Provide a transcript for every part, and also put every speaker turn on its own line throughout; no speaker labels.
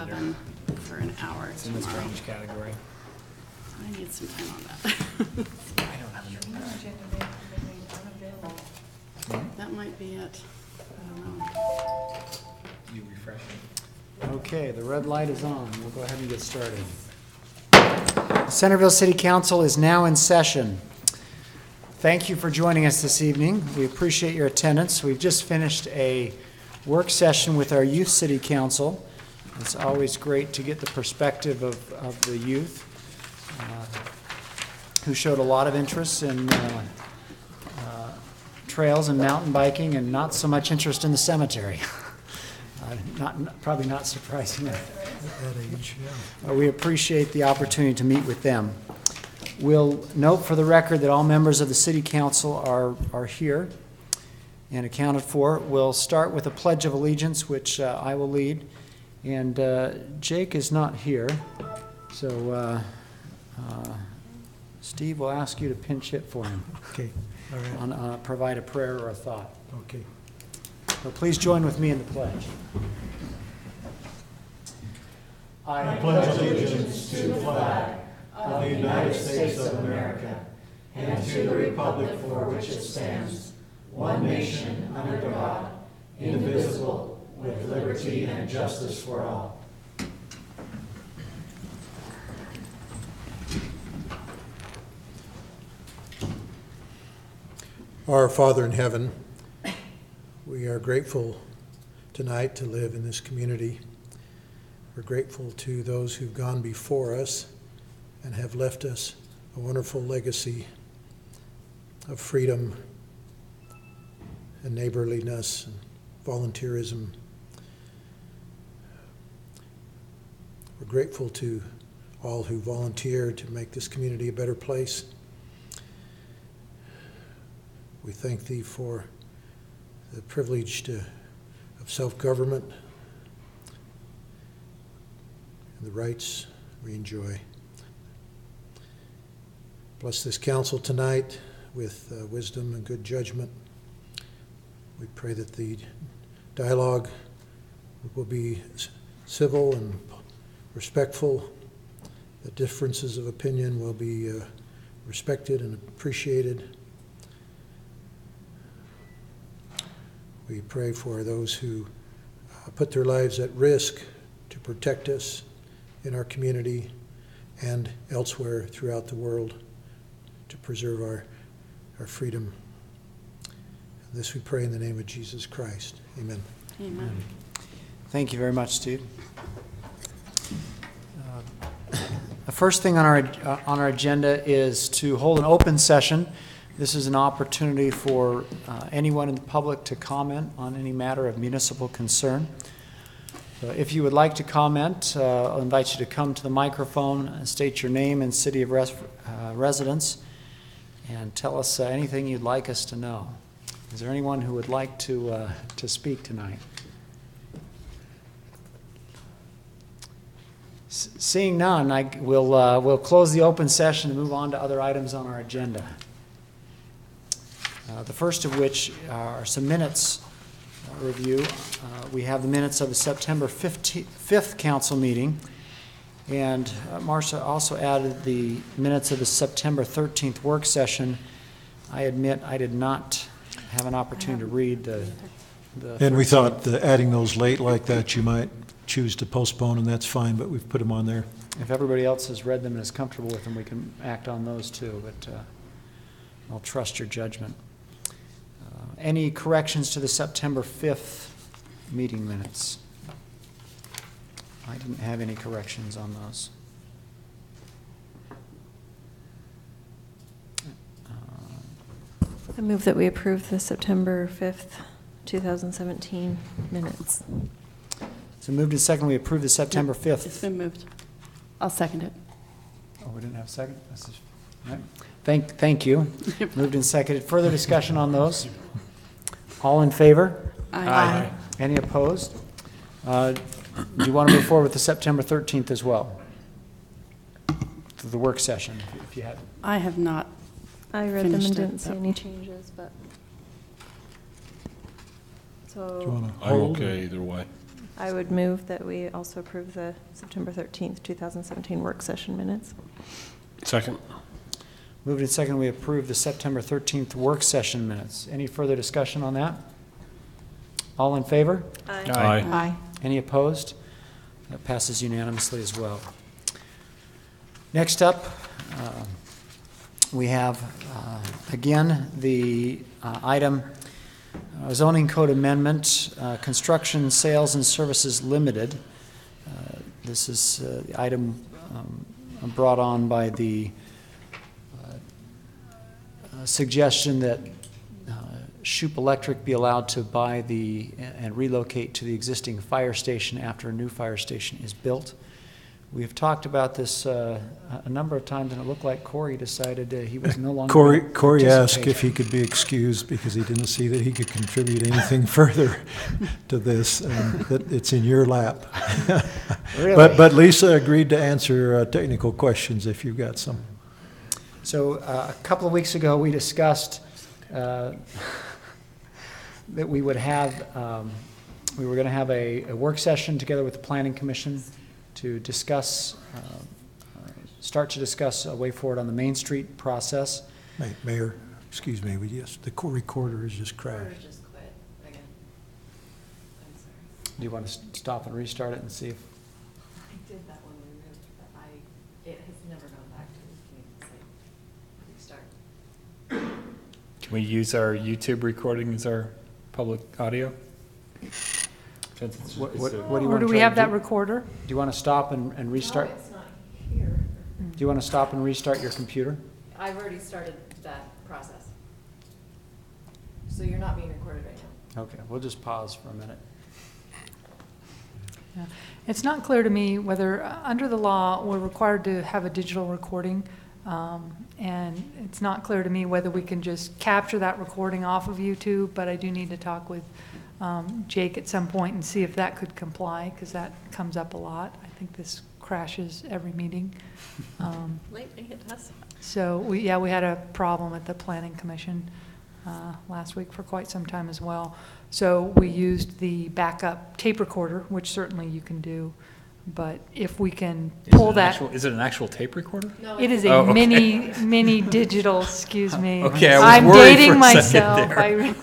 11 for an hour
It's in the
tomorrow.
strange category.
I need some time on that.
I don't have a
That might be it. I don't know.
You refresh it.
Okay, the red light is on. We'll go ahead and get started. Centerville City Council is now in session. Thank you for joining us this evening. We appreciate your attendance. We've just finished a work session with our Youth City Council. It's always great to get the perspective of the youth who showed a lot of interest in trails and mountain biking and not so much interest in the cemetery. Probably not surprising.
At age, yeah.
We appreciate the opportunity to meet with them. We'll note for the record that all members of the City Council are here and accounted for. We'll start with a Pledge of Allegiance, which I will lead. And Jake is not here, so Steve will ask you to pinch hit for him.
Okay, all right,
Provide a prayer or a thought.
okay.
So please join with me in the pledge.
I pledge allegiance to the flag of the United States of America and to the republic for which it stands, one nation under God, indivisible, with liberty and justice for all.
Our Father in heaven, we are grateful tonight to live in this community. We're grateful to those who've gone before us and have left us a wonderful legacy of freedom and neighborliness and volunteerism. We're grateful to all who volunteer to make this community a better place. We thank Thee for the privilege of self-government and the rights we enjoy. Bless this council tonight with wisdom and good judgment. We pray that the dialogue will be civil and respectful. The differences of opinion will be respected and appreciated. We pray for those who put their lives at risk to protect us in our community and elsewhere throughout the world to preserve our freedom. This we pray in the name of Jesus Christ. Amen.
Amen.
Thank you very much, Steve. The first thing on our agenda is to hold an open session. This is an opportunity for anyone in the public to comment on any matter of municipal concern. So if you would like to comment, I'll invite you to come to the microphone, state your name and city of residence, and tell us anything you'd like us to know. Is there anyone who would like to speak tonight? Seeing none, we'll close the open session and move on to other items on our agenda. The first of which are some minutes review. We have the minutes of the September 5th council meeting, and Marcia also added the minutes of the September 13th work session. I admit I did not have an opportunity to read the
And we thought that adding those late like that, you might choose to postpone, and that's fine, but we've put them on there.
If everybody else has read them and is comfortable with them, we can act on those too, but I'll trust your judgment. Any corrections to the September 5th meeting minutes? I didn't have any corrections on those.
I move that we approve the September 5th, 2017 minutes.
So moved and second, we approve the September 5th.
It's been moved. I'll second it.
Oh, we didn't have a second? All right. Thank you. Moved and seconded. Further discussion on those? All in favor?
Aye.
Any opposed? Do you want to move forward with the September 13th as well? To the work session, if you had.
I have not.
I read them and
Finished it,
didn't see
but-
any changes, but.
Do you
So,
want to
I'm
hold?
okay either way.
I would move that we also approve the September 13th, 2017 work session minutes.
Second.
Moved and second, we approve the September 13th work session minutes. Any further discussion on that? All in favor?
Aye.
Aye.
Any opposed? That passes unanimously as well. Next up, we have, again, the item zoning code amendment, construction, sales, and services limited. This is the item brought on by the suggestion that Shoup Electric be allowed to buy and relocate to the existing fire station after a new fire station is built. We have talked about this a number of times, and it looked like Corey decided he was no longer going to
Corey asked
participate.
if he could be excused because he didn't see that he could contribute anything further to this, and that it's in your lap.
Really?
But Lisa agreed to answer technical questions if you've got some.
So a couple of weeks ago, we discussed that we would have, we were going to have a work session together with the Planning Commission to discuss, start to discuss a way forward on the Main Street process.
Mayor, excuse me, the recorder has just crashed.
Or just quit again. I'm sorry.
Do you want to stop and restart it and see if?
I did that when we moved, but it has never gone back to, can you say, restart?
Can we use our YouTube recording as our public audio? Since it's-
What
it's
do
a-
you
Or
want
do
to
we
try
have
to
that
do?
recorder?
Do you want to stop and restart?
No, it's not here.
Do you want to stop and restart your computer?
I've already started that process. So you're not being recorded right now.
Okay, we'll just pause for a minute.
Yeah. It's not clear to me whether, under the law, we're required to have a digital recording. And it's not clear to me whether we can just capture that recording off of YouTube, but I do need to talk with Jake at some point and see if that could comply, because that comes up a lot. I think this crashes every meeting.
Lately it does.
So, we had a problem at the Planning Commission last week for quite some time as well. So we used the backup tape recorder, which certainly you can do, but if we can pull that.
Is it an actual tape recorder?
No,
It is
Oh,
a
okay.
mini digital, excuse me.
Okay, I was
I'm
worried
dating
for a
myself.
second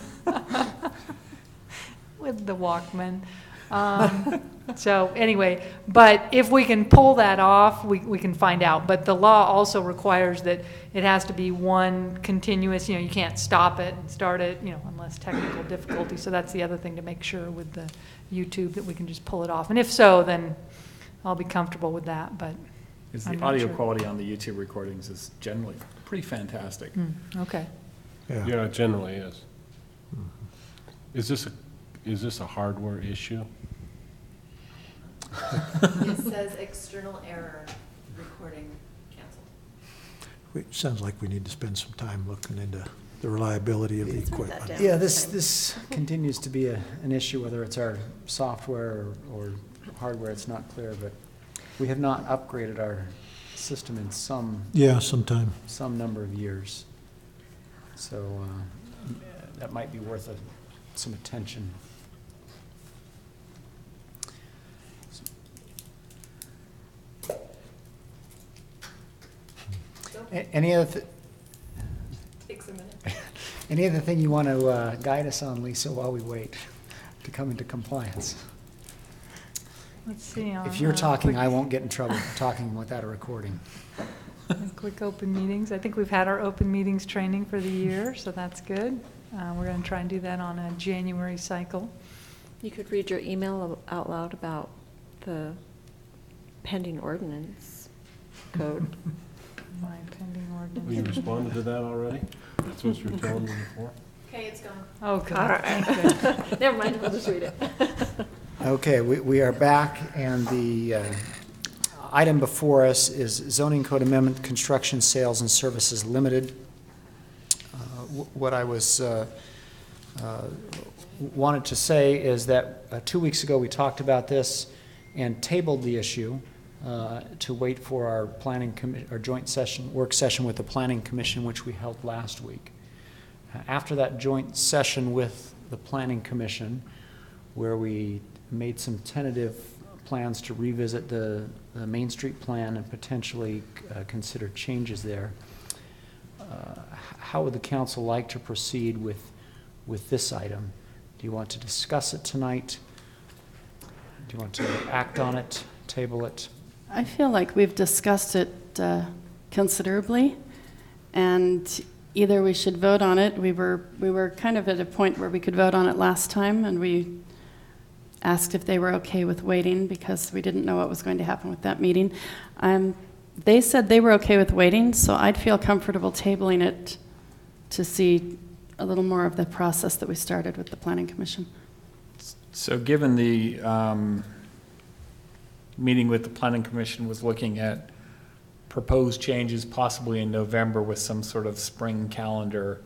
With the Walkman. So anyway, but if we can pull that off, we can find out. But the law also requires that it has to be one continuous, you can't stop it and start it, unless technical difficulty. So that's the other thing to make sure with the YouTube, that we can just pull it off. And if so, then I'll be comfortable with that, but
Because
I'm
the
not
audio
sure.
quality on the YouTube recordings is generally pretty fantastic.
Okay.
Yeah, it generally is. Is this a hardware issue?
It says external error, recording canceled.
It sounds like we need to spend some time looking into the reliability of the
Let's write that
equipment.
down.
Yeah, this continues to be an issue, whether it's our software or hardware, it's not clear, but we have not upgraded our system in some
Sometime.
number of years. So that might be worth some attention. Any other,
Takes a minute.
any other thing you want to guide us on, Lisa, while we wait to come into compliance?
Let's see.
If you're talking, I won't get in trouble for talking without a recording.
Quick open meetings. I think we've had our open meetings training for the year, so that's good. We're going to try and do that on a January cycle.
You could read your email out loud about the pending ordinance code.
My pending ordinance.
Well, you responded to that already? That's what you were telling me before?
Okay, it's gone.
Oh, good.
All right.
Thank you.
Never mind, we'll just read it.
Okay, we are back, and the item before us is zoning code amendment, construction, sales, and services limited. What I was wanted to say is that 2 weeks ago we talked about this and tabled the issue to wait for our joint session, work session with the Planning Commission, which we held last week. After that joint session with the Planning Commission, where we made some tentative plans to revisit the Main Street plan and potentially consider changes there. How would the council like to proceed with this item? Do you want to discuss it tonight? Do you want to act on it, table it?
I feel like we've discussed it considerably, and either we should vote on it. We were kind of at a point where we could vote on it last time, and we asked if they were okay with waiting because we didn't know what was going to happen with that meeting. They said they were okay with waiting, so I'd feel comfortable tabling it to see a little more of the process that we started with the Planning Commission.
So given the meeting with the Planning Commission was looking at proposed changes possibly in November with some sort of spring calendar,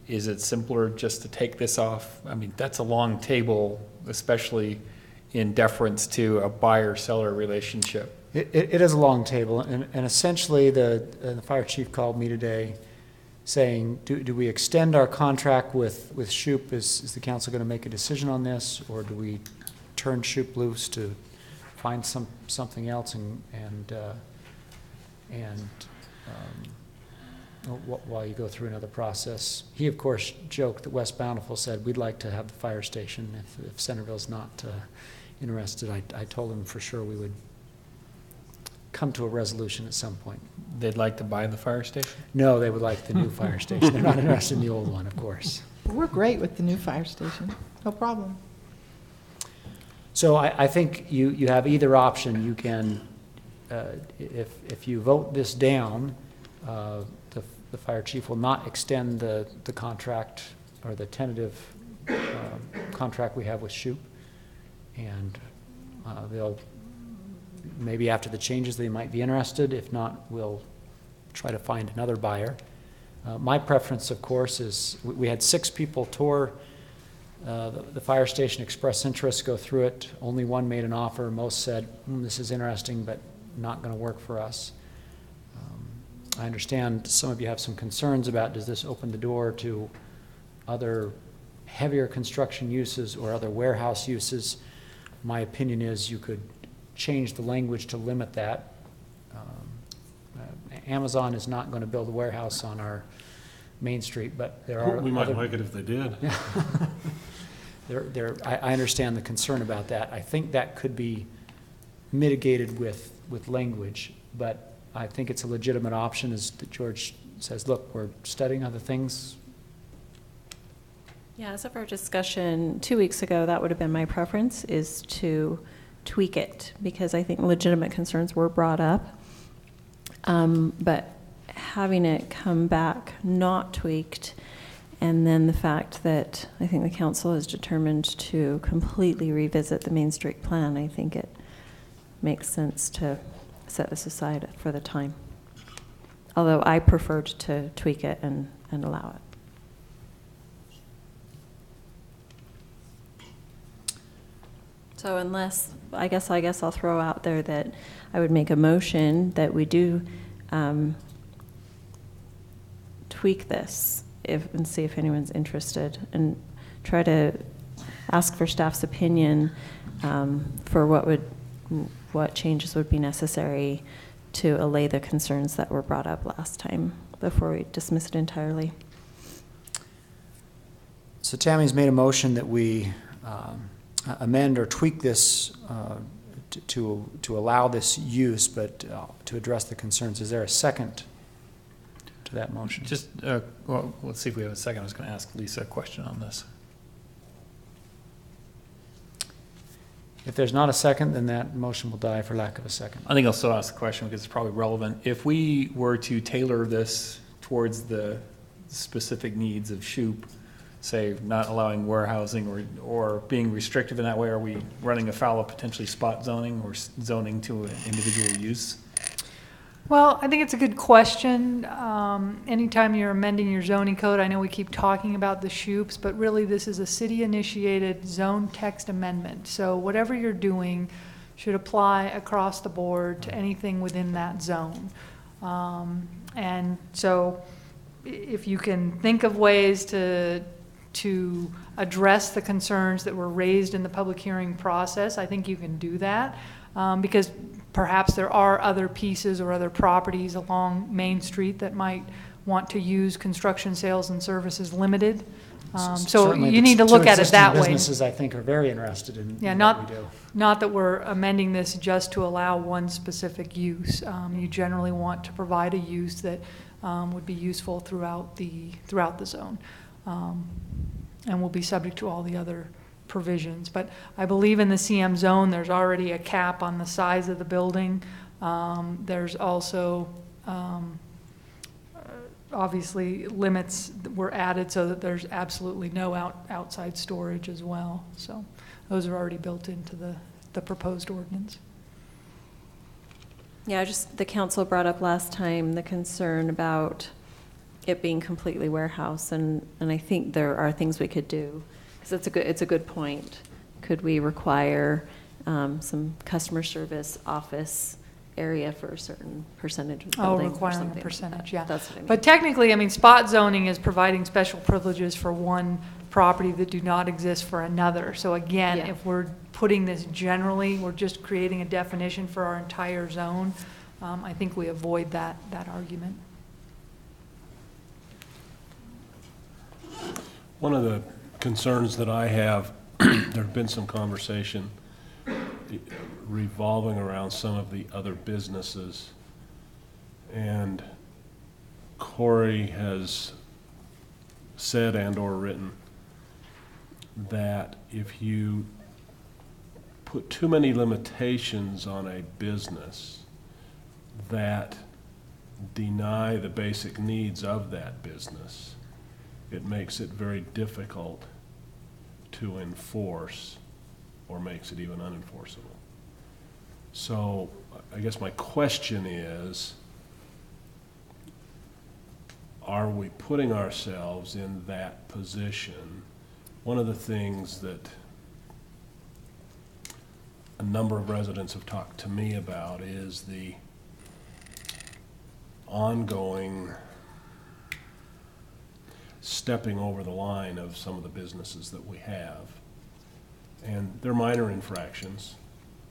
is it simpler just to take this off? I mean, that's a long table, especially in deference to a buyer-seller relationship.
It is a long table, and essentially the fire chief called me today saying, do we extend our contract with Shoup? Is the council going to make a decision on this, or do we turn Shoup loose to find something else while you go through another process? He, of course, joked that West Bountiful said, we'd like to have the fire station if Centerville's not interested. I told him for sure we would come to a resolution at some point.
They'd like to buy the fire station?
No, they would like the new fire station. They're not interested in the old one, of course.
We're great with the new fire station, no problem.
So I think you have either option. You can, if you vote this down, the fire chief will not extend the contract or the tentative contract we have with Shoup, and they'll, maybe after the changes they might be interested. If not, we'll try to find another buyer. My preference, of course, is we had 6 people tour the fire station, express interest, go through it. Only one made an offer. Most said, this is interesting, but not going to work for us. I understand some of you have some concerns about, does this open the door to other heavier construction uses or other warehouse uses? My opinion is you could change the language to limit that. Amazon is not going to build a warehouse on our Main Street, but there are
We might
other,
like it if they did.
I understand the concern about that. I think that could be mitigated with language, but I think it's a legitimate option, as George says, look, we're studying other things.
Yeah, as of our discussion 2 weeks ago, that would have been my preference, is to tweak it, because I think legitimate concerns were brought up. But having it come back not tweaked, and then the fact that I think the council is determined to completely revisit the Main Street plan, I think it makes sense to set this aside for the time. Although I preferred to tweak it and allow it. So unless, I guess I'll throw out there that I would make a motion that we do tweak this and see if anyone's interested, and try to ask for staff's opinion for what changes would be necessary to allay the concerns that were brought up last time before we dismiss it entirely.
So Tammy's made a motion that we amend or tweak this to allow this use, but to address the concerns. Is there a second to that motion?
Just, well, let's see if we have a second. I was going to ask Lisa a question on this.
If there's not a second, then that motion will die for lack of a second.
I think I'll still ask the question because it's probably relevant. If we were to tailor this towards the specific needs of Shoup, say not allowing warehousing or being restrictive in that way, are we running afoul of potentially spot zoning or zoning to an individual use?
Well, I think it's a good question. Anytime you're amending your zoning code, I know we keep talking about the Shoups, but really this is a city-initiated zone text amendment. So whatever you're doing should apply across the board to anything within that zone. And so if you can think of ways to to address the concerns that were raised in the public hearing process, I think you can do that, because perhaps there are other pieces or other properties along Main Street that might want to use construction sales and services limited. So
Certainly
you
the
need to
two
look at it
existing
that way.
businesses, I think, are very interested in
Yeah,
what we do.
not that we're amending this just to allow one specific use. You generally want to provide a use that would be useful throughout the zone, and will be subject to all the other provisions. But I believe in the CM zone, there's already a cap on the size of the building. There's also obviously limits that were added so that there's absolutely no outside storage as well. So those are already built into the proposed ordinance.
Yeah, the council brought up last time the concern about it being completely warehouse, and I think there are things we could do, because it's a good point. Could we require some customer service office area for a certain percentage of the building?
Requiring a percentage, yeah.
That's what I mean.
But technically, I mean, spot zoning is providing special privileges for one property that do not exist for another. So again,
Yeah.
if we're putting this generally, we're just creating a definition for our entire zone, I think we avoid that argument.
One of the concerns that I have, there have been some conversation revolving around some of the other businesses. And Corey has said and/or written that if you put too many limitations on a business that deny the basic needs of that business, it makes it very difficult to enforce, or makes it even unenforceable. So I guess my question is, are we putting ourselves in that position? One of the things that a number of residents have talked to me about is the ongoing stepping over the line of some of the businesses that we have. And they're minor infractions,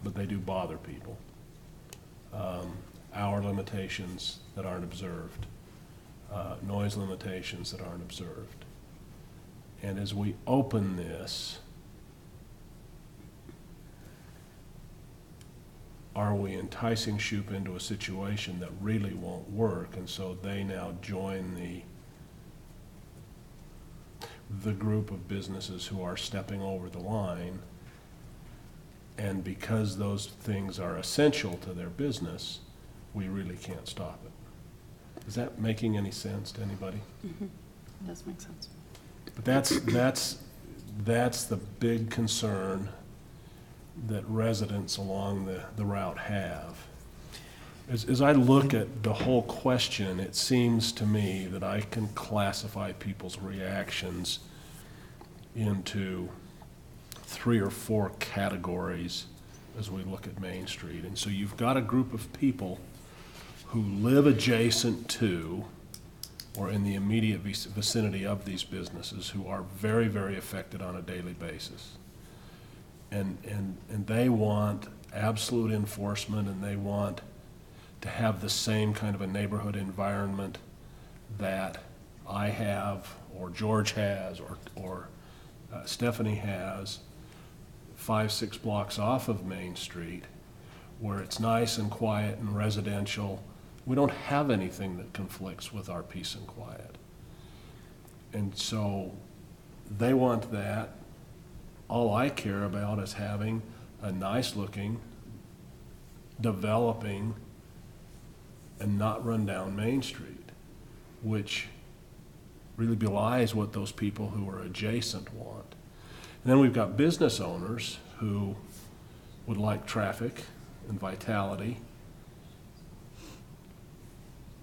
but they do bother people. Hour limitations that aren't observed, noise limitations that aren't observed. And as we open this, are we enticing Shoup into a situation that really won't work, and so they now join the group of businesses who are stepping over the line, and because those things are essential to their business, we really can't stop it. Is that making any sense to anybody?
Mm-hmm. It does make sense.
But that's the big concern that residents along the route have. As I look at the whole question, it seems to me that I can classify people's reactions into 3 or 4 categories as we look at Main Street. And so you've got a group of people who live adjacent to or in the immediate vicinity of these businesses who are very, very affected on a daily basis. And they want absolute enforcement, and they want to have the same kind of a neighborhood environment that I have, or George has, or Stephanie has, 5-6 blocks off of Main Street, where it's nice and quiet and residential. We don't have anything that conflicts with our peace and quiet. And so they want that. All I care about is having a nice looking, developing, and not run down Main Street, which really belies what those people who are adjacent want. And then we've got business owners who would like traffic and vitality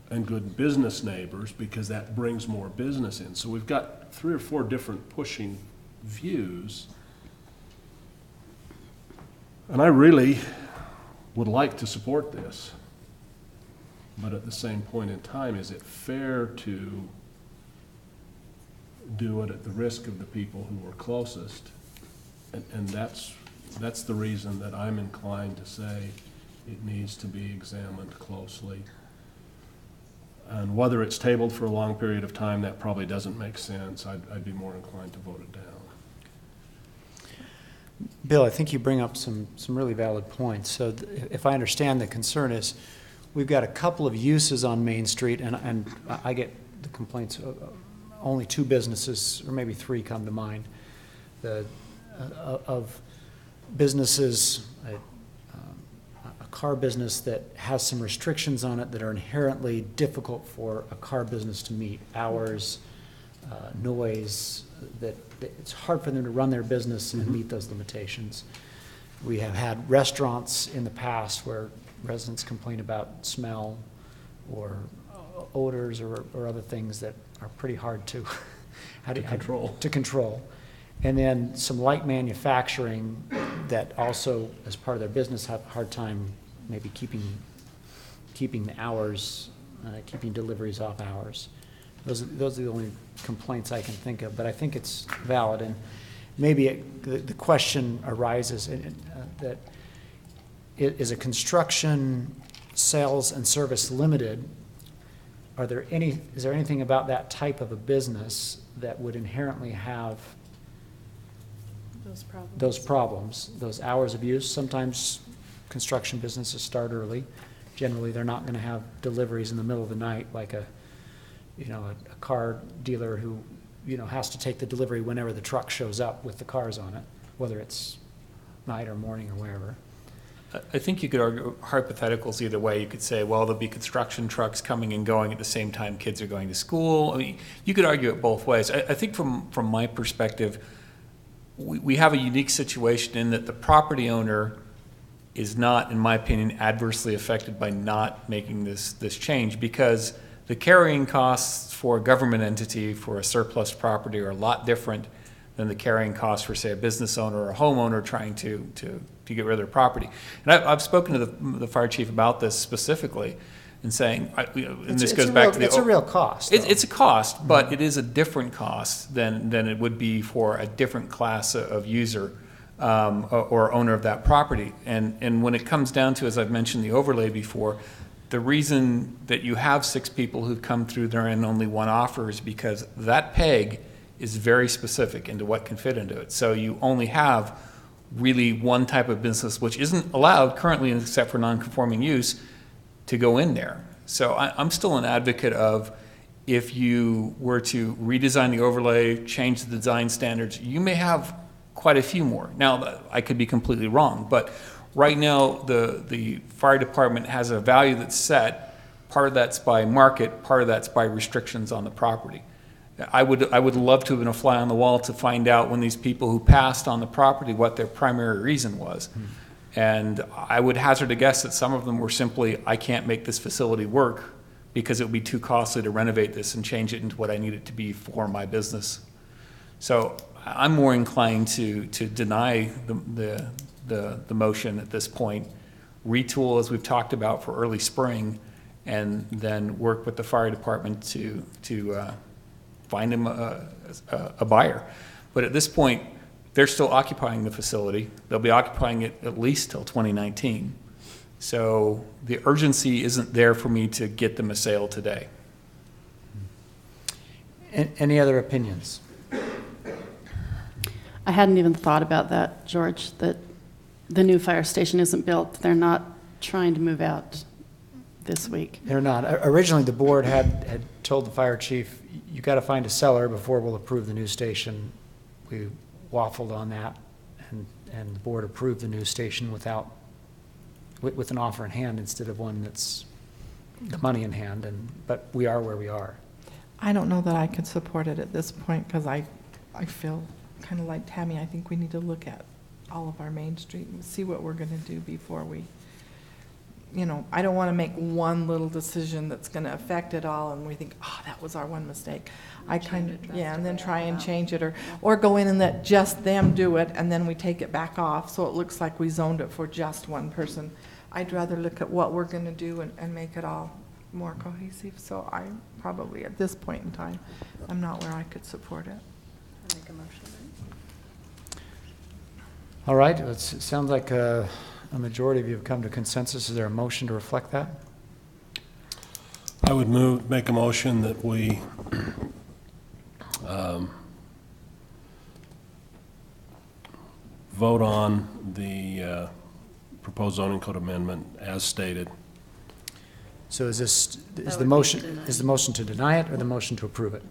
and good business neighbors, because that brings more business in. So we've got 3 or 4 different pushing views. And I really would like to support this. But at the same point in time, is it fair to do it at the risk of the people who were closest. And that's the reason that I'm inclined to say it needs to be examined closely. And whether it's tabled for a long period of time, that probably doesn't make sense. I'd be more inclined to vote it down.
Bill, I think you bring up some really valid points. So if I understand, the concern is we've got a couple of uses on Main Street, and I get the complaints of only 2 businesses, or maybe 3 come to mind, of businesses, a car business that has some restrictions on it that are inherently difficult for a car business to meet. Hours, noise, that it's hard for them to run their business and meet those limitations. We have had restaurants in the past where residents complain about smell or odors or other things that are pretty hard to control. And then some light manufacturing that also, as part of their business, have a hard time maybe keeping the hours, keeping deliveries off hours. Those are the only complaints I can think of, but I think it's valid. And maybe the question arises that is a construction sales and service limited? Is there anything about that type of a business that would inherently have those problems, those hours of use? Sometimes construction businesses start early. Generally, they're not going to have deliveries in the middle of the night like a car dealer who, has to take the delivery whenever the truck shows up with the cars on it, whether it's night or morning or wherever.
I think you could argue hypotheticals either way. You could say, well, there'll be construction trucks coming and going at the same time kids are going to school. I mean, you could argue it both ways. I think from my perspective, we have a unique situation in that the property owner is not, in my opinion, adversely affected by not making this change, because the carrying costs for a government entity for a surplus property are a lot different than the carrying costs for, say, a business owner or a homeowner trying to get rid of their property. And I've spoken to the fire chief about this specifically, and saying, and this goes back to the...
It's a real cost.
It's a cost, but it is a different cost than it would be for a different class of user or owner of that property. And when it comes down to, as I've mentioned, the overlay before, the reason that you have 6 people who've come through there and only 1 offer is because that peg is very specific into what can fit into it. So you only have really one type of business, which isn't allowed currently except for non-conforming use, to go in there. So I'm still an advocate of, if you were to redesign the overlay, change the design standards, you may have quite a few more. Now, I could be completely wrong, but right now the fire department has a value that's set. Part of that's by market, part of that's by restrictions on the property. I would love to have been a fly on the wall to find out when these people who passed on the property what their primary reason was. And I would hazard a guess that some of them were simply, I can't make this facility work because it would be too costly to renovate this and change it into what I need it to be for my business. So I'm more inclined to deny the motion at this point, retool as we've talked about for early spring, and then work with the fire department to find him a buyer. But at this point, they're still occupying the facility. They'll be occupying it at least till 2019. So the urgency isn't there for me to get them a sale today.
Any other opinions?
I hadn't even thought about that, George, that the new fire station isn't built. They're not trying to move out this week.
They're not. Originally, the board had told the fire chief, you got to find a seller before we'll approve the new station. We waffled on that, and the board approved the new station with an offer in hand instead of one that's the money in hand. But we are where we are.
I don't know that I could support it at this point, because I feel kind of like Tammy. I think we need to look at all of our Main Street and see what we're going to do before we, I don't want to make one little decision that's going to affect it all, and we think, oh, that was our one mistake. And then try and change it, or go in and let just them do it, and then we take it back off, so it looks like we zoned it for just one person. I'd rather look at what we're going to do and make it all more cohesive, so I probably, at this point in time, I'm not where I could support it.
I make a motion, right?
All right, it sounds like a majority of you have come to consensus. Is there a motion to reflect that?
I would make a motion that we vote on the proposed zoning code amendment as stated.
So is
would
the
be
motion,
denied.
is the motion to deny it or the motion to approve it?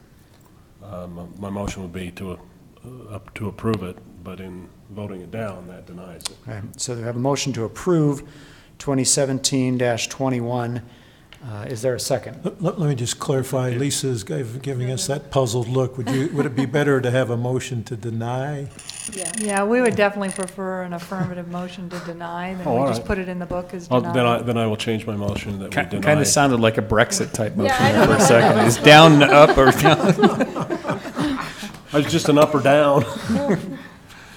My motion would be to approve it, but in voting it down, that denies it.
Okay, so we have a motion to approve 2017-21. Is there a second?
Let me just clarify, Lisa's giving us that puzzled look. Would it be better to have a motion to deny?
Yeah, we would definitely prefer an affirmative motion to deny, than
Oh,
we
all
just
right.
put it in the book as
Oh,
denied.
then I will change my motion that we deny.
Kind of sounded like a Brexit type motion
I
there for
know.
a second. It's down, up, or down.
It's just an up or down.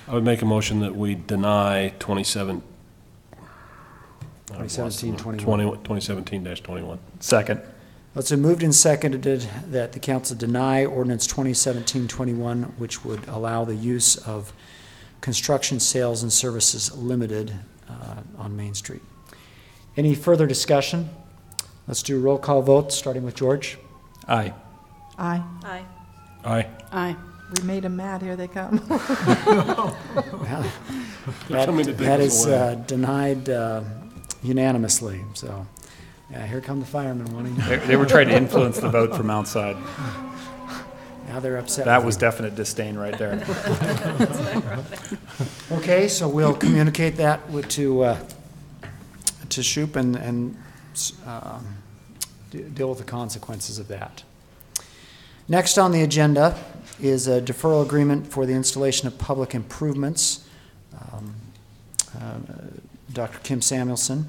I would make a motion that we deny 2017-21.
Second.
It's been moved and seconded that the council deny ordinance 2017-21, which would allow the use of construction sales and services limited on Main Street. Any further discussion? Let's do a roll call vote, starting with George.
Aye.
Aye.
Aye.
Aye.
Aye.
We made them mad, here they come.
They're coming to take
That
us
is
away.
denied unanimously, so, yeah, here come the firemen wanting,
They were trying to influence the vote from outside.
now they're upset.
That
with
was
you.
definite disdain right there.
Okay, so we'll communicate that to Shoup and deal with the consequences of that. Next on the agenda is a deferral agreement for the installation of public improvements. Dr. Kim Samuelson.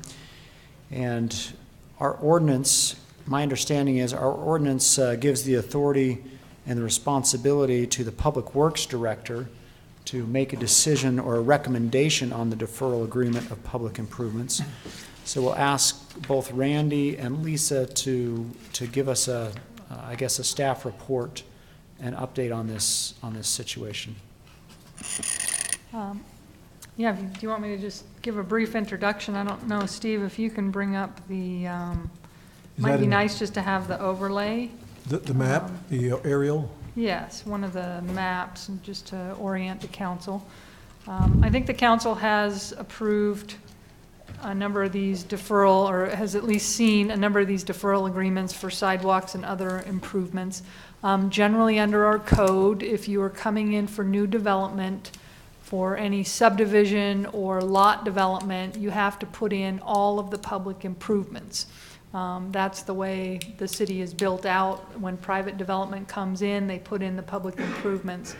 And our ordinance, my understanding is our ordinance gives the authority and the responsibility to the Public Works Director to make a decision or a recommendation on the deferral agreement of public improvements. So we'll ask both Randy and Lisa to give us a staff report and update on this situation.
Yeah, do you want me to just give a brief introduction? I don't know, Steve, if you can bring up the, might
that
be
in-
nice just to have the overlay.
The map, the aerial?
Yes, one of the maps, and just to orient the council. I think the council has approved a number of these deferral, or has at least seen a number of these deferral agreements for sidewalks and other improvements. Generally, under our code, if you are coming in for new development, for any subdivision or lot development, you have to put in all of the public improvements. That's the way the city is built out. When private development comes in, they put in the public improvements.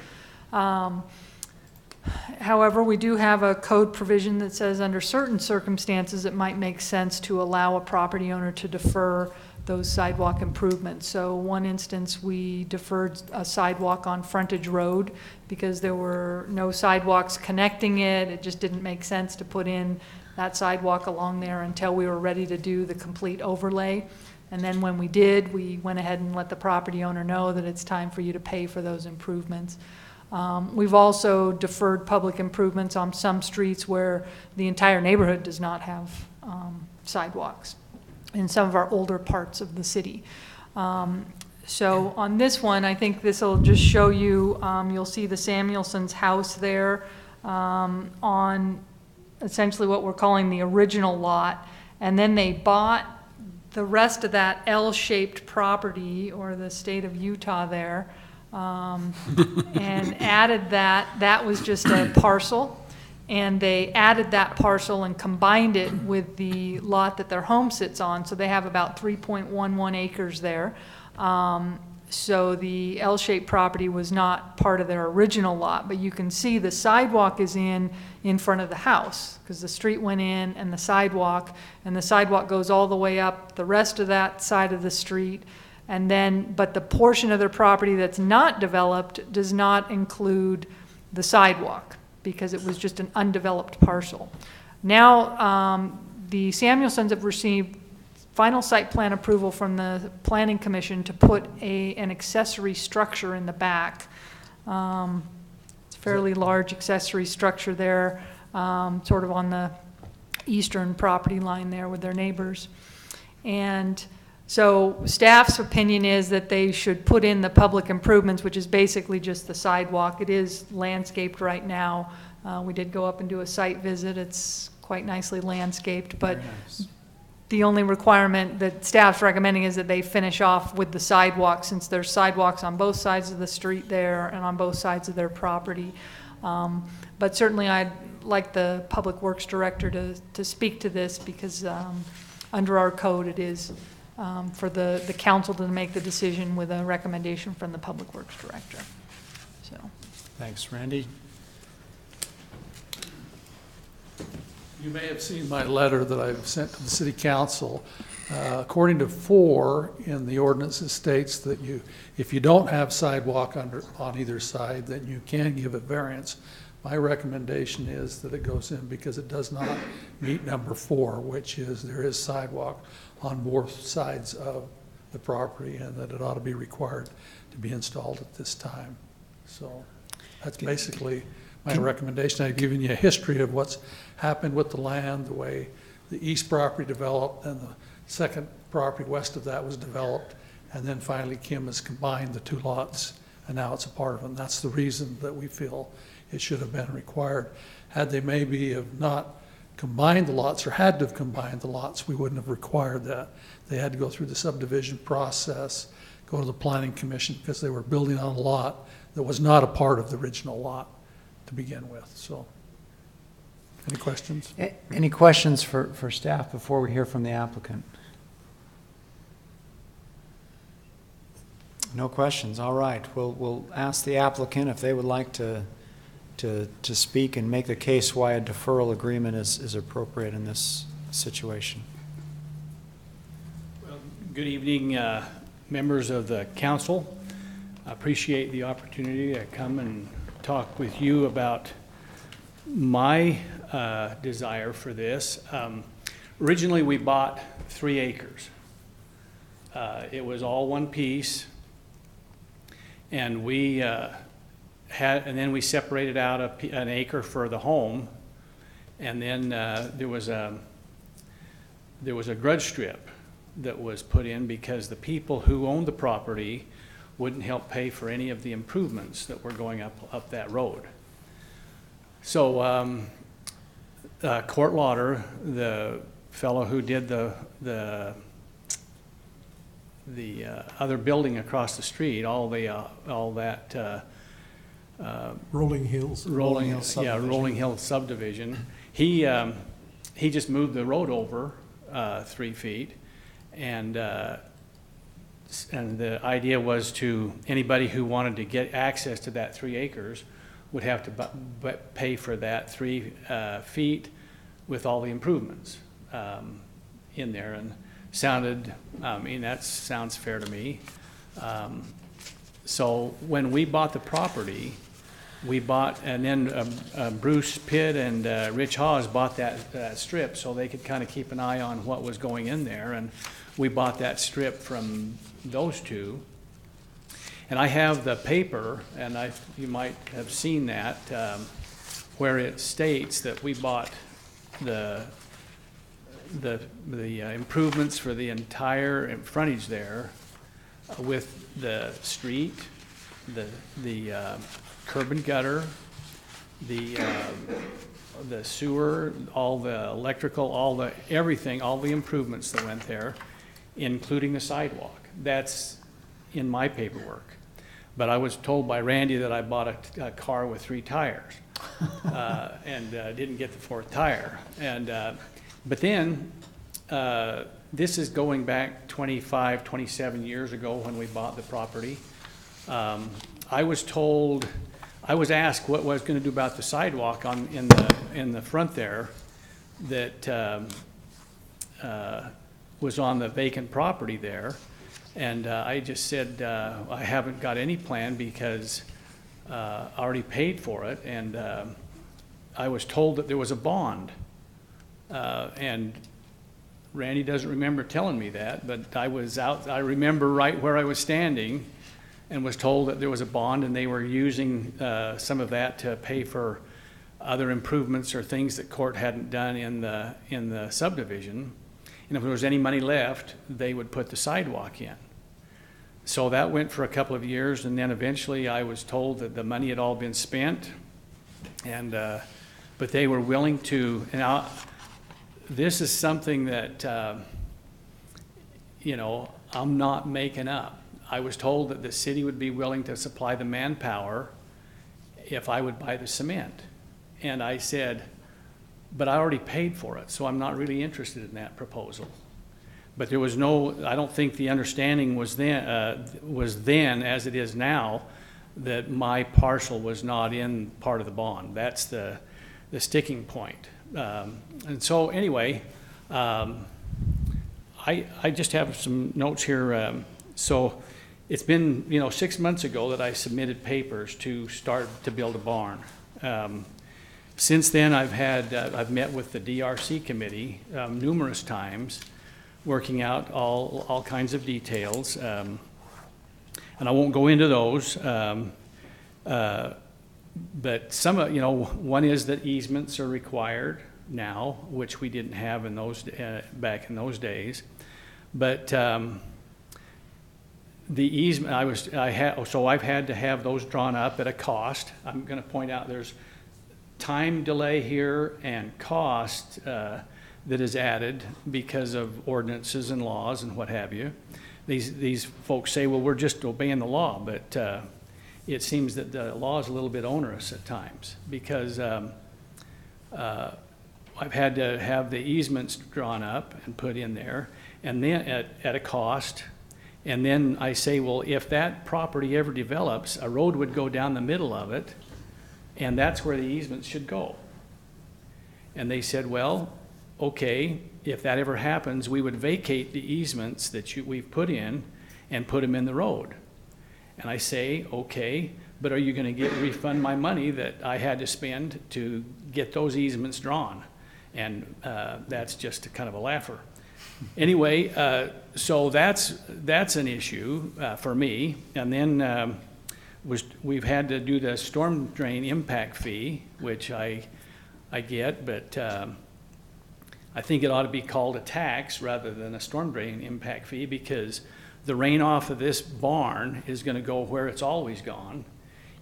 However, we do have a code provision that says under certain circumstances, it might make sense to allow a property owner to defer those sidewalk improvements. So one instance, we deferred a sidewalk on Frontage Road because there were no sidewalks connecting it. It just didn't make sense to put in that sidewalk along there until we were ready to do the complete overlay. And then when we did, we went ahead and let the property owner know that it's time for you to pay for those improvements. We've also deferred public improvements on some streets where the entire neighborhood does not have sidewalks in some of our older parts of the city. So on this one, I think this will just show you, you'll see the Samuelson's house there on essentially what we're calling the original lot. And then they bought the rest of that L-shaped property, or the state of Utah there, and added that. That was just a parcel. And they added that parcel and combined it with the lot that their home sits on. So they have about 3.11 acres there. So the L-shaped property was not part of their original lot, but you can see the sidewalk is in front of the house, because the street went in and the sidewalk goes all the way up the rest of that side of the street. And then, but the portion of their property that's not developed does not include the sidewalk, because it was just an undeveloped parcel. Now, the Samuelsons have received final site plan approval from the Planning Commission to put an accessory structure in the back. It's a fairly large accessory structure there, sort of on the eastern property line there with their neighbors. And so staff's opinion is that they should put in the public improvements, which is basically just the sidewalk. It is landscaped right now. We did go up and do a site visit. It's quite nicely landscaped, but
Nice.
the only requirement that staff's recommending is that they finish off with the sidewalk, since there's sidewalks on both sides of the street there and on both sides of their property. But certainly I'd like the Public Works Director to speak to this, because under our code it is for the council to make the decision with a recommendation from the Public Works Director. So.
Thanks, Randy.
You may have seen my letter that I've sent to the city council. According to 4 in the ordinance, it states that if you don't have sidewalk on either side, then you can give a variance. My recommendation is that it goes in because it does not meet number 4, which is there is sidewalk on both sides of the property, and that it ought to be required to be installed at this time. So that's basically my recommendation. I've given you a history of what's happened with the land, the way the east property developed, and the second property west of that was developed, and then finally Kim has combined the 2 lots, and now it's a part of them. That's the reason that we feel it should have been required. Had they maybe have not combined the lots, or had to have combined the lots, we wouldn't have required that. They had to go through the subdivision process, go to the Planning Commission, because they were building on a lot that was not a part of the original lot to begin with. So, any questions?
Any questions for staff before we hear from the applicant? No questions. All right. We'll ask the applicant if they would like to speak and make the case why a deferral agreement is appropriate in this situation.
Well, good evening, members of the council. I appreciate the opportunity to come and talk with you about my desire for this. Originally, we bought 3 acres. It was all one piece, and we and then we separated out an acre for the home, and then there was a grudge strip that was put in because the people who owned the property wouldn't help pay for any of the improvements that were going up that road. So Court Lauder, the fellow who did the other building across the street, all that
Rolling Hills.
Rolling Hill subdivision. He just moved the road over 3 feet, and the idea was to anybody who wanted to get access to that 3 acres would have to pay for that 3 feet with all the improvements in there, and that sounds fair to me. So when we bought the property, and then Bruce Pitt and Rich Hawes bought that strip so they could kind of keep an eye on what was going in there, and we bought that strip from those 2. And I have the paper, and you might have seen that, where it states that we bought the improvements for the entire frontage there, with the street, the curb and gutter, the sewer, all the electrical, everything, all the improvements that went there, including the sidewalk. That's in my paperwork. But I was told by Randy that I bought a car with 3 tires and didn't get the 4th tire. But then this is going back 25, 27 years ago when we bought the property. I was asked what I was going to do about the sidewalk in the front there that was on the vacant property there. And I just said, I haven't got any plan because I already paid for it. And I was told that there was a bond. And Randy doesn't remember telling me that, but I was out, I remember right where I was standing and was told that there was a bond and they were using some of that to pay for other improvements or things that court hadn't done in the subdivision. And if there was any money left, they would put the sidewalk in. So that went for a couple of years, and then eventually I was told that the money had all been spent, and but they were willing to. And this is something that you know, I'm not making up. I was told that the city would be willing to supply the manpower if I would buy the cement, and I said, but I already paid for it, so I'm not really interested in that proposal. But there was no, I don't think the understanding was then as it is now, that my parcel was not in part of the bond. That's the sticking point. And so anyway, I just have some notes here. So it's been, you know, 6 months ago that I submitted papers to start to build a barn. Since then, I've met with the DRC committee numerous times, working out all kinds of details, and I won't go into those. But some, you know, one is that easements are required now, which we didn't have in those back in those days. But the easement, so I've had to have those drawn up at a cost. I'm going to point out there's time delay here and cost that is added because of ordinances and laws and what have you. These folks say, well, we're just obeying the law, but it seems that the law is a little bit onerous at times, because I've had to have the easements drawn up and put in there, and then at a cost. And then I say, well, if that property ever develops, a road would go down the middle of it, and that's where the easements should go. And they said, well, okay, if that ever happens, we would vacate the easements that we've put in and put them in the road. And I say, okay, but are you going to refund my money that I had to spend to get those easements drawn? And that's just kind of a laugher. Anyway, so that's an issue for me. And then we've had to do the storm drain impact fee, which I get, but I think it ought to be called a tax rather than a storm drain impact fee, because the rain off of this barn is going to go where it's always gone,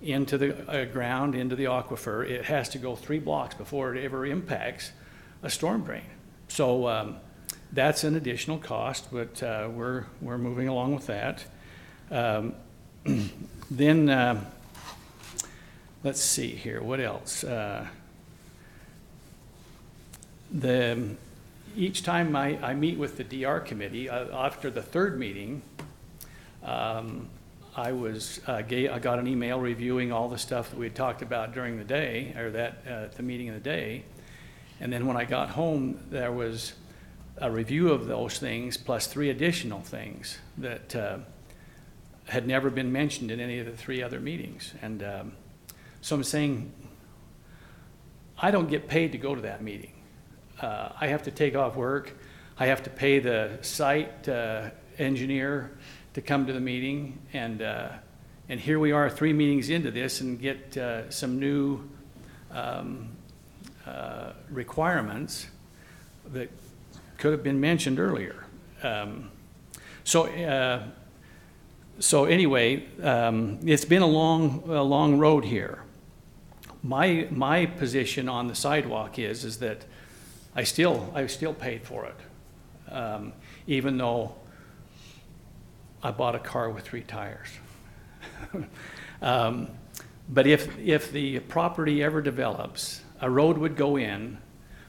into the ground, into the aquifer. It has to go 3 blocks before it ever impacts a storm drain. So that's an additional cost, but we're moving along with that. Then let's see here, what else? Each time I meet with the DR committee, after the 3rd meeting, I got an email reviewing all the stuff that we had talked about during the day, or the meeting of the day. And then when I got home, there was a review of those things plus 3 additional things that had never been mentioned in any of the 3 other meetings. And so I'm saying, I don't get paid to go to that meeting. I have to take off work. I have to pay the site engineer to come to the meeting, and here we are 3 meetings into this and get some new requirements that could have been mentioned earlier. So anyway, it's been a long road here. My position on the sidewalk is that I still paid for it, even though I bought a car with 3 tires. But if the property ever develops, a road would go in,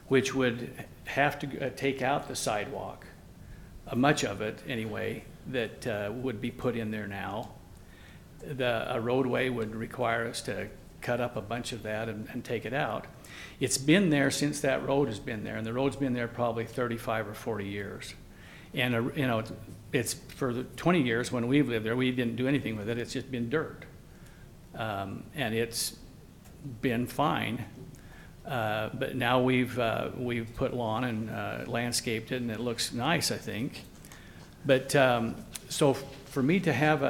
which would have to take out the sidewalk, much of it anyway, that would be put in there now. A roadway would require us to cut up a bunch of that and take it out. It's been there since that road has been there, and the road's been there probably 35 or 40 years. And you know, it's for the 20 years when we've lived there, we didn't do anything with it. It's just been dirt, and it's been fine. But now we've put lawn and landscaped it, and it looks nice, I think. But so for me to have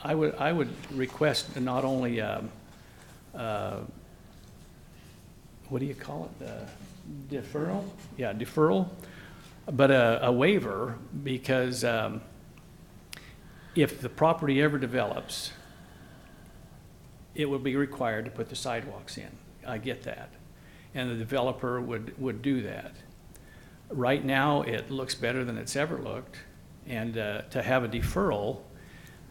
I would request not only what do you call it? Deferral? Yeah, deferral, but a waiver, because if the property ever develops, it would be required to put the sidewalks in. I get that. And the developer would do that. Right now, it looks better than it's ever looked. And to have a deferral,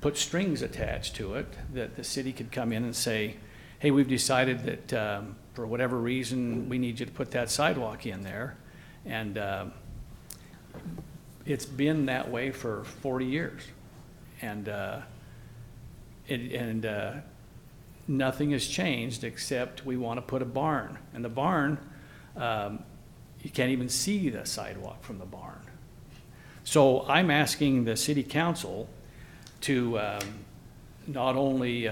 put strings attached to it, that the city could come in and say, hey, we've decided that for whatever reason, we need you to put that sidewalk in there. And it's been that way for 40 years. And nothing has changed except we want to put a barn. And the barn, you can't even see the sidewalk from the barn. So I'm asking the city council to not only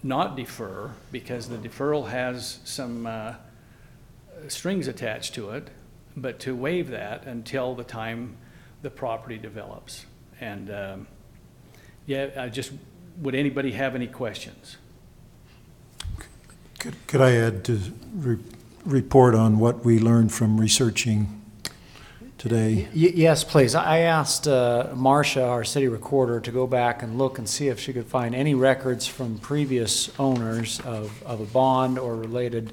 not defer, because the deferral has some strings attached to it, but to waive that until the time the property develops. And yeah, would anybody have any questions?
Could I add to report on what we learned from researching today?
Yes, please. I asked Marcia, our city recorder, to go back and look and see if she could find any records from previous owners of a bond or related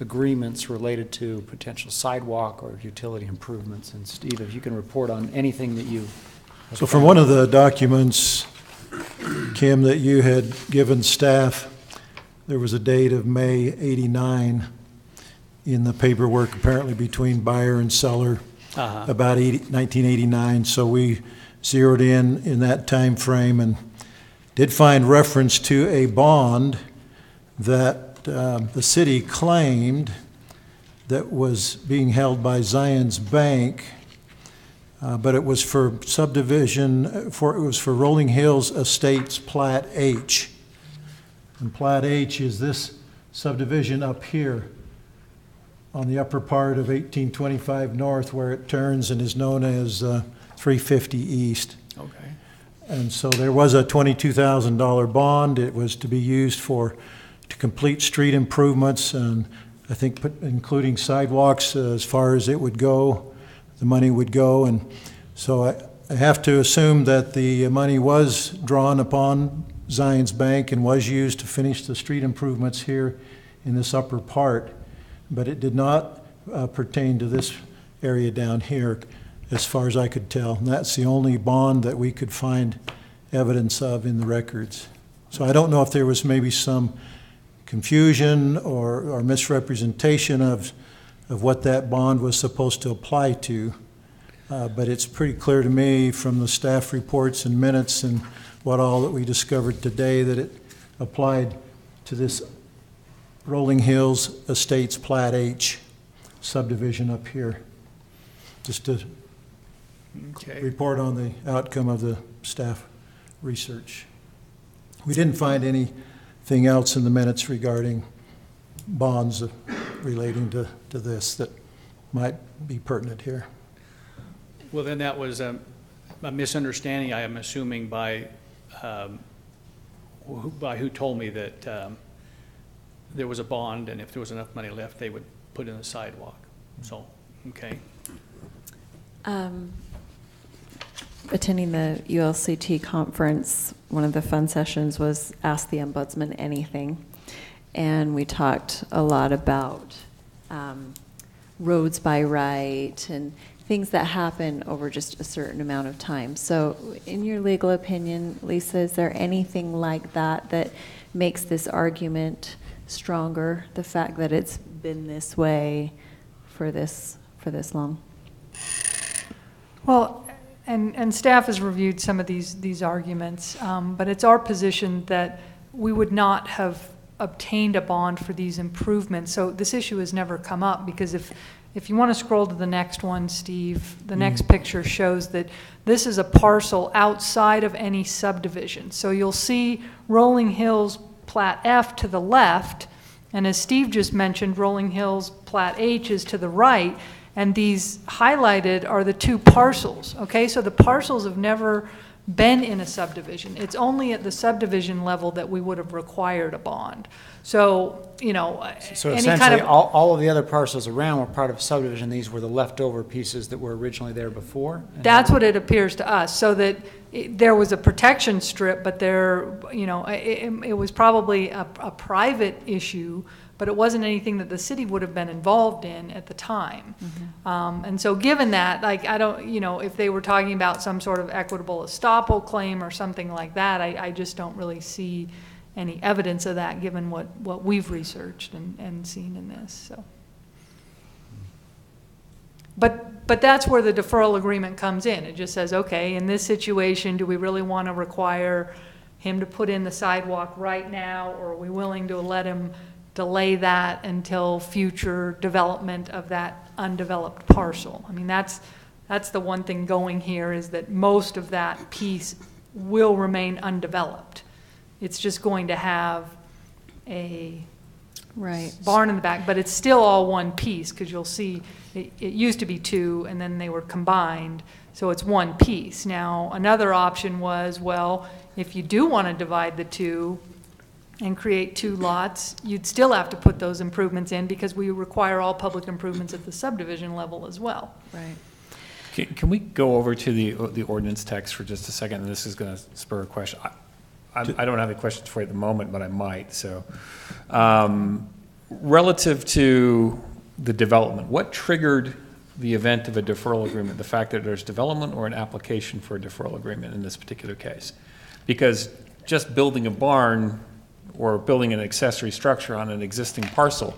agreements related to potential sidewalk or utility improvements. And Steve, if you can report on anything that you...
So from one of the documents, Kim, that you had given staff, there was a date of May '89 in the paperwork, apparently between buyer and seller, about 1989. So we zeroed in that time frame and did find reference to a bond that the city claimed that was being held by Zions Bank, but it was for subdivision, it was for Rolling Hills Estates Plat H. And Plat H is this subdivision up here on the upper part of 1825 North, where it turns and is known as 350 East.
Okay.
And so there was a $22,000 bond. It was to be used to complete street improvements, and I think including sidewalks as far as it would go, the money would go. And so I have to assume that the money was drawn upon Zions Bank and was used to finish the street improvements here in this upper part, but it did not pertain to this area down here as far as I could tell. And that's the only bond that we could find evidence of in the records. So I don't know if there was maybe some confusion or misrepresentation of what that bond was supposed to apply to, but it's pretty clear to me from the staff reports and minutes and what all that we discovered today that it applied to this Rolling Hills Estates Plat H subdivision up here. Just to report on the outcome of the staff research. We didn't find anything else in the minutes regarding bonds relating to this that might be pertinent here.
Well, then that was a misunderstanding, I am assuming, by who told me that there was a bond, and if there was enough money left, they would put in a sidewalk. So, okay.
Attending the ULCT conference, one of the fun sessions was Ask the Ombudsman Anything. And we talked a lot about roads by right and things that happen over just a certain amount of time. So in your legal opinion, Lisa, is there anything like that that makes this argument stronger, the fact that it's been this way for this long?
Well, and staff has reviewed some of these arguments, but it's our position that we would not have obtained a bond for these improvements. So this issue has never come up, because if you want to scroll to the next one, Steve, the next picture shows that this is a parcel outside of any subdivision. So you'll see Rolling Hills Plat F to the left, and as Steve just mentioned, Rolling Hills Plat H is to the right, and these highlighted are the two parcels, okay? So the parcels have never been in a subdivision. It's only at the subdivision level that we would have required a bond. So, you know,
So
any
essentially,
kind of,
all of the other parcels around were part of a subdivision. These were the leftover pieces that were originally there before?
that's what it appears to us, so that there was a protection strip, but there, you know, it was probably a private issue, but it wasn't anything that the city would have been involved in at the time. And so given that, like, I don't, you know, if they were talking about some sort of equitable estoppel claim or something like that, I just don't really see any evidence of that, given what we've researched and seen in this, so. But that's where the deferral agreement comes in. It just says, okay, in this situation, do we really want to require him to put in the sidewalk right now, or are we willing to let him delay that until future development of that undeveloped parcel? I mean, that's the one thing going here, is that most of that piece will remain undeveloped. It's just going to have a barn in the back, but it's still all one piece, because you'll see it used to be two, and then they were combined, so it's one piece. Now, another option was, well, if you do want to divide the two and create two lots, you'd still have to put those improvements in, because we require all public improvements at the subdivision level as well.
Right.
Can we go over to the ordinance text for just a second? And this is going to spur a question. I don't have any questions for you at the moment, but I might. So, relative to the development, what triggered the event of a deferral agreement? The fact that there's development or an application for a deferral agreement in this particular case? Because just building a barn or building an accessory structure on an existing parcel,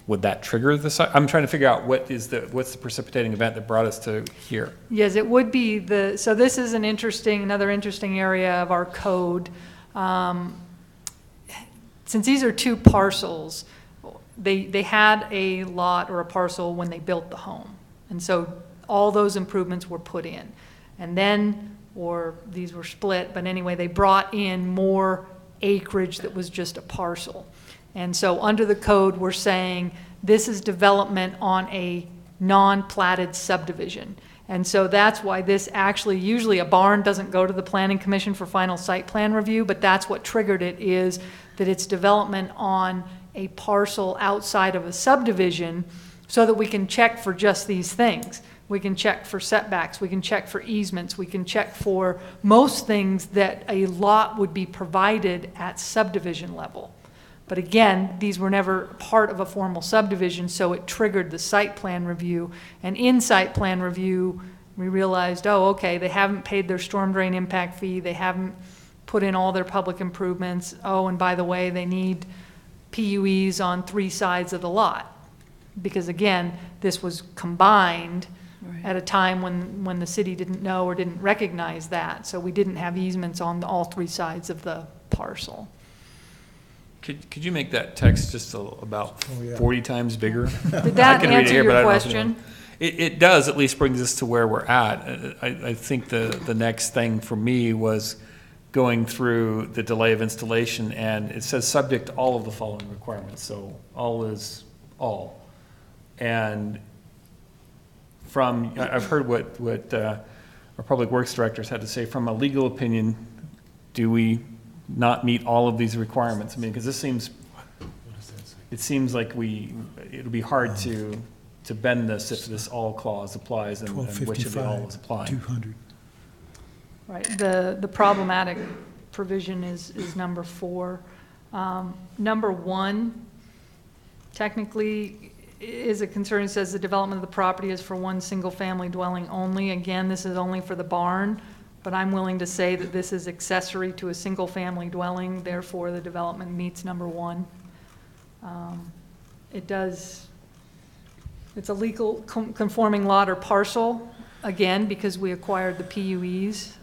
would that trigger the? I'm trying to figure out what's the precipitating event that brought us to here.
Yes, it would be so this is another interesting area of our code. Since these are two parcels, they had a lot or a parcel when they built the home. And so all those improvements were put in. And then, or these were split, but anyway, they brought in more acreage that was just a parcel. And so under the code, we're saying this is development on a non-platted subdivision. And so that's why this actually, usually a barn doesn't go to the Planning Commission for final site plan review, but that's what triggered it, is that it's development on a parcel outside of a subdivision, so that we can check for just these things. We can check for setbacks, we can check for easements, we can check for most things that a lot would be provided at subdivision level. But again, these were never part of a formal subdivision, so it triggered the site plan review. And in site plan review, we realized, oh, okay, they haven't paid their storm drain impact fee, they haven't put in all their public improvements. Oh, and by the way, they need PUEs on 3 sides of the lot. Because again, this was combined at a time when the city didn't know or didn't recognize that. So we didn't have easements on all 3 sides of the parcel.
Could you make that text just about 40 times bigger?
Did that answer your question?
It does, at least brings us to where we're at. I think the next thing for me was going through the delay of installation, and it says subject to all of the following requirements. So all is all. And I've heard what our public works directors had to say. From a legal opinion, do we not meet all of these requirements? I mean, because it seems like it'll be hard to bend this if this all clause applies, and which of the all is applying.
200.
Right, the problematic provision is number 4. Number 1, technically, is a concern. It says the development of the property is for one single-family dwelling only. Again, this is only for the barn, but I'm willing to say that this is accessory to a single-family dwelling, therefore the development meets number 1. It's a legal conforming lot or parcel, again, because we acquired the PUEs.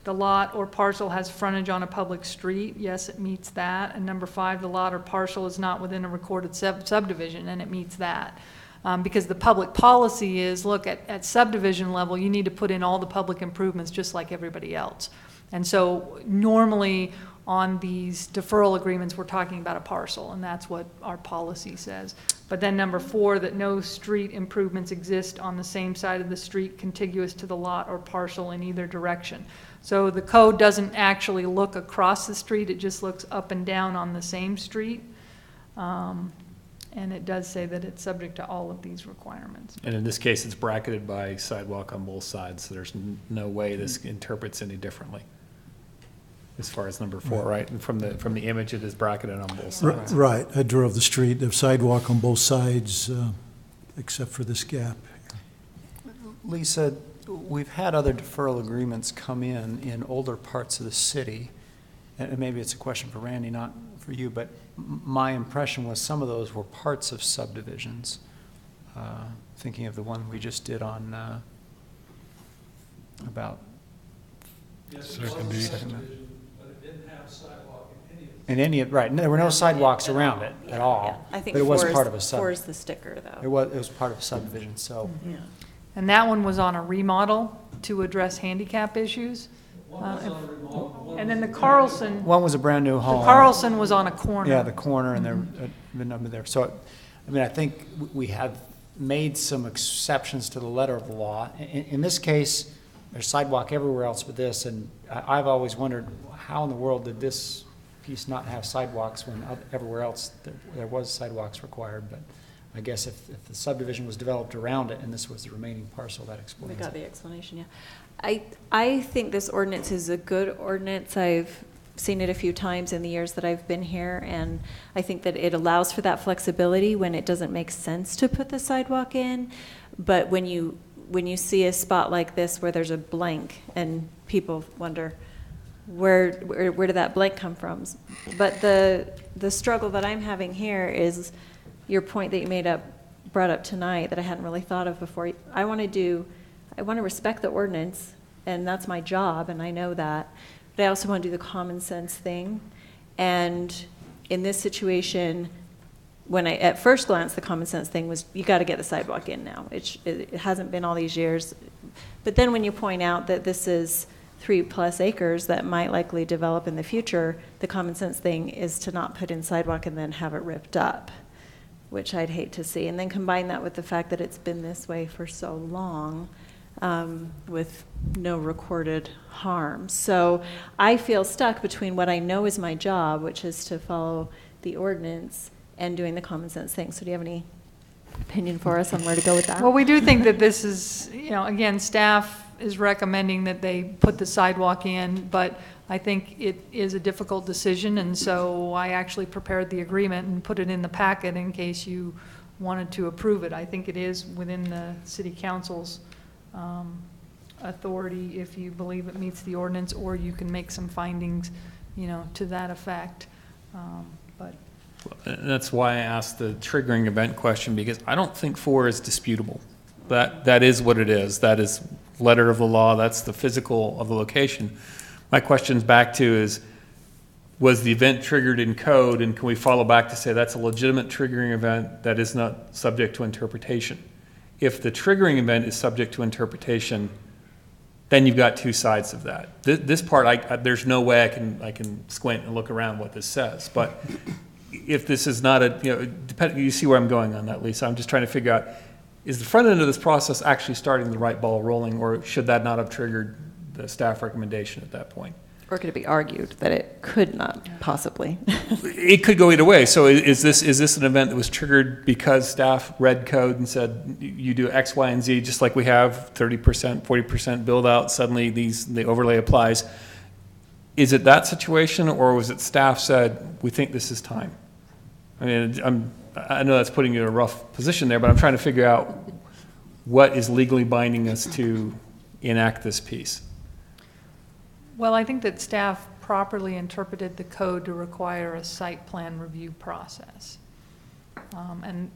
The lot or parcel has frontage on a public street. Yes, it meets that. And number 5, the lot or parcel is not within a recorded subdivision, and it meets that. Because the public policy is, look, at subdivision level, you need to put in all the public improvements just like everybody else. And so normally on these deferral agreements, we're talking about a parcel, and that's what our policy says. But then number 4, that no street improvements exist on the same side of the street contiguous to the lot or parcel in either direction. So the code doesn't actually look across the street, it just looks up and down on the same street. And it does say that it's subject to all of these requirements.
And in this case, it's bracketed by sidewalk on both sides, so there's no way this interprets any differently. As far as number 4, right? And from the image, it is bracketed on both sides.
Right, I drove the street, the sidewalk on both sides, except for this gap.
Lisa, we've had other deferral agreements come in older parts of the city, and maybe it's a question for Randy, not for you, but my impression was some of those were parts of subdivisions. Thinking of the one we just did on, about.
Yes,
Second deed.
but it didn't have sidewalk in any of
In any, right, there were no sidewalks around it at all.
I think
But it was
4 is-
part of a sub.
4 is the sticker, though.
It was part of a subdivision, so.
Yeah.
And that one was on a remodel to address handicap issues. And then the Carlson,
One was a brand-new
the
home.
Carlson was on a corner.
Yeah, the corner and there, the number there. So, I mean, I think we have made some exceptions to the letter of the law. In this case, there's sidewalk everywhere else but this, and I've always wondered, how in the world did this piece not have sidewalks when everywhere else there was sidewalks required? But I guess if the subdivision was developed around it and this was the remaining parcel, that
We
explains
got
it.
the explanation, yeah. I think this ordinance is a good ordinance. I've seen it a few times in the years that I've been here, and I think that it allows for that flexibility when it doesn't make sense to put the sidewalk in. But when you see a spot like this where there's a blank and people wonder, where did that blank come from? But the struggle that I'm having here is your point that you brought up tonight that I hadn't really thought of before. I want to respect the ordinance, and that's my job, and I know that. But I also want to do the common sense thing. And in this situation, at first glance, the common sense thing was, you got to get the sidewalk in now. It hasn't been all these years. But then when you point out that this is 3+ acres that might likely develop in the future, the common sense thing is to not put in sidewalk and then have it ripped up, which I'd hate to see. And then combine that with the fact that it's been this way for so long, with no recorded harm. So I feel stuck between what I know is my job, which is to follow the ordinance, and doing the common sense thing. So do you have any opinion for us on where to go with that?
Well, we do think that this is, again, staff is recommending that they put the sidewalk in, but I think it is a difficult decision, and so I actually prepared the agreement and put it in the packet in case you wanted to approve it. I think it is within the city council's authority if you believe it meets the ordinance, or you can make some findings, to that effect. But
And that's why I asked the triggering event question, because I don't think 4 is disputable. That is what it is. That is letter of the law. That's the physical of the location. My question's back to is, was the event triggered in code, and can we follow back to say that's a legitimate triggering event that is not subject to interpretation? If the triggering event is subject to interpretation, then you've got two sides of that. This part, there's no way I can squint and look around what this says. But if this is not you see where I'm going on that, Lisa. I'm just trying to figure out, is the front end of this process actually starting the right ball rolling, or should that not have triggered the staff recommendation at that point?
Or could it be argued that it could not possibly?
It could go either way. So is this an event that was triggered because staff read code and said, you do X, Y, and Z, just like we have 30%, 40% build out, suddenly the overlay applies? Is it that situation, or was it staff said, we think this is time? I mean, I know that's putting you in a rough position there, but I'm trying to figure out what is legally binding us to enact this piece.
Well, I think that staff properly interpreted the code to require a site plan review process. And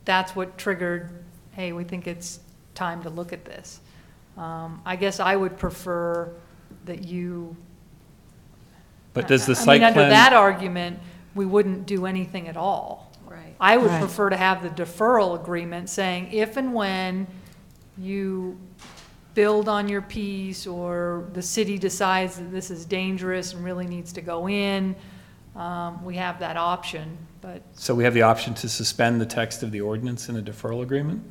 that's what triggered, hey, we think it's time to look at this. I guess I would prefer that you...
But does the site plan...
under that argument, we wouldn't do anything at all.
Right.
I would
Right.
prefer to have the deferral agreement saying if and when you build on your piece, or the city decides that this is dangerous and really needs to go in, we have that option, but.
So we have the option to suspend the text of the ordinance in a deferral agreement?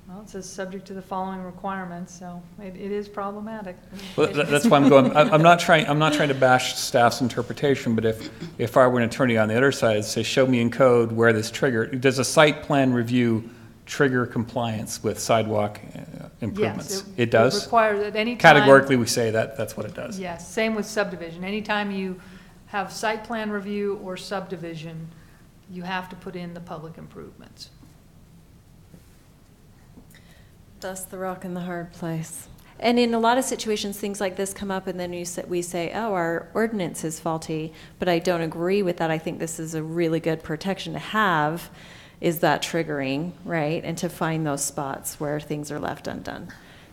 Well, it says subject to the following requirements, so it is problematic.
Well, that's why I'm going, I'm not trying to bash staff's interpretation, but if I were an attorney on the other side, I'd say, show me in code where this trigger, does a site plan review trigger compliance with sidewalk improvements?
Yes,
It does?
It requires at any time.
Categorically, we say that's what it does.
Yes, same with subdivision. Anytime you have site plan review or subdivision, you have to put in the public improvements.
That's the rock in the hard place. And in a lot of situations, things like this come up, and then we say, oh, our ordinance is faulty, but I don't agree with that. I think this is a really good protection to have, is that triggering, right? And to find those spots where things are left undone.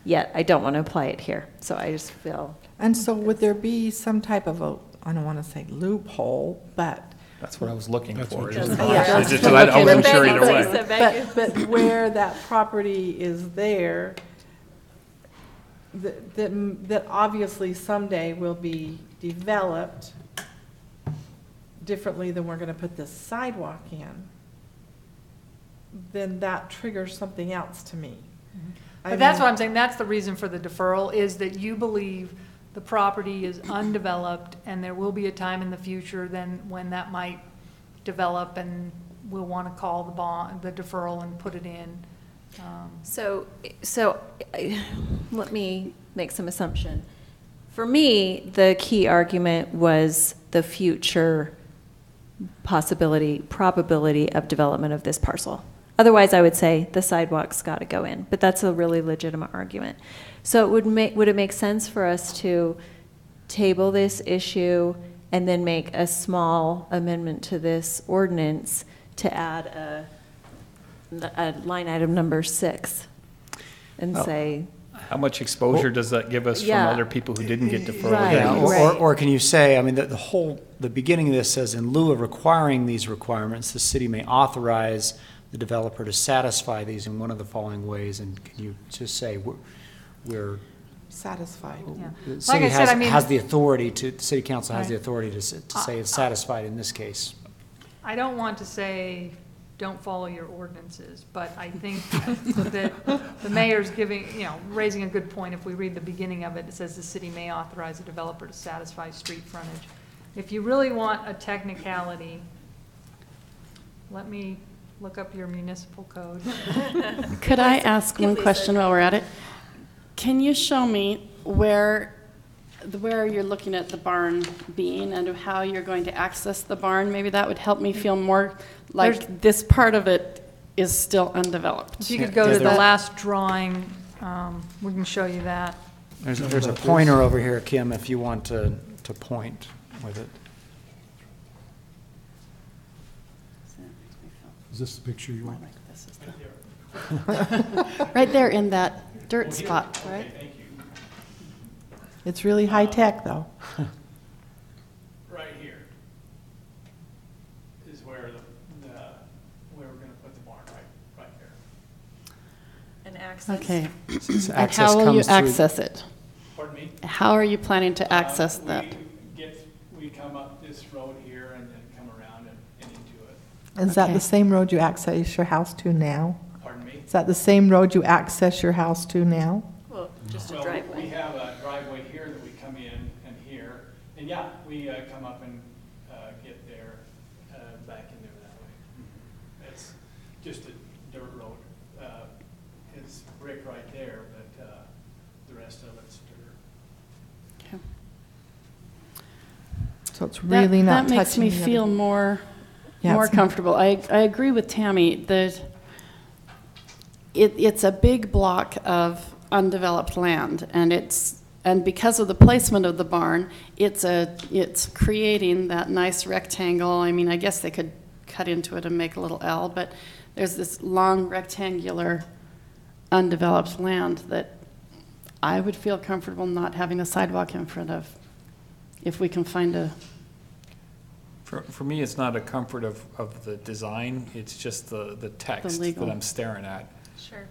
Yet, I don't want to apply it here, so I just feel.
And so would there be some type of a, I don't want to say loophole, but
That's what I was looking for.
Yeah.
I wasn't sure either way.
But where that property is there, that obviously someday will be developed differently than we're going to put this sidewalk in, then that triggers something else to me.
But that's what I'm saying, that's the reason for the deferral, is that you believe the property is undeveloped, and there will be a time in the future then when that might develop, and we'll want to call the deferral and put it in.
So let me make some assumption. For me, the key argument was the future probability of development of this parcel. Otherwise, I would say the sidewalk's got to go in, but that's a really legitimate argument. So would it make sense for us to table this issue and then make a small amendment to this ordinance to add a line item number 6 and say.
How much exposure does that give us from
Yeah.
other people who didn't get deferral?
Right.
Yeah,
Right.
or can you say, I mean, the beginning of this says, in lieu of requiring these requirements, the city may authorize the developer to satisfy these in one of the following ways, and can you just say, we're
Satisfied.
Yeah.
the city
Like I said, I mean-
has the authority to, the city council has the
Right.
authority to say it's satisfied in this case.
I don't want to say, don't follow your ordinances, but I think that the mayor's raising a good point. If we read the beginning of it, it says the city may authorize a developer to satisfy street frontage. If you really want a technicality, let me look up your municipal code.
Could I ask one question while we're at it? Can you show me where you're looking at the barn being and how you're going to access the barn? Maybe that would help me feel more like this part of it is still undeveloped.
If you could go to the last drawing, we can show you that.
There's a pointer over here, Kim, if you want to point with it.
Is this the picture you want?
This is right there in that dirt spot, right?
It's really high-tech, though.
Right here is where where we're gonna put the barn, right there.
An access.
Okay.
So
And
access
how will you
comes through-
access it?
Pardon me?
How are you planning to access that?
We come up this road here and then come around and into it.
Is that
Okay.
the same road you access your house to now?
Pardon me?
Is that the same road you access your house to now?
Well, just a
Well,
driveway.
we have a driveway here that we come in and here, and yeah, we come up and get there, back in there that way. It's just a dirt road. It's brick right there, but the rest of it's dirt.
Okay.
So it's really not touching.
That makes me
the other-
feel more
Yeah, it's-
comfortable. I agree with Tammy that it's a big block of undeveloped land, and because of the placement of the barn, it's creating that nice rectangle. I mean, I guess they could cut into it and make a little L, but there's this long rectangular undeveloped land that I would feel comfortable not having a sidewalk in front of, if we can find a.
For me, it's not a comfort of the design, it's just the text that
legal.
I'm staring at.
Sure.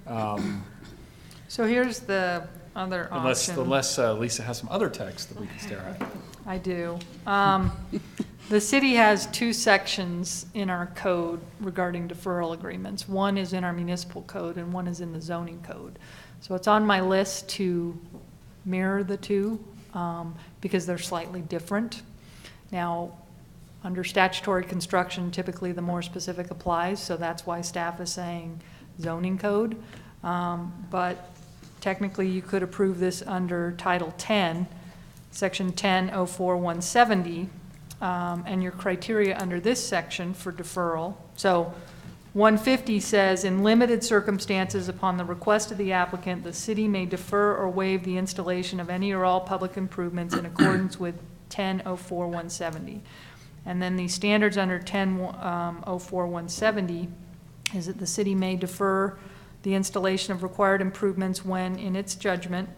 So here's the other option.
Unless Lisa has some other text that we can stare at.
I do. The city has two sections in our code regarding deferral agreements. One is in our municipal code and one is in the zoning code. So it's on my list to mirror the two because they're slightly different. Now, under statutory construction, typically the more specific applies, so that's why staff is saying zoning code. But technically you could approve this under Title 10, Section 1004-170, and your criteria under this section for deferral. So 150 says, in limited circumstances, upon the request of the applicant, the city may defer or waive the installation of any or all public improvements in accordance with 1004-170. And then the standards under 1004-170 is that the city may defer the installation of required improvements when, in its judgment,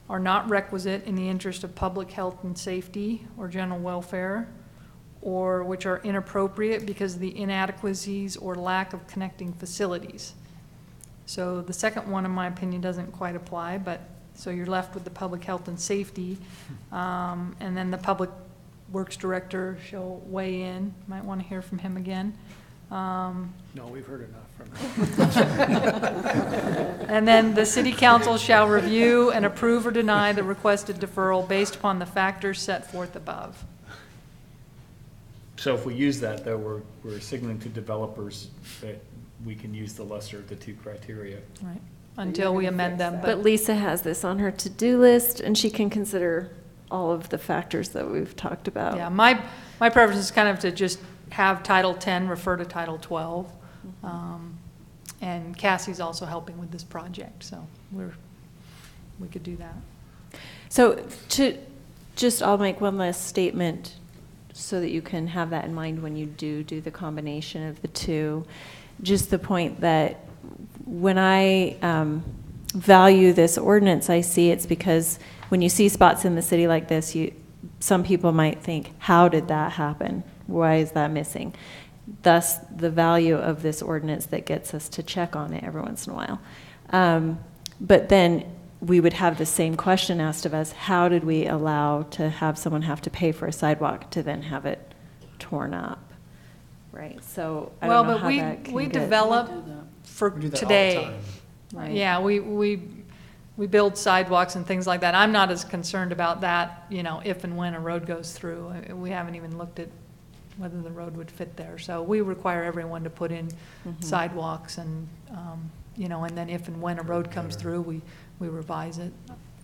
are not requisite in the interest of public health and safety or general welfare, or which are inappropriate because of the inadequacies or lack of connecting facilities. So the second one, in my opinion, doesn't quite apply, but so you're left with the public health and safety, and then the public works director shall weigh in. Might want to hear from him again.
No, we've heard enough from him.
And then the city council shall review and approve or deny the requested deferral based upon the factors set forth above.
So if we use that, though, we're signaling to developers that we can use the lesser of the two criteria.
Right. Until we amend them.
But Lisa has this on her to-do list, and she can consider all of the factors that we've talked about.
Yeah, my preference is kind of to just have Title 10 refer to Title 12. And Cassie's also helping with this project, so we could do that.
So I'll make one last statement so that you can have that in mind when you do the combination of the two. Just the point that when I value this ordinance, I see it's because when you see spots in the city like this, some people might think, how did that happen? Why is that missing? Thus, the value of this ordinance that gets us to check on it every once in a while. But then we would have the same question asked of us, how did we allow to have someone have to pay for a sidewalk to then have it torn up? Right, so I don't know how that can
we
get...
develop for
We do that all the
today.
time.
Right.
Yeah, we build sidewalks and things like that. I'm not as concerned about that, if and when a road goes through. We haven't even looked at whether the road would fit there. So we require everyone to put in sidewalks and, and then if and when a road comes through, we revise it.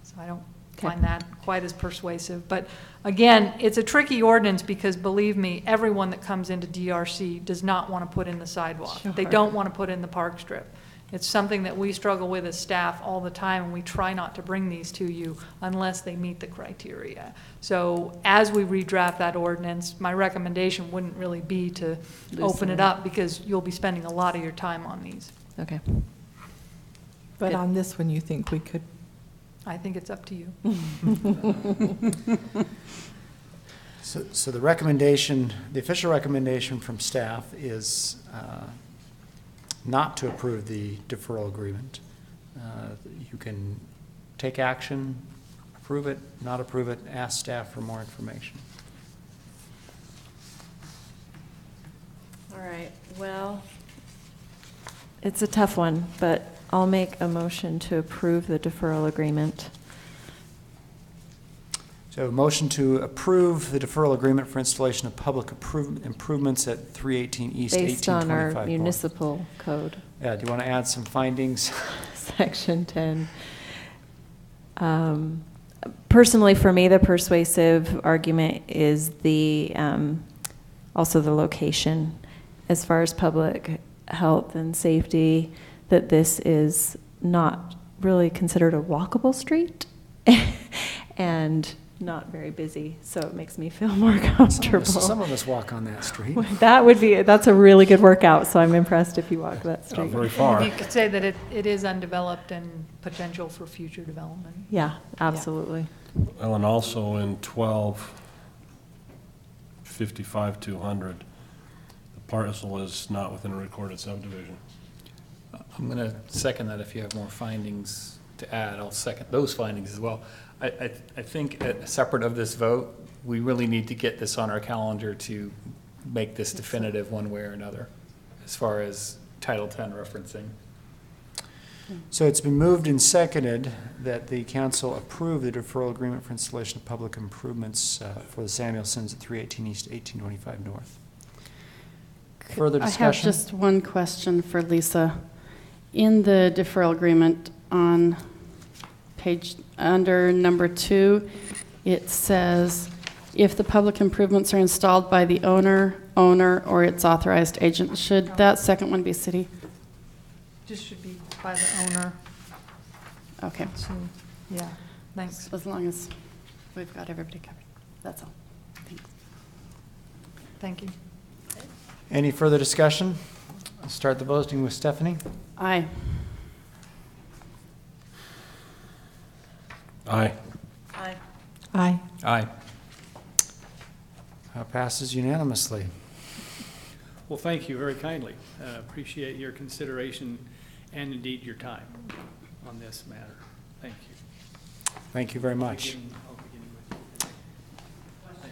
So I don't find that quite as persuasive. But again, it's a tricky ordinance because believe me, everyone that comes into DRC does not want to put in the sidewalk.
Sure.
They don't want to put in the park strip. It's something that we struggle with as staff all the time, and we try not to bring these to you unless they meet the criteria. So as we redraft that ordinance, my recommendation wouldn't really be to open it up because you'll be spending a lot of your time on these.
Okay.
But on this one, you think we could?
I think it's up to you.
So the recommendation, the official recommendation from staff is not to approve the deferral agreement. You can take action, approve it, not approve it, ask staff for more information.
All right, well, it's a tough one, but I'll make a motion to approve the deferral agreement.
So a motion to approve the deferral agreement for installation of public improvements at 318 East 1825
Based on our
North.
municipal code.
Yeah, do you want to add some findings?
Section 10. Personally, for me, the persuasive argument is also the location. As far as public health and safety, that this is not really considered a walkable street and not very busy, so it makes me feel more comfortable.
Some of us walk on that street.
That's a really good workout, so I'm impressed if you walk that street.
Not very far.
You could say that it is undeveloped and potential for future development.
Yeah, absolutely.
Well, and also in 1255-200, the parcel is not within a recorded subdivision.
I'm going to second that if you have more findings to add. I'll second those findings as well. I think separate of this vote, we really need to get this on our calendar to make this definitive one way or another, as far as Title X referencing.
So it's been moved and seconded that the council approve the deferral agreement for installation of public improvements for the Samuelsons at 318 East, 1825 North. Further discussion?
I have just one question for Lisa. In the deferral agreement on page, under number 2, it says, if the public improvements are installed by the owner, or its authorized agent. Should that second one be city?
Just should be by the owner.
Okay.
So, yeah, thanks.
As long as we've got everybody covered. That's all. Thanks.
Thank you.
Any further discussion? I'll start the voting with Stephanie.
Aye.
Aye.
Aye.
Aye.
Aye.
Passes unanimously.
Well, thank you very kindly. Appreciate your consideration and indeed your time on this matter. Thank you.
Thank you very much.
I'll begin with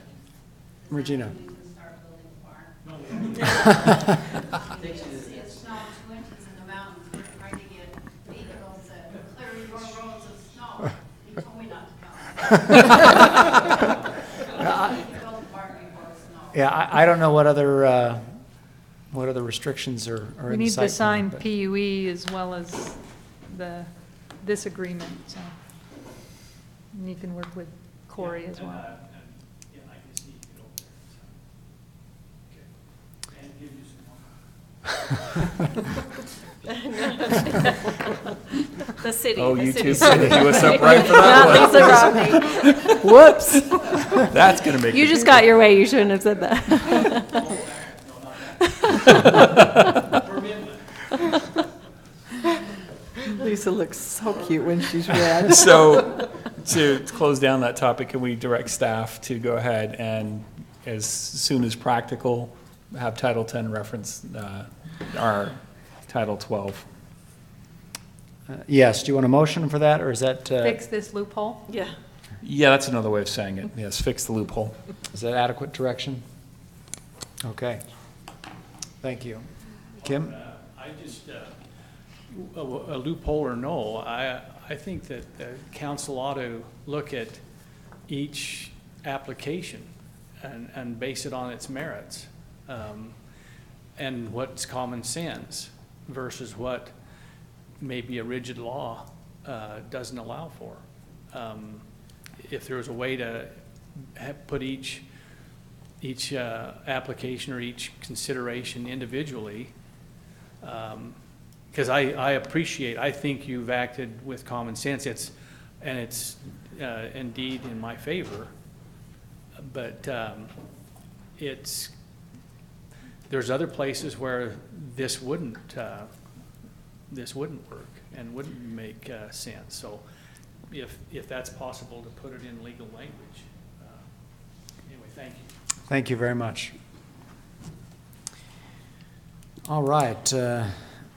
you.
Regina.
It's snowed 2 inches in the mountains. We're trying to get vehicles that clear your roads of snow. He told me not to come.
Yeah, I don't know what other restrictions are in
We
the
need
site
to sign
plan, but-
PUE as well as this agreement, so. And you can work with Corey as well.
Yeah, I just need to get over there, so. Okay. And give you
The city.
Oh,
the
you
city.
two set us up right for that
Not Lisa Romney.
Whoops.
one. That's going to make
You
it
just got your way. You shouldn't have said that.
Lisa looks so cute when she's red.
So, to close down that topic, can we direct staff to go ahead and, as soon as practical, have Title X reference our Title 12?
Yes, do you want a motion for that, or is that,
Fix this loophole.
Yeah.
Yeah, that's another way of saying it. Yes, fix the loophole.
is that adequate direction? Okay. Thank you. Kim?
I just, a loophole or no, I think that the council ought to look at each application and base it on its merits, and what's common sense versus what maybe a rigid law doesn't allow for. If there was a way to put each application or each consideration individually, because I think you've acted with common sense. It's indeed in my favor, but there's other places where this wouldn't work and wouldn't make sense. So if that's possible to put it in legal language. Anyway, thank you.
Thank you very much. All right,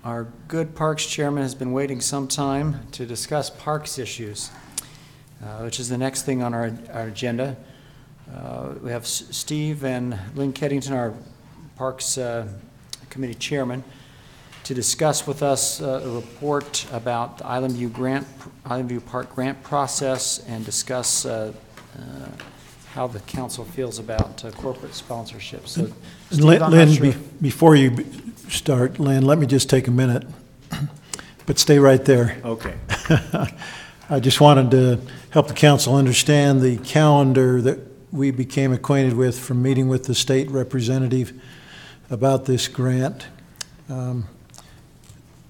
our good Parks Chairman has been waiting some time to discuss Parks issues, which is the next thing on our agenda. We have Steve and Lynn Keddington, our Parks Committee Chairman, to discuss with us a report about the Island View Park grant process and discuss how the council feels about corporate sponsorship. So, Steve, I'm not
Lynn,
sure-
before you start, Lynn, let me just take a minute, but stay right there.
Okay.
I just wanted to help the council understand the calendar that we became acquainted with from meeting with the state representative about this grant.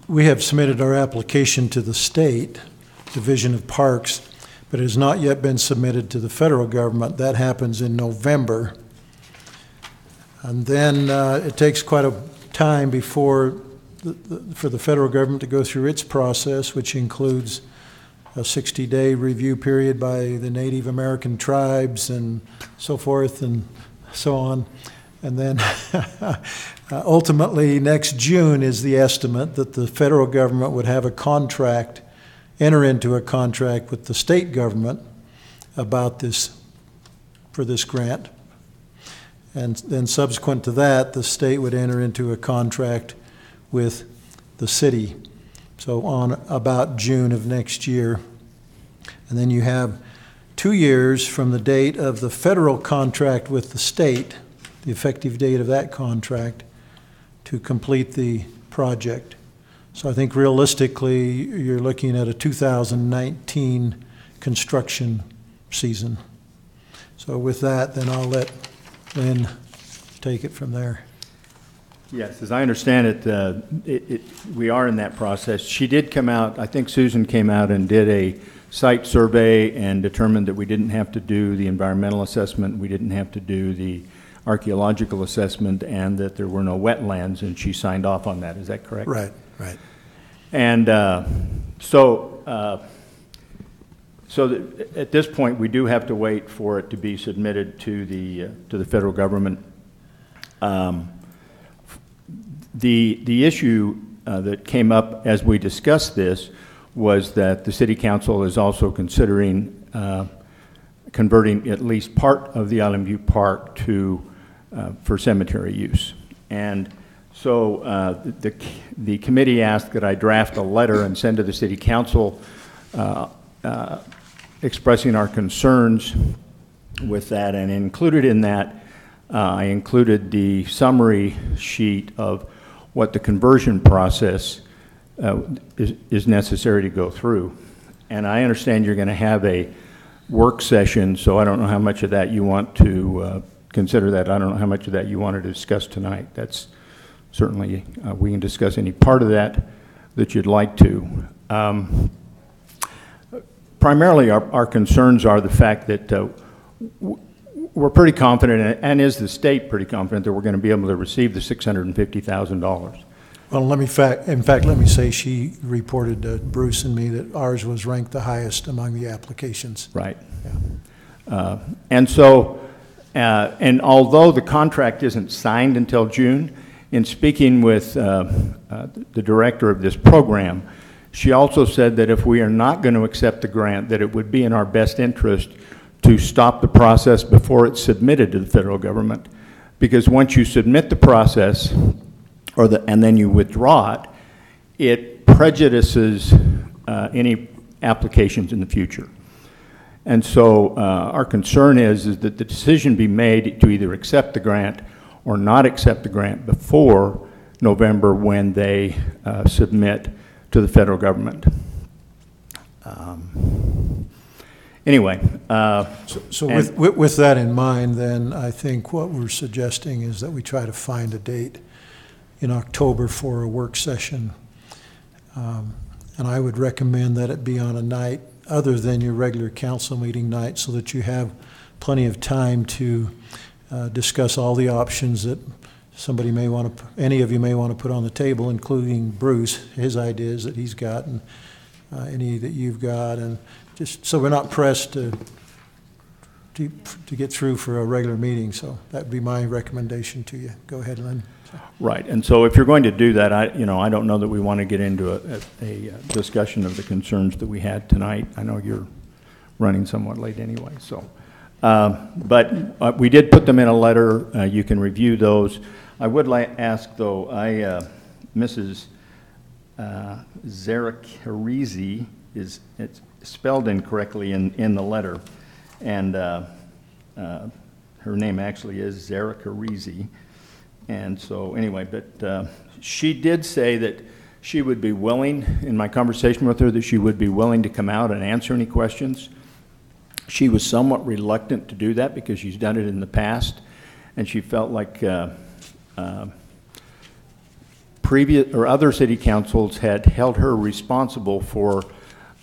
We have submitted our application to the state Division of Parks, but it has not yet been submitted to the federal government. That happens in November. And then it takes quite a time before for the federal government to go through its process, which includes a 60-day review period by the Native American tribes and so forth and so on. And then ultimately next June is the estimate that the federal government would have a contract enter into a contract with the state government about this, for this grant. And then subsequent to that, the state would enter into a contract with the city. So on about June of next year. And then you have 2 years from the date of the federal contract with the state, the effective date of that contract, to complete the project. So I think realistically, you're looking at a 2019 construction season. So with that, then I'll let Lynn take it from there.
Yes, as I understand it, we are in that process. She did come out, I think Susan came out and did a site survey and determined that we didn't have to do the environmental assessment, we didn't have to do the archaeological assessment, and that there were no wetlands, and she signed off on that. Is that correct?
Right, right.
And so at this point, we do have to wait for it to be submitted to the federal government. The issue that came up as we discussed this was that the City Council is also considering converting at least part of the Island View Park to for cemetery use. And so the committee asked that I draft a letter and send to the City Council expressing our concerns with that, and included in that, I included the summary sheet of what the conversion process is necessary to go through. And I understand you're going to have a work session, so I don't know how much of that you want to consider that. I don't know how much of that you want to discuss tonight. That's certainly, we can discuss any part of that you'd like to. Primarily, our concerns are the fact that we're pretty confident, and is the state pretty confident, that we're going to be able to receive the $650,000.
Well, in fact, let me say she reported to Bruce and me that ours was ranked the highest among the applications.
Right. Yeah. And so, and although the contract isn't signed until June, in speaking with the director of this program, she also said that if we are not going to accept the grant, that it would be in our best interest to stop the process before it's submitted to the federal government. Because once you submit the process, and then you withdraw it, it prejudices any applications in the future. And so our concern is that the decision be made to either accept the grant or not accept the grant before November, when they submit to the federal government. Anyway.
So with that in mind, then, I think what we're suggesting is that we try to find a date in October for a work session. And I would recommend that it be on a night other than your regular council meeting night, so that you have plenty of time to discuss all the options that somebody may want to, any of you may want to put on the table, including Bruce, his ideas that he's got, and any that you've got, and just so we're not pressed to get through for a regular meeting. So that would be my recommendation to you. Go ahead, Lynn.
Right, and so if you're going to do that, I don't know that we want to get into a discussion of the concerns that we had tonight. I know you're running somewhat late anyway, so. But we did put them in a letter. You can review those. I would ask, though, Mrs. Zarakarizi, it's spelled incorrectly in the letter, and her name actually is Zarakarizi. And so anyway, but she did say that she would be willing, in my conversation with her, that she would be willing to come out and answer any questions. She was somewhat reluctant to do that because she's done it in the past, and she felt like previous or other city councils had held her responsible for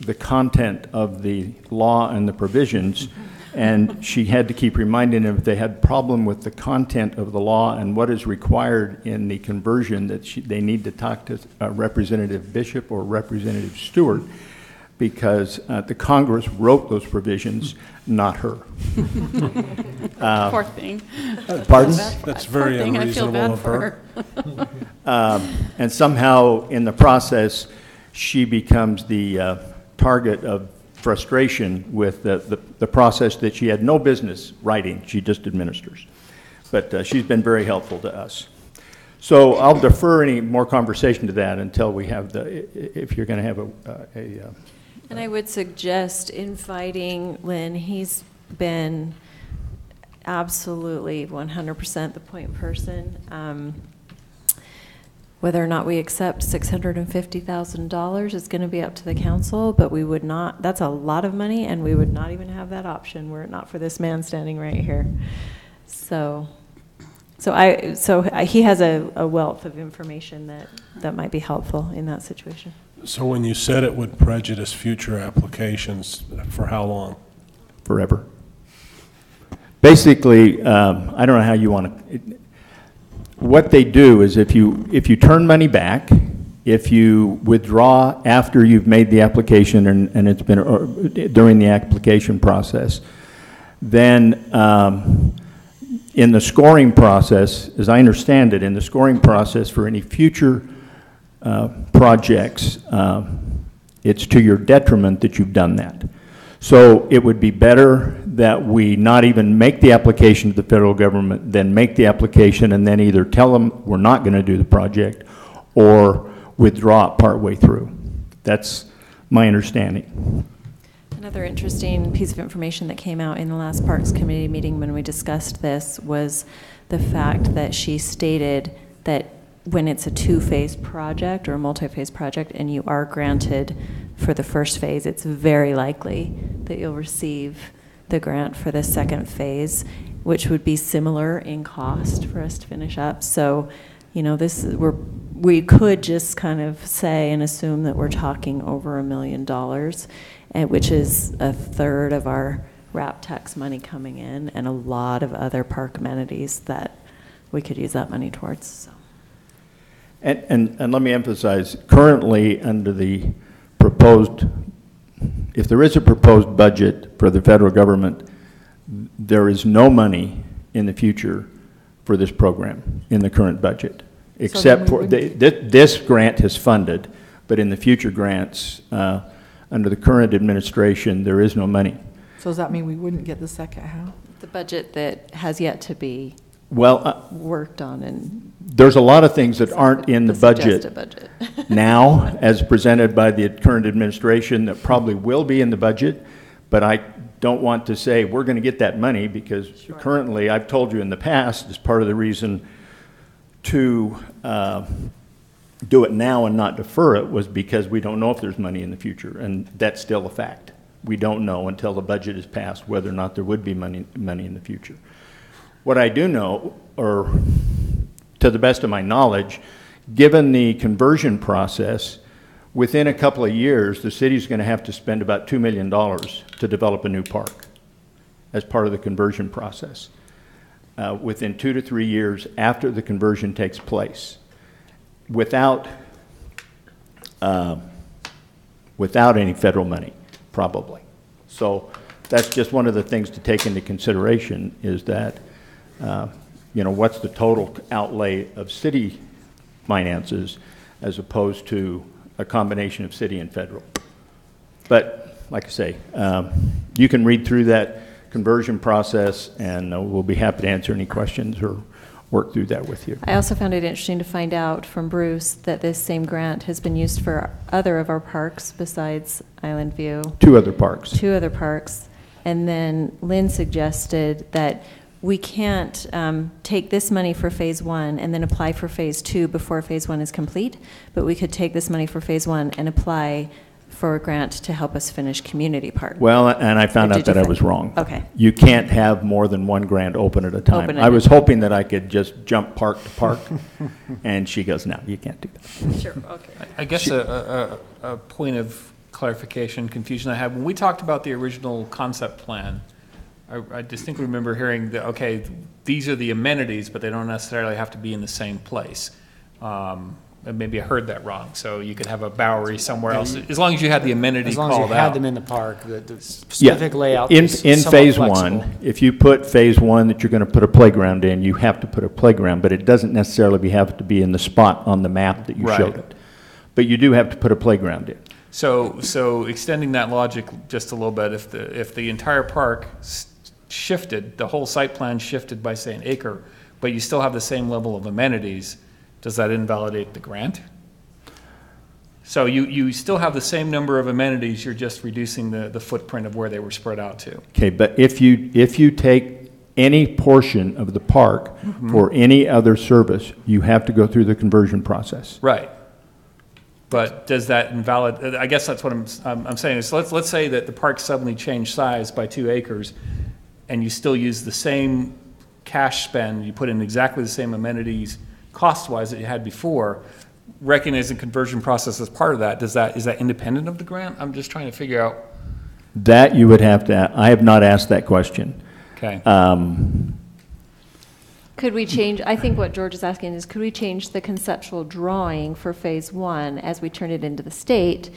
the content of the law and the provisions, and she had to keep reminding them if they had problem with the content of the law and what is required in the conversion, that they need to talk to Representative Bishop or Representative Stewart, because the Congress wrote those provisions, not her.
Poor thing.
Pardon?
That's very unreasonable of her.
And somehow in the process, she becomes the target of frustration with the process that she had no business writing. She just administers. But she's been very helpful to us. So I'll defer any more conversation to that until we have if you're going to have
And I would suggest inviting Lynn. He's been absolutely 100% the point person. Whether or not we accept $650,000 is going to be up to the council, but we would not, that's a lot of money, and we would not even have that option were it not for this man standing right here. So he has a wealth of information that might be helpful in that situation.
So when you said it would prejudice future applications, for how long?
Forever. Basically, I don't know how you want to. What they do is if you turn money back, if you withdraw after you've made the application and it's been during the application process, then in the scoring process, as I understand it, in the scoring process for any future projects, it's to your detriment that you've done that. So it would be better that we not even make the application to the federal government, then make the application and then either tell them we're not going to do the project or withdraw it partway through. That's my understanding.
Another interesting piece of information that came out in the last Parks Committee meeting when we discussed this was the fact that she stated that when it's a two-phase project or a multi-phase project and you are granted for the first phase, it's very likely that you'll receive the grant for the second phase, which would be similar in cost for us to finish up. So, you know, we could just kind of say and assume that we're talking over $1 million, which is a third of our RAP tax money coming in, and a lot of other park amenities that we could use that money towards. So.
And let me emphasize, currently under the proposed, if there is a proposed budget for the federal government, there is no money in the future for this program in the current budget, except for this grant is funded, but in the future grants, under the current administration, there is no money.
So does that mean we wouldn't get the second half?
The budget that has yet to be worked on, and
there's a lot of things that aren't in the budget now, as presented by the current administration, that probably will be in the budget, but I don't want to say we're going to get that money because currently, I've told you in the past, is part of the reason to do it now and not defer it was because we don't know if there's money in the future, and that's still a fact. We don't know until the budget is passed whether or not there would be money in the future. What I do know, or to the best of my knowledge, given the conversion process, within a couple of years, the city's going to have to spend about $2 million to develop a new park as part of the conversion process, within 2 to 3 years after the conversion takes place, without any federal money, probably. So that's just one of the things to take into consideration is that you know, what's the total outlay of city finances as opposed to a combination of city and federal. But like I say, you can read through that conversion process and we'll be happy to answer any questions or work through that with you.
I also found it interesting to find out from Bruce that this same grant has been used for other of our parks besides Island View.
Two other parks.
And then Lynn suggested that we can't take this money for phase 1 and then apply for phase 2 before phase 1 is complete, but we could take this money for phase 1 and apply for a grant to help us finish Community Park.
Well, and I found out that I was wrong.
Okay.
You can't have more than one grant open at a time. I was hoping that I could just jump park to park, and she goes, no, you can't do that.
Sure, okay.
I guess a point of clarification, confusion I had, when we talked about the original concept plan, I distinctly remember hearing that, okay, these are the amenities, but they don't necessarily have to be in the same place. And maybe I heard that wrong. So you could have a Bowery somewhere else, as long as you had the amenity called out.
As long as you had them in the park, the specific layout is
in
somewhat
phase
flexible.
1, if you put phase 1 that you're going to put a playground in, you have to put a playground, but it doesn't necessarily have to be in the spot on the map that you showed it. But you do have to put a playground in.
So extending that logic just a little bit, if the entire park shifted, the whole site plan shifted by, say, an acre, but you still have the same level of amenities, does that invalidate the grant? So you still have the same number of amenities, you're just reducing the footprint of where they were spread out to.
Okay, but if you take any portion of the park for any other service, you have to go through the conversion process.
Right. But does that invalidate, I guess that's what I'm saying, is let's say that the park suddenly changed size by 2 acres, and you still use the same cash spend, you put in exactly the same amenities cost-wise that you had before, recognizing conversion process as part of that, is that independent of the grant? I'm just trying to figure out.
That you would have to, I have not asked that question.
Okay.
Could we change, I think what George is asking is, could we change the conceptual drawing for phase 1 as we turn it into the state,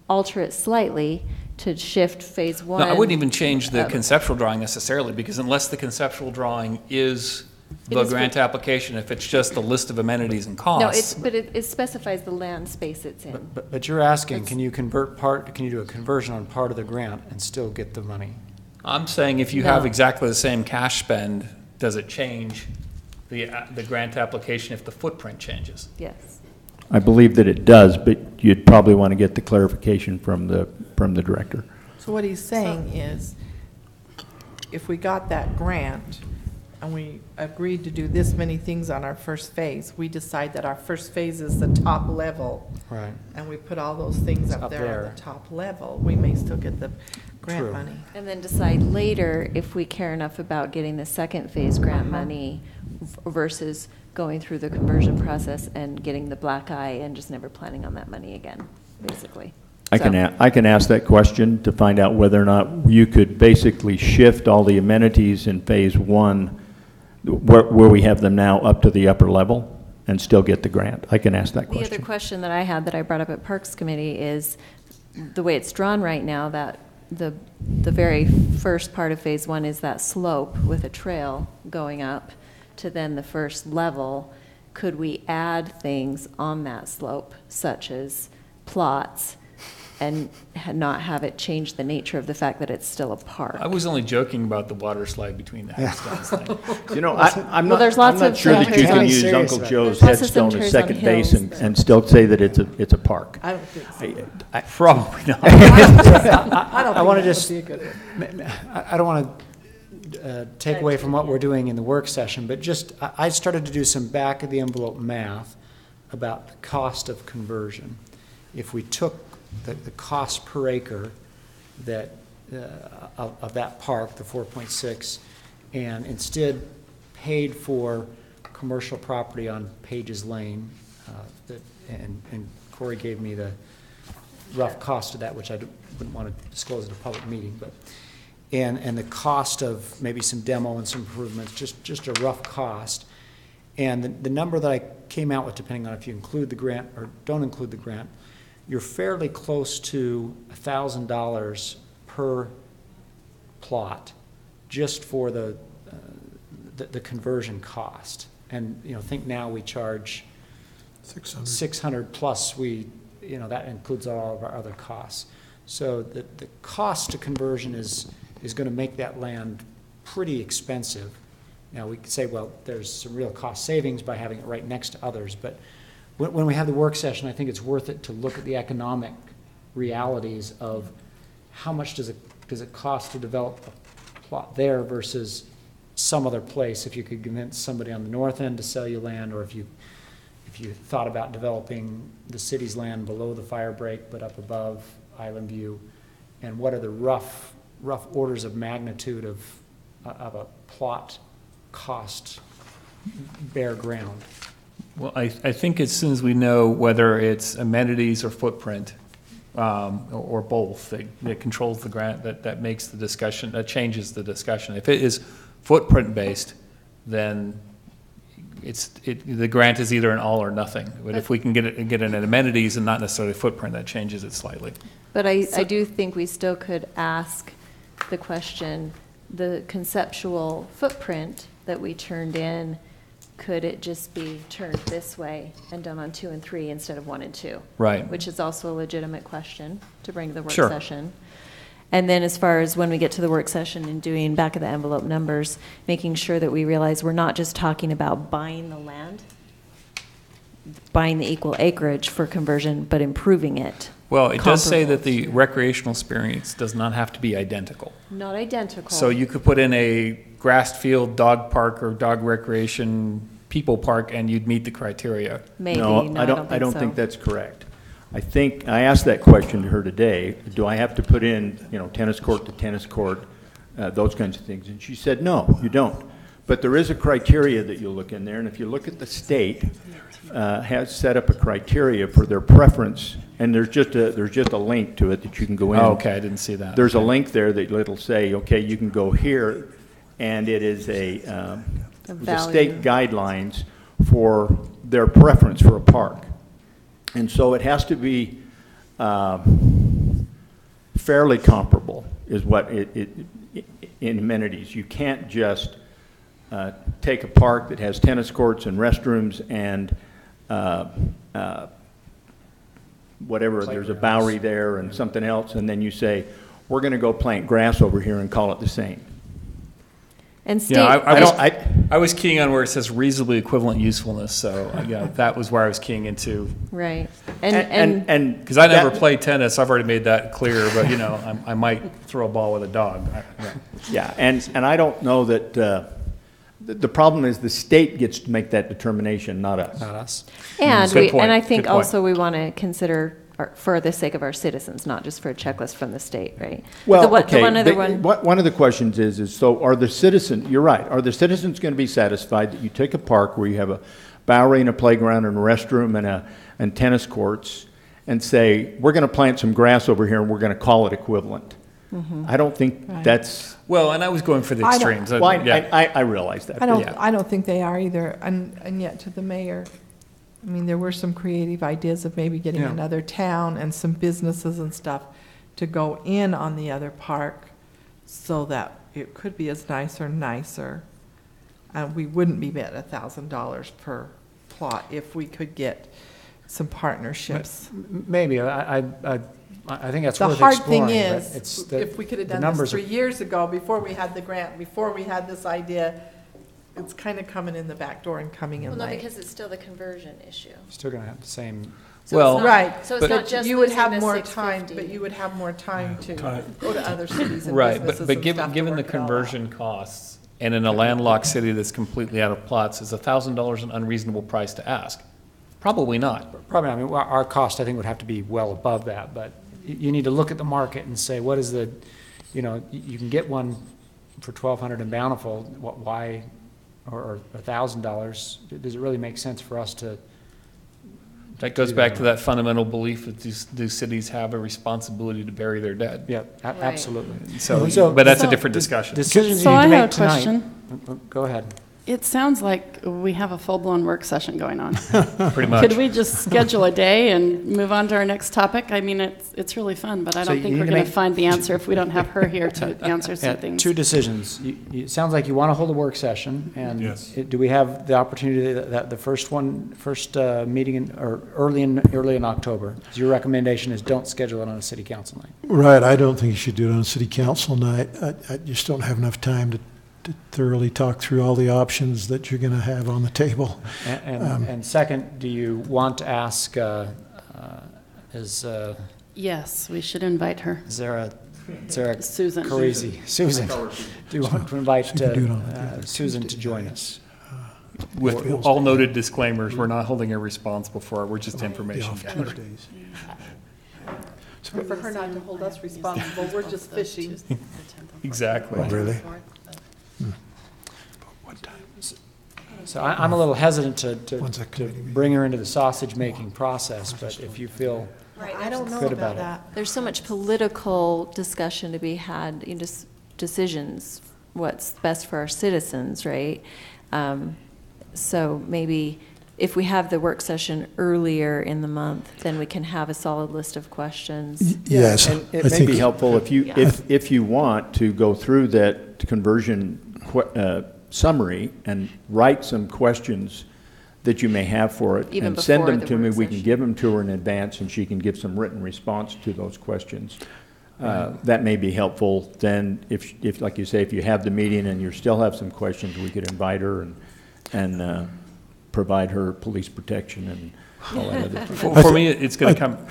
alter it slightly to shift phase 1?
No, I wouldn't even change the conceptual drawing necessarily, because unless the conceptual drawing is the grant application, if it's just a list of amenities and costs.
No, but it specifies the land space it's in.
But you're asking, can you do a conversion on part of the grant and still get the money?
I'm saying if you have exactly the same cash spend, does it change the grant application if the footprint changes?
Yes.
I believe that it does, but you'd probably want to get the clarification from the director.
So what he's saying is, if we got that grant and we agreed to do this many things on our first phase, we decide that our first phase is the top level.
Right.
And we put all those things up there on the top level, we may still get the grant money.
And then decide later if we care enough about getting the second phase grant money versus going through the conversion process and getting the black eye and just never planning on that money again, basically.
I can ask that question to find out whether or not you could basically shift all the amenities in phase 1 where we have them now up to the upper level and still get the grant. I can ask that question.
The other question that I had that I brought up at Parks Committee is the way it's drawn right now, that the very first part of phase 1 is that slope with a trail going up to then the first level. Could we add things on that slope, such as plots, and not have it change the nature of the fact that it's still a park?
I was only joking about the water slide between the headstones thing.
You know, I'm not sure that you can use Uncle Joe's headstone as second base and still say that it's a park.
I don't think so.
Probably not.
I want to just, I don't want to take away from what we're doing in the work session, but just, I started to do some back of the envelope math about the cost of conversion. If we took the cost per acre that of that park, the 4.6, and instead paid for commercial property on Pages Lane, and Corey gave me the rough cost of that, which I wouldn't want to disclose at a public meeting, but and the cost of maybe some demo and some improvements, just a rough cost. And the number that I came out with, depending on if you include the grant or don't include the grant, you're fairly close to $1,000 per plot just for the conversion cost. And, you know, think now we charge 600 plus that includes all of our other costs. So the cost to conversion is going to make that land pretty expensive. Now we could say, well, there's some real cost savings by having it right next to others, but when we have the work session, I think it's worth it to look at the economic realities of how much does it cost to develop a plot there versus some other place. If you could convince somebody on the north end to sell you land, or if you thought about developing the city's land below the fire break but up above Island View, and what are the rough orders of magnitude of a plot cost bare ground.
Well, I think as soon as we know whether it's amenities or footprint, or both, that controls the grant, that makes the discussion, that changes the discussion. If it is footprint-based, then the grant is either an all or nothing. But if we can get it in amenities and not necessarily footprint, that changes it slightly.
But I do think we still could ask the question, the conceptual footprint that we turned in, could it just be turned this way and done on 2 and 3 instead of 1 and 2?
Right.
Which is also a legitimate question to bring to the work
Sure.
session. And then as far as when we get to the work session and doing back of the envelope numbers, making sure that we realize we're not just talking about buying the land, buying the equal acreage for conversion, but improving it.
Well, it does say that
Comparable.
the recreational experience does not have to be identical.
Not identical.
So you could put in a grassed field dog park or dog recreation people park and you'd meet the criteria.
Maybe,
No,
no,
I don't
so.
think that's correct. I think, I asked that question to her today, do I have to put in, tennis court to tennis court, those kinds of things? And she said, no, you don't. But there is a criteria that you'll look in there, and if you look at the state, has set up a criteria for their preference, and there's just a link to it that you can go in.
Oh, okay, I didn't see that.
There's a link there that it'll say, okay, you can go here, and it is the state guidelines for their preference for a park. And so it has to be fairly comparable, is what in amenities. You can't just take a park that has tennis courts and restrooms and whatever, there's a Bowery there and something else, and then you say, we're going to go plant grass over here and call it the same.
And state.
Yeah, I was keying on where it says reasonably equivalent usefulness, so yeah, that was where I was keying into.
Right. And
Because I never played tennis, I've already made that clear, but I might throw a ball with a dog.
Yeah, and I don't know that, the problem is the state gets to make that determination, not us.
Not us.
And
Good point.
and I think
Good point.
also we want to consider for the sake of our citizens, not just for a checklist from the state, right?
Well,
the
okay,
one other one.
One of the questions is, so are the citizens, you're right, are the citizens going to be satisfied that you take a park where you have a Bowery and a playground and a restroom and tennis courts and say, we're going to plant some grass over here and we're going to call it equivalent?
Mm-hmm.
I don't think that's...
Well, and I was going for the
I don't-
extremes.
Well,
Yeah.
I realize that.
I don't think they are either, and yet to the mayor, I mean, there were some creative ideas of maybe getting
Yeah.
another town and some businesses and stuff to go in on the other park so that it could be as nicer. And we wouldn't be at $1,000 per plot if we could get some partnerships.
Maybe, I think that's
The
worth
hard
exploring.
thing
but
is,
it's the-
if we could have
the
done
numbers
this
are-
3 years ago, before we had the grant, before we had this idea, it's kind of coming in the back door and coming in
Well, no,
late.
because it's still the conversion issue.
Still going to have the same,
So
Well,
it's not,
Right.
So it's not just
You would
losing
have
the
more
650.
time, but you would have more time to go to other cities and
Right,
businesses
but
and
given,
stuff to
given the
work it all out.
conversion costs, and in a landlocked city that's completely out of plots, is $1,000 an unreasonable price to ask? Probably not.
probably, I mean, our cost, I think, would have to be well above that, but you need to look at the market and say, what is the, you can get one for $1,200 in Bountiful, why, or $1,000, does it really make sense for us to?
That goes back to that fundamental belief that these cities have a responsibility to bury their dead.
Yeah,
Right.
absolutely.
So, but that's a
So-
different discussion.
Decisions you
So
need
I
to
have
make
a
tonight.
question.
Go ahead.
It sounds like we have a full-blown work session going on.
Pretty much.
Could we just schedule a day and move on to our next topic? I mean, it's really fun, but I
So
don't
you
think
need
we're
to
going to
make-
find the answer if we don't have her here to answer
Yeah,
some things.
two decisions. It sounds like you want to hold a work session, and do we have the opportunity that the first meeting or early in October? Your recommendation is don't schedule it on a city council night.
Right, I don't think you should do it on a city council night. I just don't have enough time to thoroughly talk through all the options that you're going to have on the table.
And second, do you want to ask,
Yes, we should invite her.
is there a
Susan.
crazy, Susan, do you want to invite
So you can do it on
Susan to join us?
With all noted disclaimers, we're not holding her responsible for it, we're just information
The off
gathering.
Tuesdays.
For her not to hold us responsible, we're just fishing.
Exactly.
Oh, really? What time?
So I'm a little hesitant
When's that
to
committee meeting?
bring her into the sausage-making process, but if you feel
I don't know
good
about
about it.
that.
There's so much political discussion to be had, decisions, what's best for our citizens, right? So maybe if we have the work session earlier in the month, then we can have a solid list of questions.
Yes,
And
I
it may
think,
be helpful if you,
Yeah.
if you want to go through that conversion summary and write some questions that you may have for it,
Even
and send
before
them
the
to me.
work
We can
session.
give them to her in advance, and she can give some written response to those questions. That may be helpful. Then, if like you say, if you have the meeting and you still have some questions, we could invite her and provide her police protection and all that other stuff.
For me, it's going to come.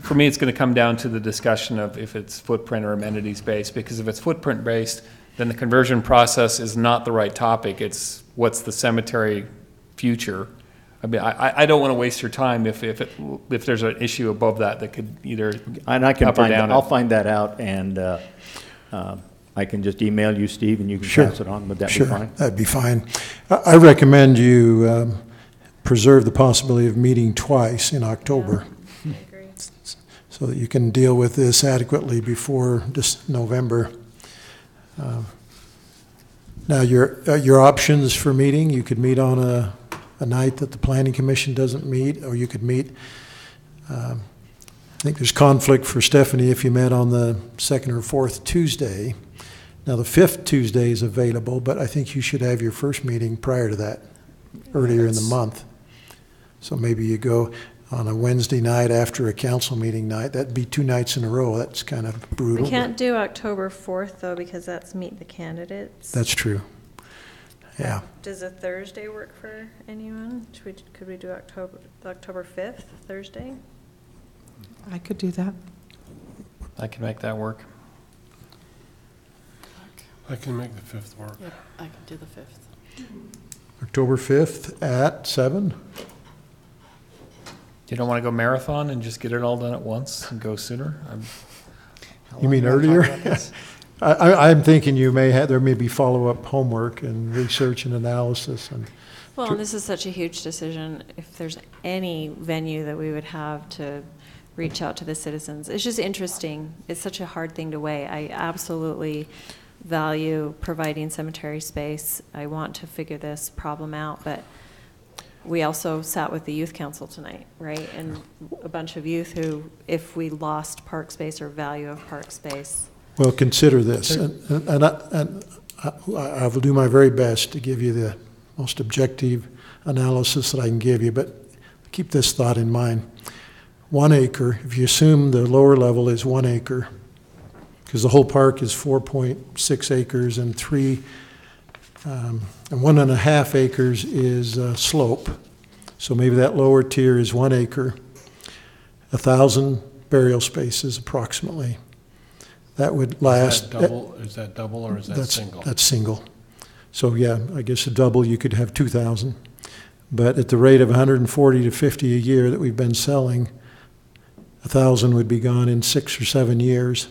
For me, it's going to come down to the discussion of if it's footprint or amenities based. Because if it's footprint based, then the conversion process is not the right topic. It's what's the cemetery future. I mean, I don't want to waste your time if there's an issue above that could either
And I can
up or
find
down
that, I'll
it.
find that out, and I can just email you, Steve, and you can
Sure.
pass it on. Would that be
Sure,
fine?
that'd be fine. I recommend you preserve the possibility of meeting twice in October,
I agree.
so that you can deal with this adequately before this November. Now, your options for meeting, you could meet on a night that the Planning Commission doesn't meet, or you could meet, I think there's conflict for Stephanie if you met on the second or fourth Tuesday. Now, the fifth Tuesday is available, but I think you should have your first meeting prior to that, earlier in the month. So maybe you go on a Wednesday night after a council meeting night. That'd be 2 nights in a row. That's kind of brutal.
We can't do October 4th, though, because that's meet the candidates.
That's true. Yeah.
Does a Thursday work for anyone? Could we do October 5th, Thursday?
I could do that.
I can make that work.
I can make the 5th work.
Yep, I can do the 5th.
October 5th at 7?
You don't want to go marathon and just get it all done at once and go sooner?
You mean earlier? I'm thinking there may be follow-up homework and research and analysis. And
Well, and this is such a huge decision. If there's any venue that we would have to reach out to the citizens, it's just interesting. It's such a hard thing to weigh. I absolutely value providing cemetery space. I want to figure this problem out, but we also sat with the youth council tonight, right? And a bunch of youth who, if we lost park space or value of park space.
Well, consider this, and I will do my very best to give you the most objective analysis that I can give you, but keep this thought in mind. 1 acre, if you assume the lower level is 1 acre, because the whole park is 4.6 acres and 1.5 acres is slope. So maybe that lower tier is 1 acre, 1,000 burial spaces approximately. That would last.
Is that double or is that single?
That's single. So yeah, I guess a double, you could have 2,000. But at the rate of 140 to 50 a year that we've been selling, 1,000 would be gone in 6 or 7 years.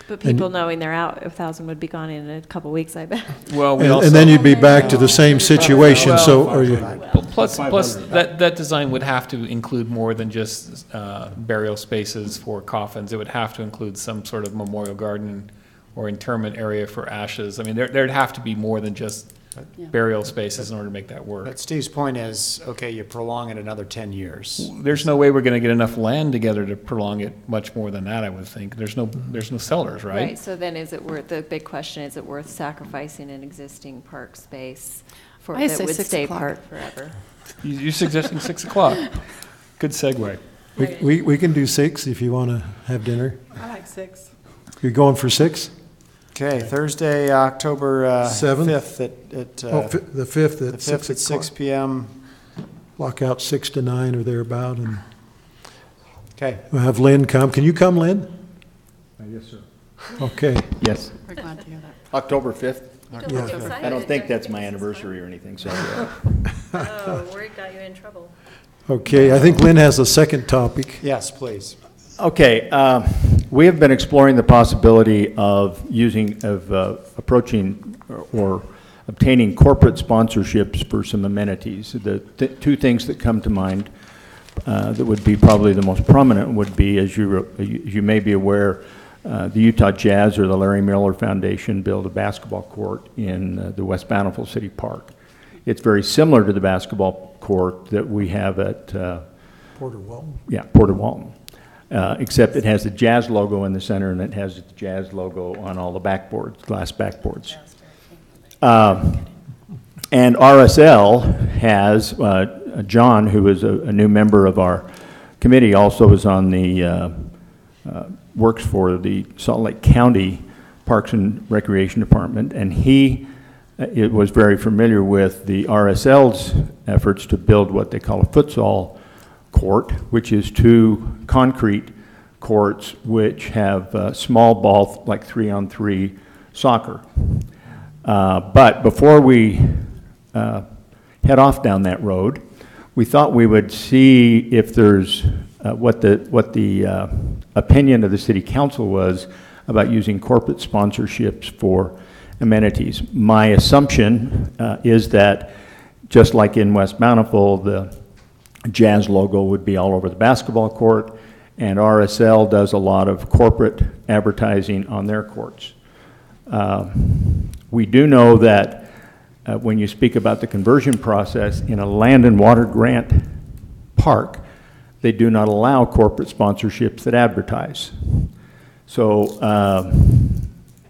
But people knowing they're out, 1,000 would be gone in a couple weeks, I bet.
Well,
And then you'd be back to the same situation, so are you?
Plus, that design would have to include more than just burial spaces for coffins. It would have to include some sort of memorial garden or interment area for ashes. I mean, there'd have to be more than just burial spaces in order to make that work.
But Steve's point is, okay, you prolong it another 10 years.
There's no way we're going to get enough land together to prolong it much more than that, I would think. There's no sellers, right?
Right, so then is it worth, the big question, is it worth sacrificing an existing park space for,
I
that
say
would
6
stay
o'clock.
park forever?
You're suggesting 6 o'clock. Good segue.
We can do 6 if you want to have dinner.
I like 6.
You're going for 6?
Okay, Thursday, October
7th?
5th at
The 5th
the
at
5th
6
at 6
o'clock.
p.m.
Lock out 6 to 9 or thereabout, and
Okay.
we'll have Lynn come. Can you come, Lynn?
Yes, sir.
Okay.
Yes,
We're glad to hear that.
October 5th.
Yeah.
I don't think that's my anniversary or anything, so.
Oh, we got you in trouble.
Okay, I think Lynn has a second topic.
Yes, please.
Okay, we have been exploring the possibility of approaching or obtaining corporate sponsorships for some amenities. The two things that come to mind that would be probably the most prominent would be, as you may be aware, the Utah Jazz or the Larry Miller Foundation built a basketball court in the West Bountiful City Park. It's very similar to the basketball court that we have at
Porter Walton.
Porter Walton. Except it has the Jazz logo in the center, and it has the Jazz logo on all the backboards, glass backboards. And RSL has, John, who is a new member of our committee, also is on the, works for the Salt Lake County Parks and Recreation Department, and he it was very familiar with the RSL's efforts to build what they call a futsal court, which is 2 concrete courts which have small ball, like 3-on-3 soccer. But before we head off down that road, we thought we would see if there's what the opinion of the city council was about using corporate sponsorships for amenities. My assumption is that just like in West Bountiful, the Jazz logo would be all over the basketball court, and RSL does a lot of corporate advertising on their courts. We do know that when you speak about the conversion process in a land and water grant park, they do not allow corporate sponsorships that advertise. So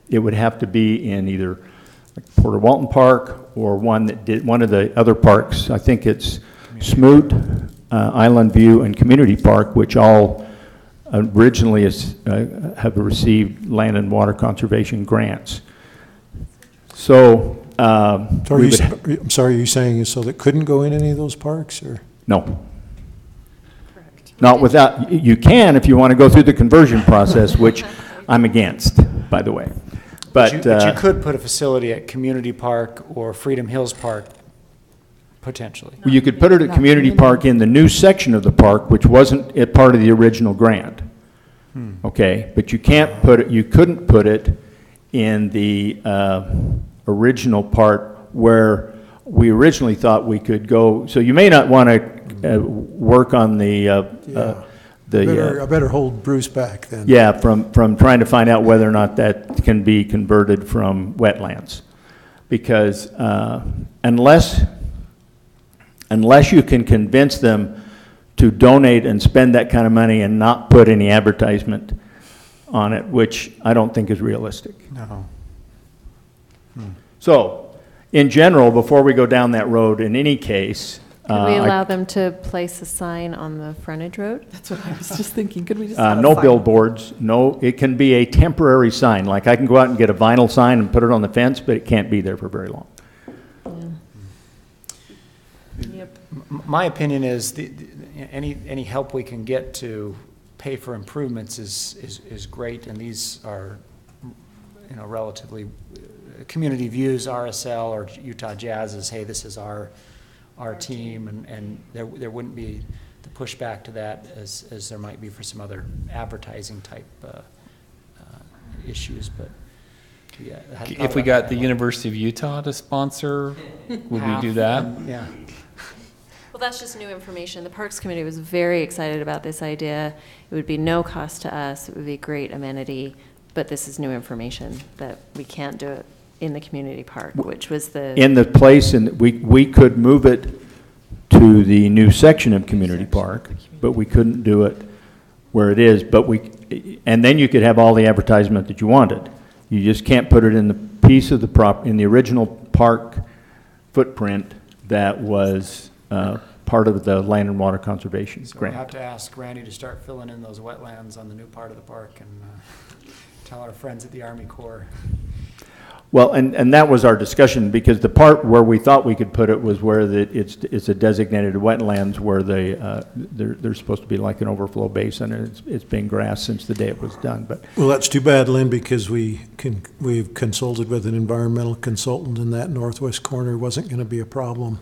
it would have to be in either like Porter Walton Park or one of the other parks. I think it's Smoot, Island View, and Community Park, which all originally have received land and water conservation grants. So
I'm sorry, are you saying so that couldn't go in any of those parks, or?
No. Not without, you can if you want to go through the conversion process, which I'm against, by the way. But
you could put a facility at Community Park or Freedom Hills Park, potentially.
you could put it at Community Park in the new section of the park, which wasn't a part of the original grant. Okay, but you can't put it, you couldn't put it in the original part where we originally thought we could go. So you may not want to work on the
I better hold Bruce back then.
Yeah, from trying to find out whether or not that can be converted from wetlands. Because unless you can convince them to donate and spend that kind of money and not put any advertisement on it, which I don't think is realistic.
No.
So, in general, before we go down that road, in any case,
Could we allow them to place a sign on the frontage road?
That's what I was just thinking. Could we just have a
no
sign?
billboards, no, it can be a temporary sign. Like I can go out and get a vinyl sign and put it on the fence, but it can't be there for very long.
Yep.
My opinion is any help we can get to pay for improvements is great, and these are, relatively, community views RSL or Utah Jazz as, hey, this is our team, and there wouldn't be the pushback to that as there might be for some other advertising type issues, but yeah.
If we got the University of Utah to sponsor, would we do that?
Yeah.
Well, that's just new information. The Parks Committee was very excited about this idea. It would be no cost to us. It would be a great amenity, but this is new information that we can't do it in the community park, which was
in the place, and we could move it to the new section of community park, but we couldn't do it where it is. And then you could have all the advertisement that you wanted. You just can't put it in the piece of the in the original park footprint that was part of the land and water conservation grant.
We'll have to ask Randy to start filling in those wetlands on the new part of the park and tell our friends at the Army Corps.
Well, and that was our discussion, because the part where we thought we could put it was where it's a designated wetlands where they're supposed to be like an overflow basin, and it's been grass since the day it was done. But
well, that's too bad, Lynn, because we've consulted with an environmental consultant, and that northwest corner wasn't going to be a problem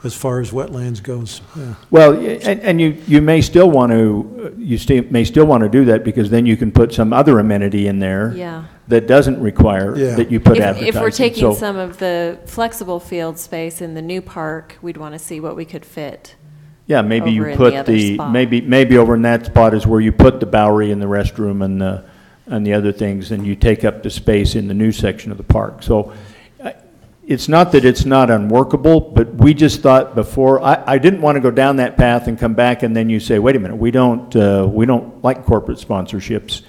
as far as wetlands goes. Yeah.
Well, and you may still want to do that, because then you can put some other amenity in there.
Yeah.
That doesn't require that you put advertising.
If we're taking some of the flexible field space in the new park, we'd want to see what we could fit.
Yeah, maybe you
over in
put
the other spot.
maybe over in that spot is where you put the Bowery and the restroom and the other things, and you take up the space in the new section of the park. So it's not that it's not unworkable, but we just thought before, I didn't want to go down that path and come back and then you say, wait a minute, we don't like corporate sponsorships.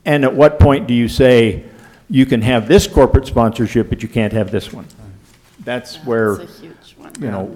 And at what point do you say, you can have this corporate sponsorship, but you can't have this one. That's where,
That's a huge one.
you know,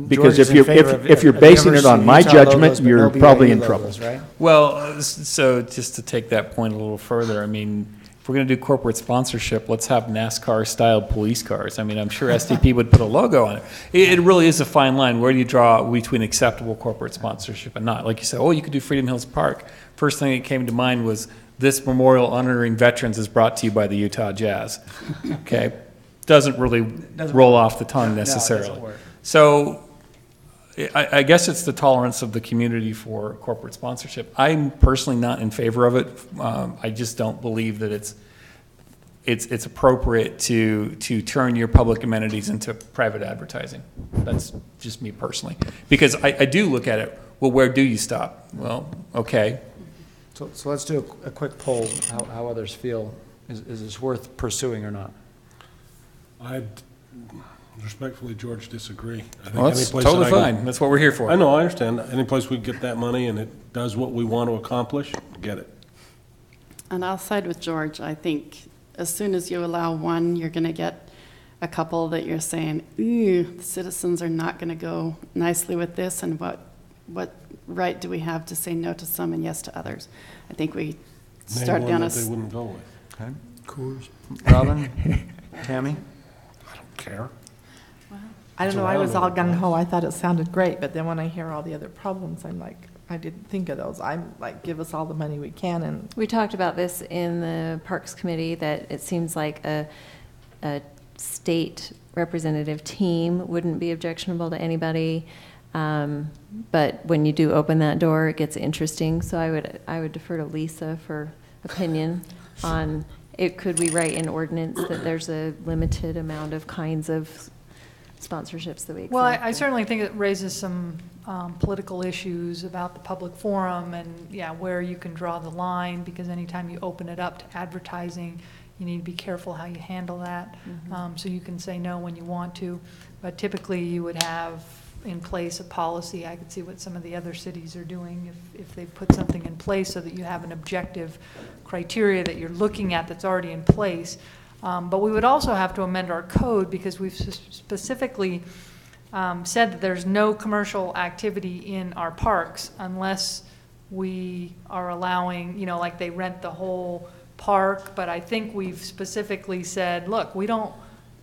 because
George is
if
in favor of
you're
of
basing it
diversity
on my
Utah
judgment,
logos, but
you're
no
probably
BYU
in trouble.
logos, right?
Well, so just to take that point a little further, I mean, if we're going to do corporate sponsorship, let's have NASCAR-style police cars. I mean, I'm sure SDP would put a logo on it. It really is a fine line. Where do you draw between acceptable corporate sponsorship and not? Like you said, oh, you could do Freedom Hills Park. First thing that came to mind was this memorial honoring veterans is brought to you by the Utah Jazz. Okay? Doesn't really roll off the tongue necessarily. So I guess it's the tolerance of the community for corporate sponsorship. I'm personally not in favor of it. I just don't believe that it's appropriate to turn your public amenities into private advertising. That's just me personally. Because I do look at it, well, where do you stop? Well, okay.
So let's do a quick poll, how others feel. Is this worth pursuing or not?
I respectfully, George, disagree. I think
Well, that's totally fine. That's what we're here for.
I know, I understand. Any place we can get that money and it does what we want to accomplish, get it.
And I'll side with George. I think as soon as you allow one, you're going to get a couple that you're saying, ooh, the citizens are not going to go nicely with this, and what right do we have to say no to some and yes to others? I think we start
Name
down
one
a...
that they wouldn't go with.
Okay, Coors. Robin, Tammy?
I don't care.
I don't know, I was all gung-ho, I thought it sounded great, but then when I hear all the other problems, I'm like, I didn't think of those. I'm like, give us all the money we can, and
We talked about this in the Parks Committee, that it seems like a state representative team wouldn't be objectionable to anybody. But when you do open that door, it gets interesting. So I would defer to Lisa for opinion on it. Could we write in ordinance that there's a limited amount of kinds of sponsorships that we accept?
Well, I certainly think it raises some political issues about the public forum and, yeah, where you can draw the line, because anytime you open it up to advertising, you need to be careful how you handle that. So you can say no when you want to, but typically you would have in place a policy. I could see what some of the other cities are doing if they put something in place so that you have an objective criteria that you're looking at that's already in place. But we would also have to amend our code, because we've specifically said that there's no commercial activity in our parks unless we are allowing, like they rent the whole park. But I think we've specifically said, look, we don't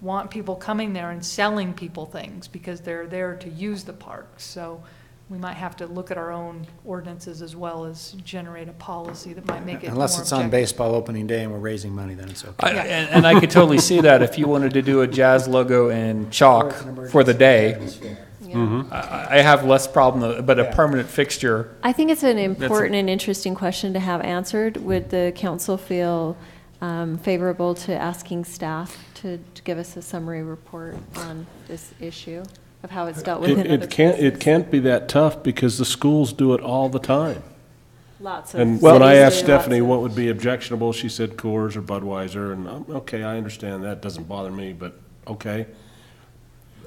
want people coming there and selling people things, because they're there to use the park. So we might have to look at our own ordinances as well as generate a policy that might make it
Unless
more
it's on
objective.
baseball opening day and we're raising money, then it's okay.
And I could totally see that if you wanted to do a Jazz logo in chalk for the day. I have less problem, but a permanent fixture.
I think it's an important and interesting question to have answered. Would the council feel favorable to asking staff to give us a summary report on this issue of how it's dealt with in other places?
It can't be that tough, because the schools do it all the time.
Lots of
And when I
cities
asked
do
Stephanie
lots of-
what would be objectionable, she said Coors or Budweiser, and okay, I understand that, doesn't bother me, but okay.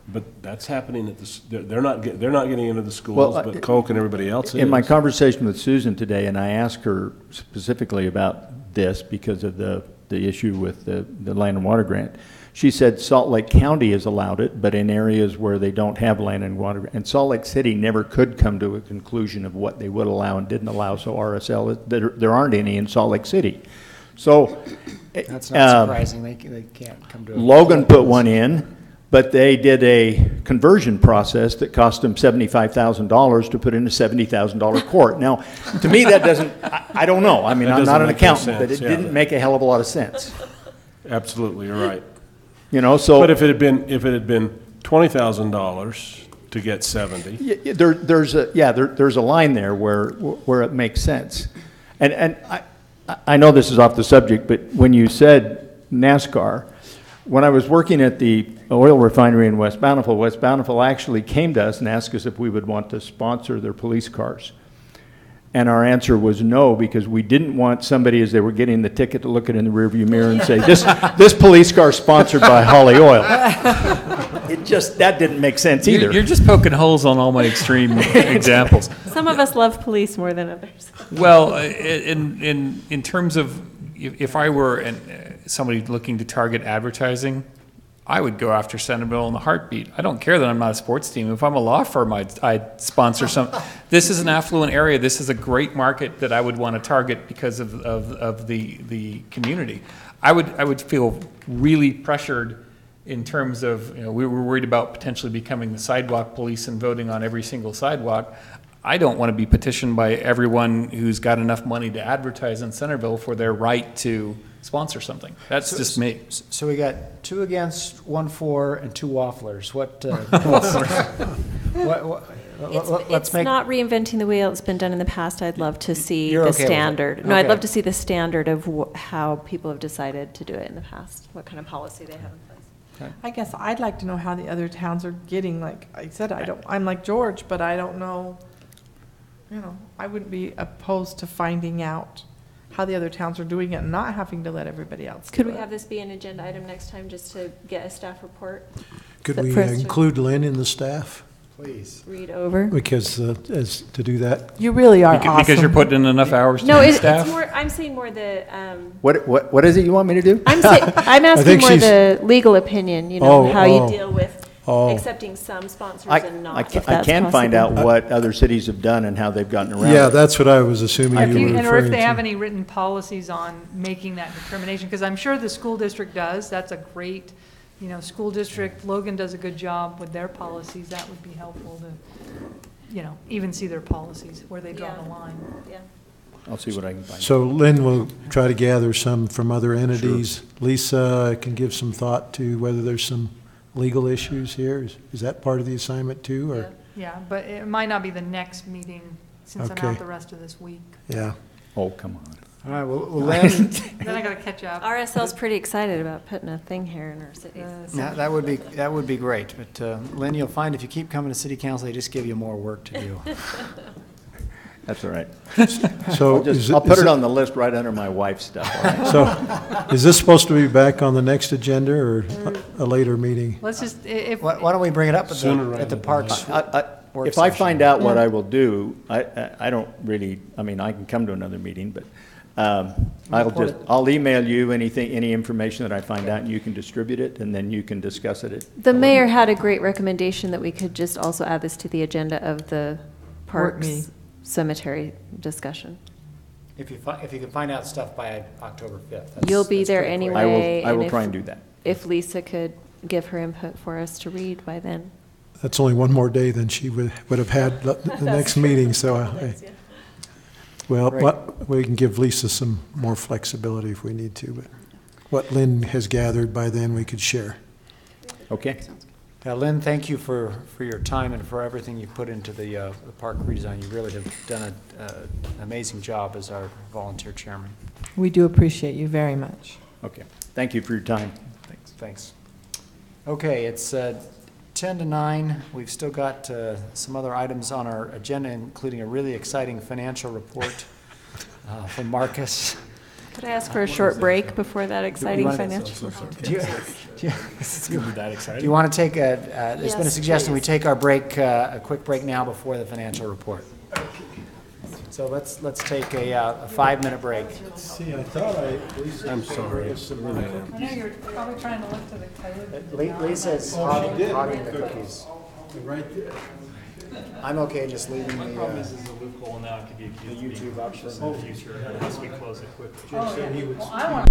But that's happening at they're not getting into the schools, but Coke and everybody else is.
In my conversation with Susan today, and I asked her specifically about this because of the issue with the land and water grant, she said Salt Lake County has allowed it, but in areas where they don't have land and water, and Salt Lake City never could come to a conclusion of what they would allow and didn't allow, so RSL, there aren't any in Salt Lake City. So
That's not surprising, they can't come to a...
Logan put one in, but they did a conversion process that cost them $75,000 to put in a $70,000 court. Now, to me, that doesn't, I don't know. I mean, I'm not an accountant, but it didn't make a hell of a lot of sense.
Absolutely, you're right.
So.
But if it had been $20,000 to get 70.
There's a line there where it makes sense. And I know this is off the subject, but when you said NASCAR, when I was working at the oil refinery in West Bountiful actually came to us and asked us if we would want to sponsor their police cars. And our answer was no, because we didn't want somebody, as they were getting the ticket, to look it in the rearview mirror and say, this police car is sponsored by Holly Oil. That didn't make sense either.
You're just poking holes on all my extreme examples.
Some of us love police more than others.
Well, in terms of, if I were somebody looking to target advertising, I would go after Centerville in a heartbeat. I don't care that I'm not a sports team. If I'm a law firm, I'd sponsor some. This is an affluent area. This is a great market that I would want to target because of the community. I would feel really pressured in terms of, we were worried about potentially becoming the sidewalk police and voting on every single sidewalk. I don't want to be petitioned by everyone who's got enough money to advertise in Centerville for their right to sponsor something. That's just me.
So we got 2 against, 1 for, and 2 wafflers.
It's not reinventing the wheel. It's been done in the past. I'd love to see
You're
the
okay with it?
standard. No, I'd
Okay.
love to see the standard of how people have decided to do it in the past, what kind of policy they have in place.
I guess I'd like to know how the other towns are getting, like I said, I'm like George, but I don't know, I wouldn't be opposed to finding out how the other towns are doing it and not having to let everybody else do
Could we
it.
have this be an agenda item next time, just to get a staff report?
Could
The
we
first one.
include Lynn in the staff?
Please.
Read over?
Because, as to do that,
You really are awesome.
Because you're putting in enough hours to
No,
be
it's
staff?
more, I'm saying more the,
What is it you want me to do?
I'm asking
think
more
she's-
the legal opinion, how you deal with accepting some sponsors and not, if
I
that's
can find out
possible.
what other cities have done and how they've gotten around
yeah,
it.
that's what I was assuming
If
you
you,
were
and or
referring
if they have
to.
any written policies on making that determination, because I'm sure the school district does. That's a great, school district. Logan does a good job with their policies. That would be helpful to, even see their policies, where they draw the
Yeah.
line.
Yeah.
I'll see what I can find.
So Lynn will try to gather some from other entities. Lisa can give some thought to whether there's some legal issues here. Is that part of the assignment too, or?
Yeah, but it might not be the next meeting, since I'm
Okay.
out the rest of this week.
Yeah.
Oh, come on.
All right, well, Lynn,
Then I gotta catch up.
RSL's pretty excited about putting a thing here in our city.
that would be great. But Lynn, you'll find if you keep coming to city council, they just give you more work to do.
That's all right.
So
I'll put it on the list right under my wife's stuff, all right?
So is this supposed to be back on the next agenda or a later meeting?
Let's just, if,
Why don't we bring it up at the parks? work
If I
session.
find out what I will do, I don't really, I can come to another meeting, but I'll email you any information that I find out, and you can distribute it, and then you can discuss it.
The mayor had a great recommendation that we could just also add this to the agenda of the
Work meeting.
parks cemetery discussion.
If you can find out stuff by October 5th.
You'll be there
pretty quick.
anyway.
I will
and
try
if-
and do that.
If Lisa could give her input for us to read by then.
That's only one more day than she would have had the next meeting, so well,
Great.
we can give Lisa some more flexibility if we need to, but what Lynn has gathered by then, we could share.
Okay?
Lynn, thank you for your time and for everything you put into the park redesign. You really have done an amazing job as our volunteer chairman.
We do appreciate you very much.
Okay. Thank you for your time.
Thanks. Okay, it's 10 to 9. We've still got some other items on our agenda, including a really exciting financial report from Marcus.
Could I ask for a short break before that exciting
wanna-
financial report?
Do you,
It's gonna be that exciting.
do you want to take there's been a
Yes,
suggestion we
please.
take our break, a quick break now before the financial report. So let's take a 5-minute break.
See, I thought
I'm sorry.
I know you're probably trying to look to the code.
Lisa's hogging the cookies.
Right there.
I'm okay just leaving the
This is a loophole now, it could be accused of being
YouTube up
cautious
for
in the future, unless we close it quickly.
Oh, yeah. Well, I want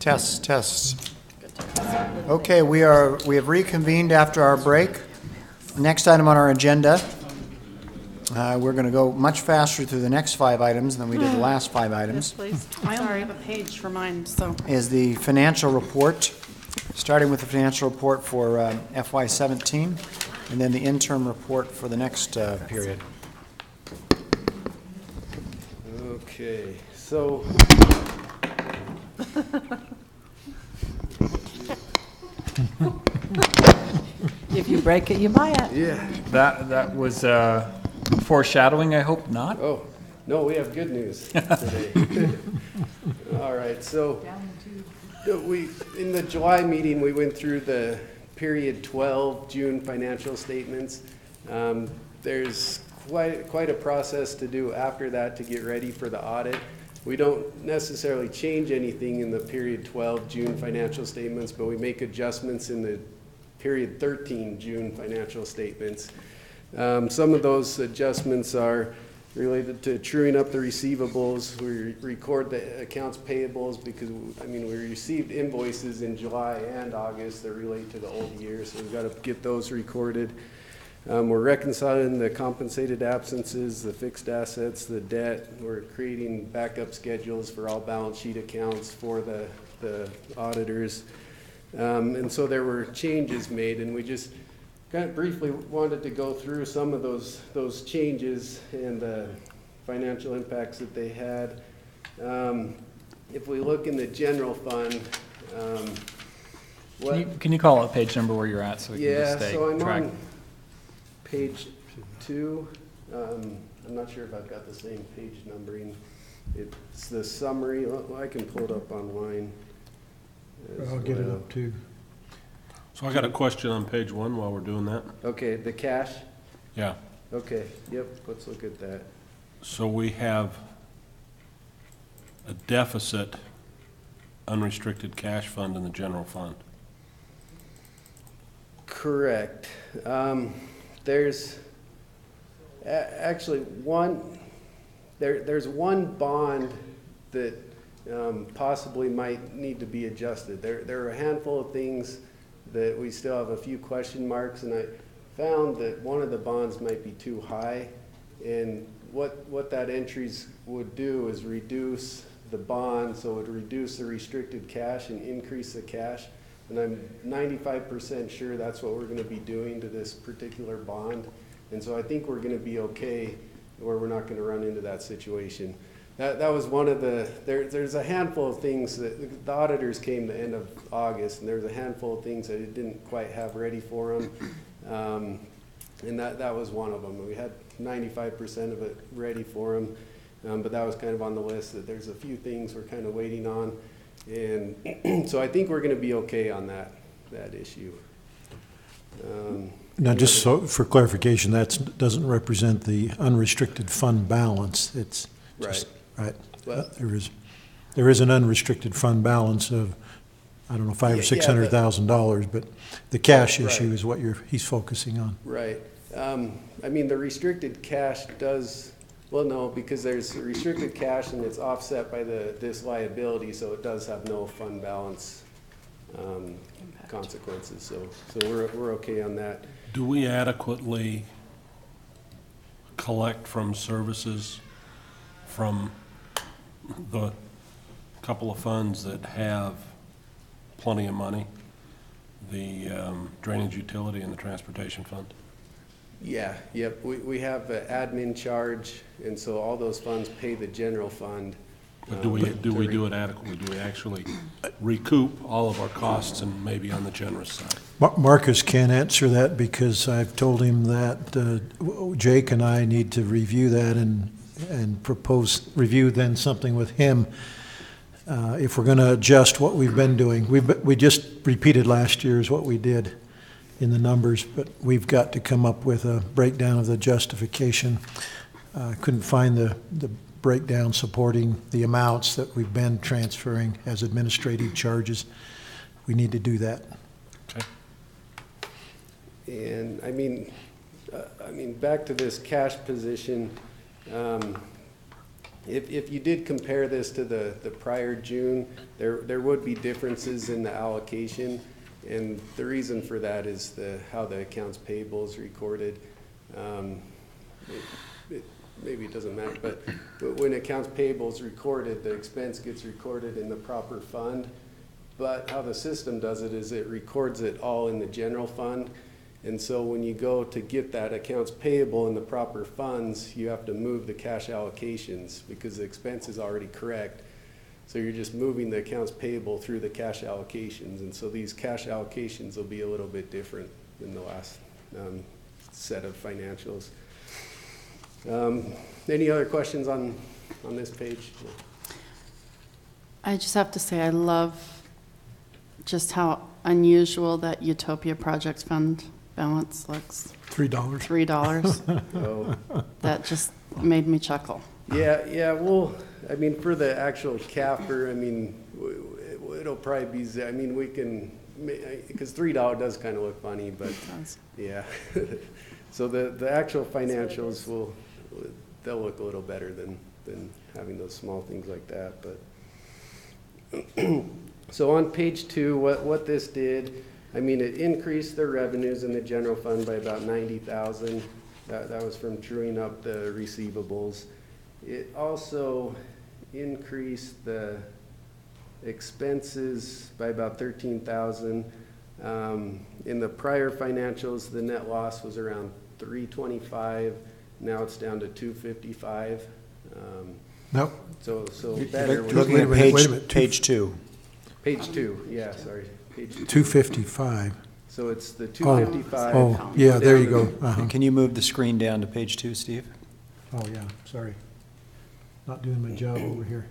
Tests, tests. Okay, we have reconvened after our break. Next item on our agenda, we're going to go much faster through the next 5 items than we did the last 5 items.
Please.
I only have a page for mine, so.
Is the financial report, starting with the financial report for FY17, and then the interim report for the next period.
Okay, so.
If you break it, you buy it.
Yeah.
That was foreshadowing, I hope not?
Oh, no, we have good news today. All right, so in the July meeting, we went through the period 12 June financial statements. There's quite a process to do after that to get ready for the audit. We don't necessarily change anything in the period 12 June financial statements, but we make adjustments in the period 13 June financial statements. Some of those adjustments are related to truing up the receivables. We record the accounts payables because, we received invoices in July and August that relate to the old year, so we've got to get those recorded. We're reconciling the compensated absences, the fixed assets, the debt. We're creating backup schedules for all balance sheet accounts for the auditors. And so there were changes made, and we just kind of briefly wanted to go through some of those changes and the financial impacts that they had. If we look in the general fund,
Can you call out page number where you're at so we can just stay
so I'm
track?
on page 2. I'm not sure if I've got the same page numbering. It's the summary. Well, I can pull it up online.
I'll get it up too.
So I got a question on page 1 while we're doing that.
Okay, the cash?
Yeah.
Okay, yep, let's look at that.
So we have a deficit unrestricted cash fund in the general fund.
Correct. There's actually there's one bond that possibly might need to be adjusted. There are a handful of things that we still have a few question marks, and I found that one of the bonds might be too high, and what that entries would do is reduce the bond, so it would reduce the restricted cash and increase the cash, and I'm 95% sure that's what we're going to be doing to this particular bond, and so I think we're going to be okay where we're not going to run into that situation. That was one of there's a handful of things that the auditors came the end of August, and there's a handful of things that it didn't quite have ready for them, and that was one of them. We had 95% of it ready for them, but that was kind of on the list that there's a few things we're kind of waiting on, and so I think we're going to be okay on that issue.
Now, just so for clarification, that doesn't represent the unrestricted fund balance. It's just, right.
Well,
there is an unrestricted fund balance of, I don't know, $500,000 or $600,000, but the cash issue is what he's focusing on.
Right. The restricted cash does, well, no, because there's restricted cash and it's offset by this liability, so it does have no fund balance consequences. So we're okay on that.
Do we adequately collect from services from the couple of funds that have plenty of money, the drainage utility and the transportation fund?
Yeah, yep, we have an admin charge, and so all those funds pay the general fund.
But do we do it adequately? Do we actually recoup all of our costs and maybe on the generous side?
Marcus can't answer that because I've told him that Jake and I need to review that and review then something with him if we're going to adjust what we've been doing. We just repeated last year's what we did in the numbers, but we've got to come up with a breakdown of the justification. Couldn't find the breakdown supporting the amounts that we've been transferring as administrative charges. We need to do that.
Okay.
And back to this cash position, if you did compare this to the prior June, there would be differences in the allocation. And the reason for that is how the accounts payable is recorded. Maybe it doesn't matter, but when accounts payable is recorded, the expense gets recorded in the proper fund. But how the system does it is it records it all in the general fund. And so when you go to get that accounts payable in the proper funds, you have to move the cash allocations because the expense is already correct. So you're just moving the accounts payable through the cash allocations. And so these cash allocations will be a little bit different than the last set of financials. Any other questions on this page?
I just have to say I love just how unusual that Utopia Project Fund balance looks.
$3.
$3.
Oh.
That just made me chuckle.
Yeah, well, I mean, for the actual CAFR, I mean, it'll probably be, I mean, we can, because $3 does kind of look funny, but yeah. So the actual financials they'll look a little better than having those small things like that, but. So on page 2, what this did, I mean, it increased the revenues in the general fund by about $90,000. That was from truing up the receivables. It also increased the expenses by about $13,000. In the prior financials, the net loss was around $325. Now it's down to $255.
Nope.
So better.
Looking at page 2.
Page 2, yeah, sorry. Page 2.
255.
So it's the 255.
Oh, yeah, there you go. Uh-huh.
Can you move the screen down to page 2, Steve?
Oh, yeah, sorry. Not doing my job over here.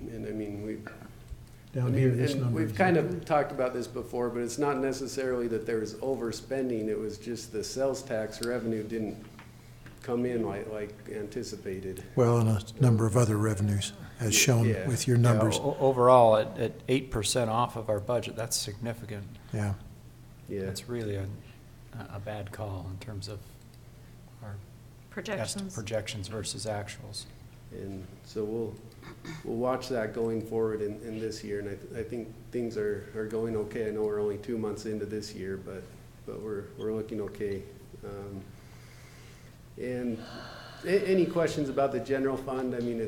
And I mean,
this number.
we've kind of talked about this before, but it's not necessarily that there was overspending. It was just the sales tax revenue didn't come in like anticipated.
Well, and a number of other revenues, as shown with your numbers.
Yeah, overall, at 8% off of our budget, that's significant.
Yeah.
Yeah.
That's really a bad call in terms of our projections versus actuals.
And so we'll watch that going forward in this year, and I think things are going okay. I know we're only 2 months into this year, but we're looking okay. And any questions about the general fund? I mean,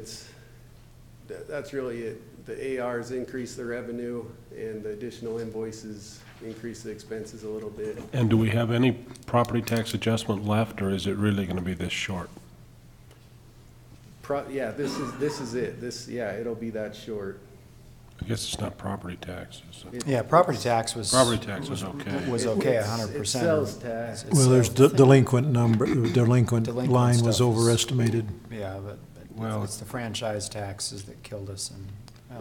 that's really it. The ARs increase the revenue, and the additional invoices increase the expenses a little bit.
And do we have any property tax adjustment left, or is it really going to be this short?
Yeah, this is it. It'll be that short.
I guess it's not property taxes.
Yeah, property tax was.
Property tax was okay.
Was okay, 100%.
It's sales tax.
Well, there's delinquent line was overestimated.
Yeah, but it's the franchise taxes that killed us, and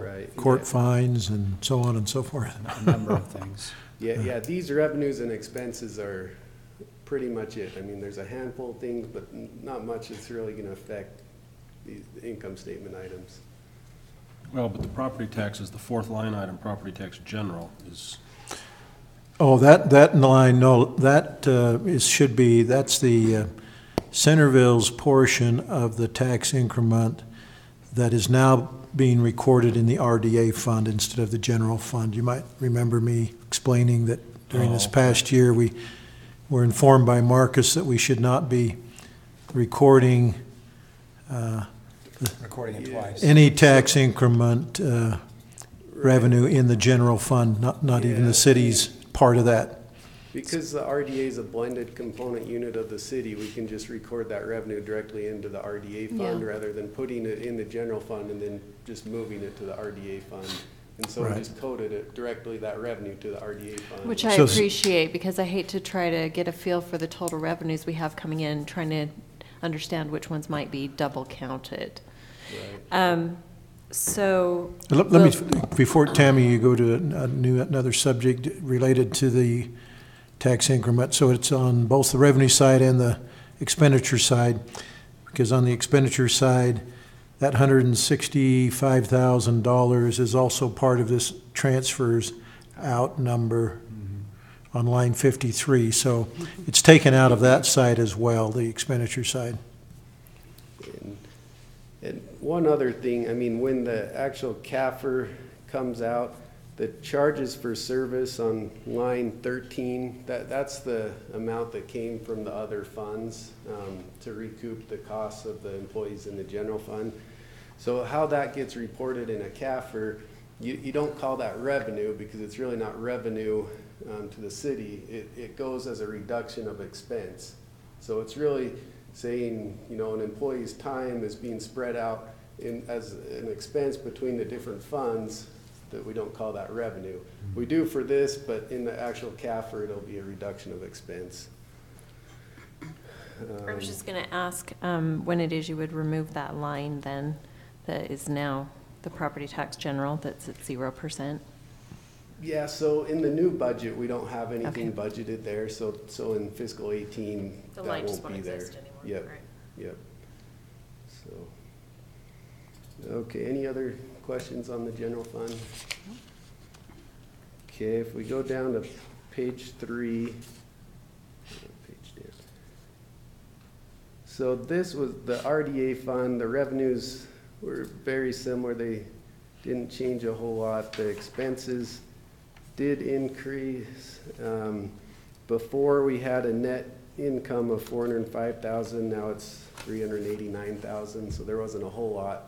right.
Court fines and so on and so forth.
A number of things.
Yeah, these revenues and expenses are pretty much it. I mean, there's a handful of things, but not much that's really going to affect the income statement items.
Well, but the property tax is the fourth line item, property tax general is.
Oh, that line, no, that should be, that's the Centerville's portion of the tax increment that is now being recorded in the RDA fund instead of the general fund. You might remember me explaining that during this past year, we were informed by Marcus that we should not be recording
it twice.
Any tax increment revenue in the general fund, not even the city's part of that.
Because the RDA is a blended component unit of the city, we can just record that revenue directly into the RDA fund rather than putting it in the general fund and then just moving it to the RDA fund. And so we just coded it directly, that revenue, to the RDA fund.
Which I appreciate, because I hate to try to get a feel for the total revenues we have coming in, trying to understand which ones might be double counted.
Right.
So
let me, before Tammy, you go to another subject related to the tax increment. So it's on both the revenue side and the expenditure side, because on the expenditure side, that $165,000 is also part of this transfers out number on line 53. So it's taken out of that side as well, the expenditure side.
And one other thing, I mean, when the actual CAFR comes out, the charges for service on line 13, that's the amount that came from the other funds to recoup the costs of the employees in the general fund. So how that gets reported in a CAFR, you don't call that revenue because it's really not revenue to the city. It goes as a reduction of expense. So it's really saying, you know, an employee's time is being spread out as an expense between the different funds, that we don't call that revenue. We do for this, but in the actual CAFR, it'll be a reduction of expense.
I was just going to ask when it is you would remove that line then that is now the property tax general that's at 0%.
Yeah, so in the new budget, we don't have anything budgeted there. So in fiscal 18,
The
that
line just
won't
won't
be there.
exist anymore.
Yep,
Right.
yep. So, okay, any other questions on the general fund? Okay, if we go down to page 3, so this was the RDA fund. The revenues were very similar. They didn't change a whole lot. The expenses did increase. Before we had a net income of $405,000. Now it's $389,000. So there wasn't a whole lot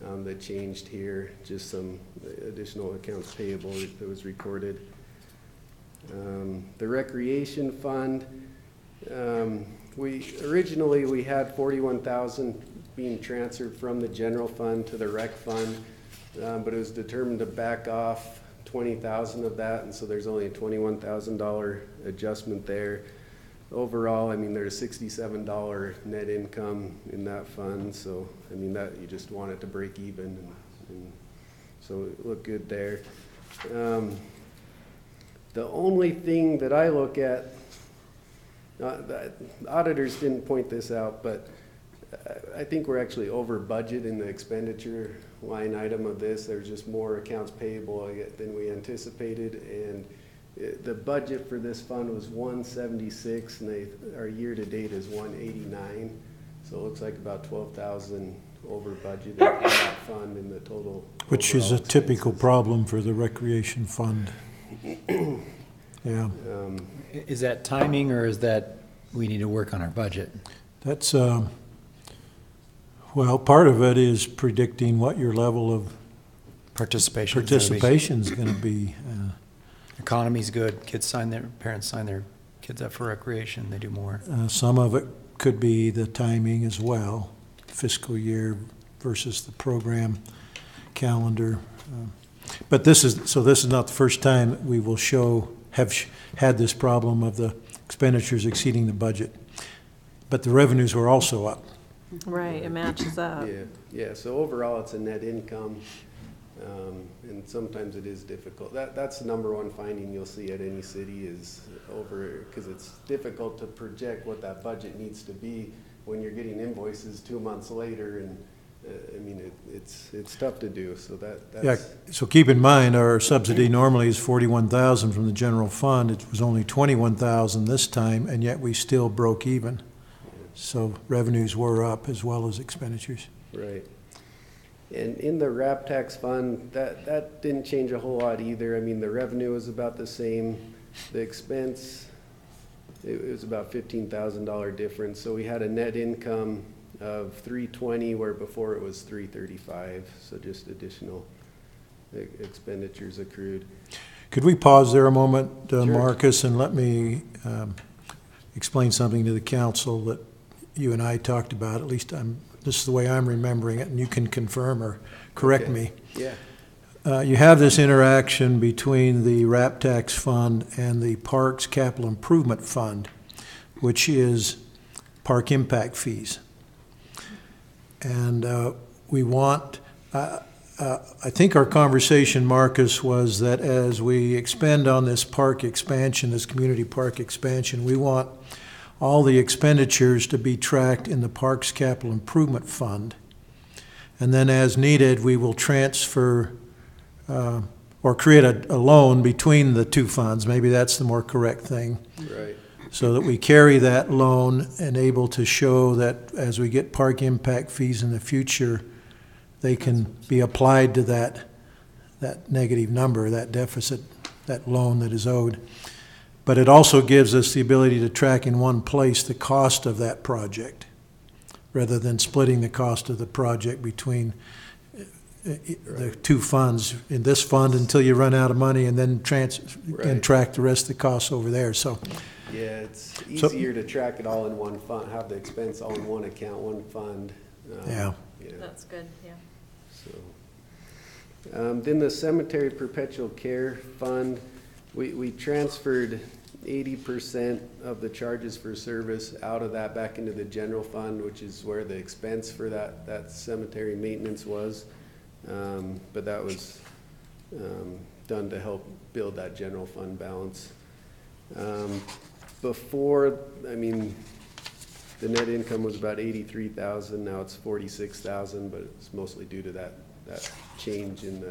that changed here. Just some additional accounts payable that was recorded. The recreation fund. We originally had $41,000 being transferred from the general fund to the rec fund, but it was determined to back off $20,000 of that, and so there's only a $21,000 adjustment there. Overall, I mean, there's $67 net income in that fund, so I mean that you just want it to break even, and so it looked good there. The only thing that I look at, the auditors didn't point this out, but I think we're actually over budget in the expenditure line item of this. There's just more accounts payable than we anticipated, and the budget for this fund was 176, and our year to date is 189. So it looks like about 12,000 over budget in that fund in the total.
Which is a typical problem for the recreation fund. Yeah.
Is that timing, or is that we need to work on our budget?
That's, well, part of it is predicting what your level of
Participation
is going to be.
Economy's good. Parents sign their kids up for recreation. They do more.
Some of it could be the timing as well, fiscal year versus the program calendar. But this is not the first time that we will have had this problem of the expenditures exceeding the budget. But the revenues were also up.
Right, it matches up.
Yeah. So overall, it's a net income, and sometimes it is difficult. That's the number one finding you'll see at any city is because it's difficult to project what that budget needs to be when you're getting invoices 2 months later, and I mean it's tough to do. So that's
So keep in mind our subsidy normally is $41,000 from the general fund. It was only $21,000 this time, and yet we still broke even. So revenues were up as well as expenditures.
Right. And in the RAP tax fund, that didn't change a whole lot either. I mean, the revenue was about the same. The expense, it was about $15,000 difference. So we had a net income of $320, where before it was $335. So just additional expenditures accrued. Could we pause there a moment,
Sure.
Marcus, and let me explain something to the council that you and I talked about. At least this is the way I'm remembering it, and you can confirm or correct me.
Yeah.
You have this interaction between the RAP tax fund and the Parks Capital Improvement Fund, which is park impact fees. And we want, I think our conversation, Marcus, was that as we expend on this park expansion, this community park expansion, we want all the expenditures to be tracked in the Parks Capital Improvement Fund. And then as needed, we will transfer or create a loan between the two funds. Maybe that's the more correct thing.
Right.
so that we carry that loan and able to show that as we get park impact fees in the future, they can be applied to that negative number, that deficit, that loan that is owed. But it also gives us the ability to track in one place the cost of that project, rather than splitting the cost of the project between the two funds. In this fund until you run out of money, and then track the rest of the costs over there. So
yeah, it's easier to track it all in one fund, have the expense all in one account, one fund.
Yeah.
That's good, yeah.
So, then the cemetery perpetual care fund, we transferred 80% of the charges for service out of that back into the general fund, which is where the expense for that cemetery maintenance was. But that was done to help build that general fund balance. Before, I mean, the net income was about 83,000. Now it's 46,000, but it's mostly due to that change in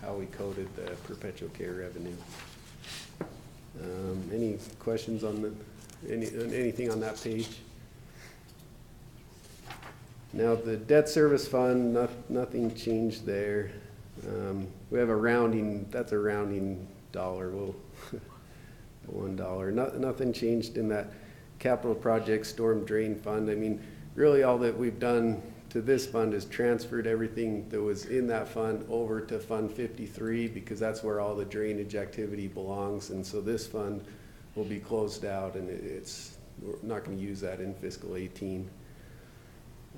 how we coded the perpetual care revenue. Any questions on anything on that page? Now the debt service fund, nothing changed there. We have a rounding, that's a rounding dollar, $1. Nothing changed in that capital project storm drain fund. I mean, really all that we've done to this fund is transferred everything that was in that fund over to Fund 53, because that's where all the drainage activity belongs. And so this fund will be closed out, and we're not going to use that in fiscal 18.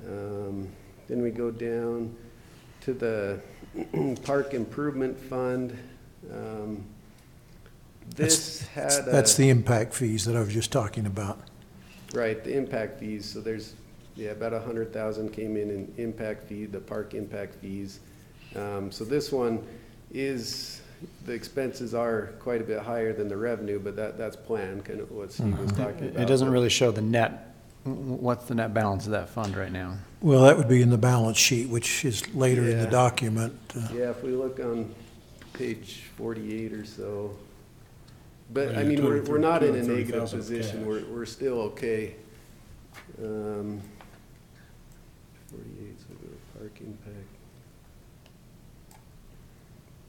Then we go down to the park improvement fund.
That's the impact fees that I was just talking about.
Right, the impact fees. So there's, about 100,000 came in impact fee, the park impact fees. So this one is, the expenses are quite a bit higher than the revenue, but that's planned, kind of what Steve was talking about.
It doesn't really show the net. What's the net balance of that fund right now?
Well, that would be in the balance sheet, which is later in the document.
Yeah, if we look on page 48 or so. But
Well,
I mean, we're not in a
230,000
negative position.
cash.
We're still okay. 48, so we go to park impact.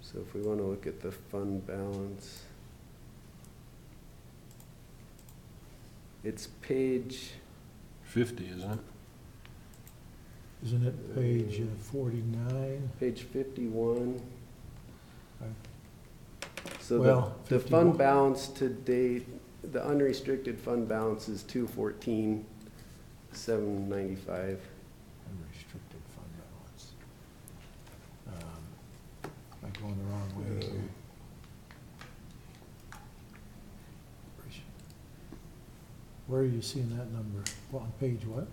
So if we want to look at the fund balance, it's page
50, isn't it?
Isn't it page 49?
Page 51.
Right.
So
Well,
the
51.
fund balance to date, the unrestricted fund balance is 214,795.
Unrestricted fund balance. Am I going the wrong way here? Where are you seeing that number? Well, on page what?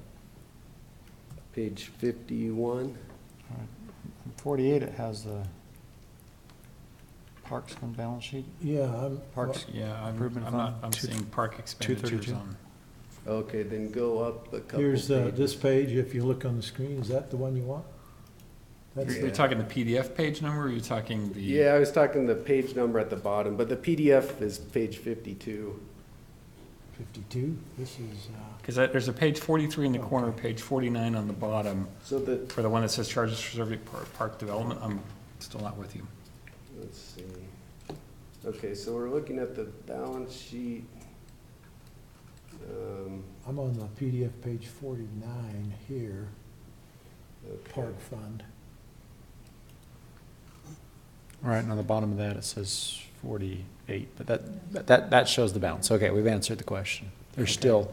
Page 51.
All right. 48, it has the Parks Fund balance sheet.
Yeah,
Parks Improvement Fund.
I'm seeing park expenditures
232.
on.
Okay, then go up a couple
here's
pages.
this page. If you look on the screen, is that the one you want? That's
Are you talking the PDF page number, or are you talking the?
Yeah, I was talking the page number at the bottom, but the PDF is page 52.
52. This is.
Because there's a page 43 in the corner, page 49 on the bottom.
So
for the one that says charges for survey park development, I'm still not with you.
Let's see. Okay, so we're looking at the balance sheet.
I'm on the PDF page 49 here.
Okay.
Park fund.
All right, and on the bottom of that, it says 48, but that shows the balance. Okay, we've answered the question. There's still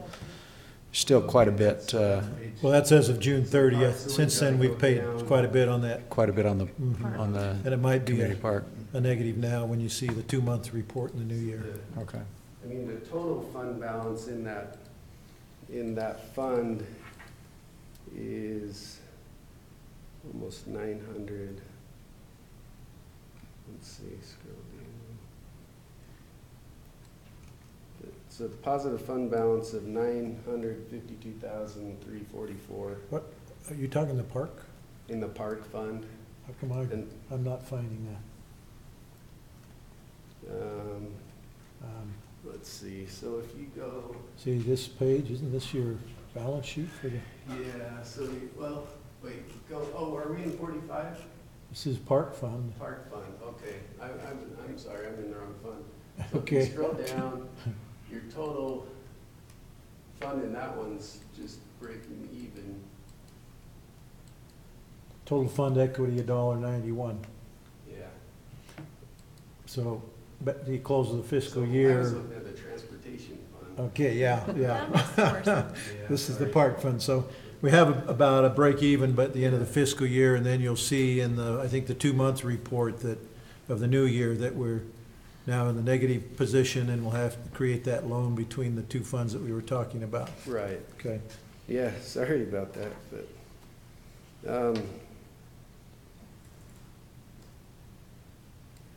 quite a bit.
Well, that's as of June 30th. Since then, we've paid quite a bit on that.
Quite a bit on the
And it might be
community park.
a negative now when you see the 2-month report in the new year.
Okay.
I mean, the total fund balance in that fund is almost 900. Let's see, scroll down. It's a positive fund balance of 952,344
What, are you talking the park?
in the park fund.
How come I'm not finding that?
let's see, so if you go,
See this page, isn't this your balance sheet for the,
yeah, so, well, wait, go, oh, are we in 45?
this is park fund.
Park fund, okay, I'm sorry, I'm in the wrong fund. So if
Okay.
you scroll down, your total fund in that one's just breaking even.
Total fund equity $1.91.
Yeah.
So, but the close of the fiscal
So I was
year.
looking at the transportation fund.
Okay, yeah.
That makes more sense.
Yeah,
This is the
sorry.
park fund, so we have about a break even, but at the end of the fiscal year, and then you'll see in the, I think the 2-month report that, of the new year, that we're now in the negative position, and we'll have to create that loan between the two funds that we were talking about.
Right.
Okay.
Yeah, sorry about that, but,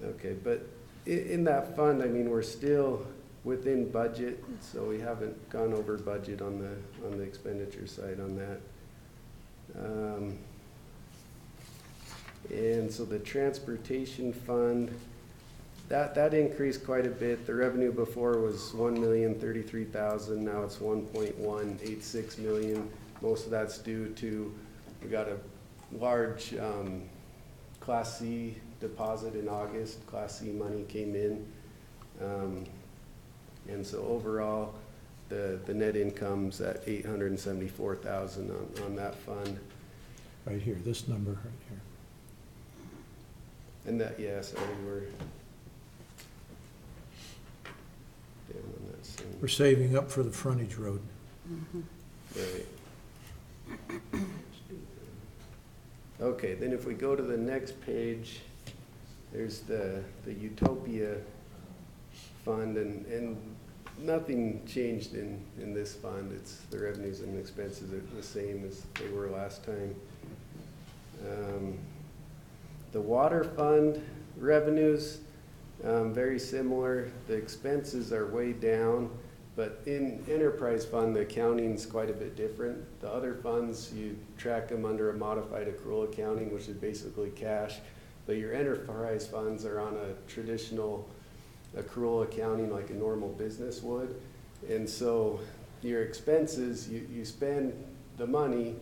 okay, but in that fund, I mean, we're still within budget, so we haven't gone over budget on the expenditure side on that. And so the transportation fund, that increased quite a bit. The revenue before was $1,033,000, now it's $1.186 million. Most of that's due to, we got a large Class C deposit in August. Class C money came in. And so overall, the net income's at $874,000 on that fund.
Right here, this number right here.
And that, yeah, sorry, we're down on that same.
We're saving up for the frontage road.
Right. Okay, then if we go to the next page, there's the Utopia fund, and nothing changed in this fund. It's the revenues and expenses are the same as they were last time. The water fund revenues, very similar. The expenses are way down, but in enterprise fund, the accounting's quite a bit different. The other funds, you track them under a modified accrual accounting, which is basically cash, but your enterprise funds are on a traditional accrual accounting like a normal business would. And so your expenses, you spend the money,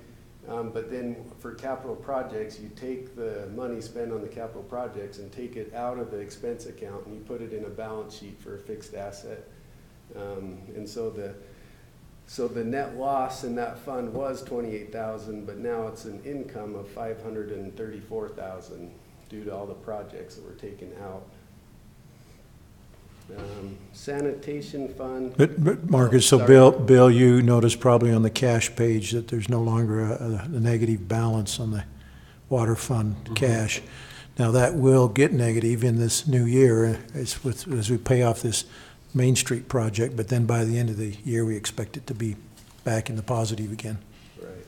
but then for capital projects, you take the money spent on the capital projects and take it out of the expense account and you put it in a balance sheet for a fixed asset. And so the net loss in that fund was $28,000, but now it's an income of $534,000 due to all the projects that were taken out. Sanitation fund.
But Marcus, so
sorry.
Bill, you notice probably on the cash page that there's no longer a negative balance on the water fund cash. Now, that will get negative in this new year as we pay off this Main Street project, but then by the end of the year, we expect it to be back in the positive again.
Right.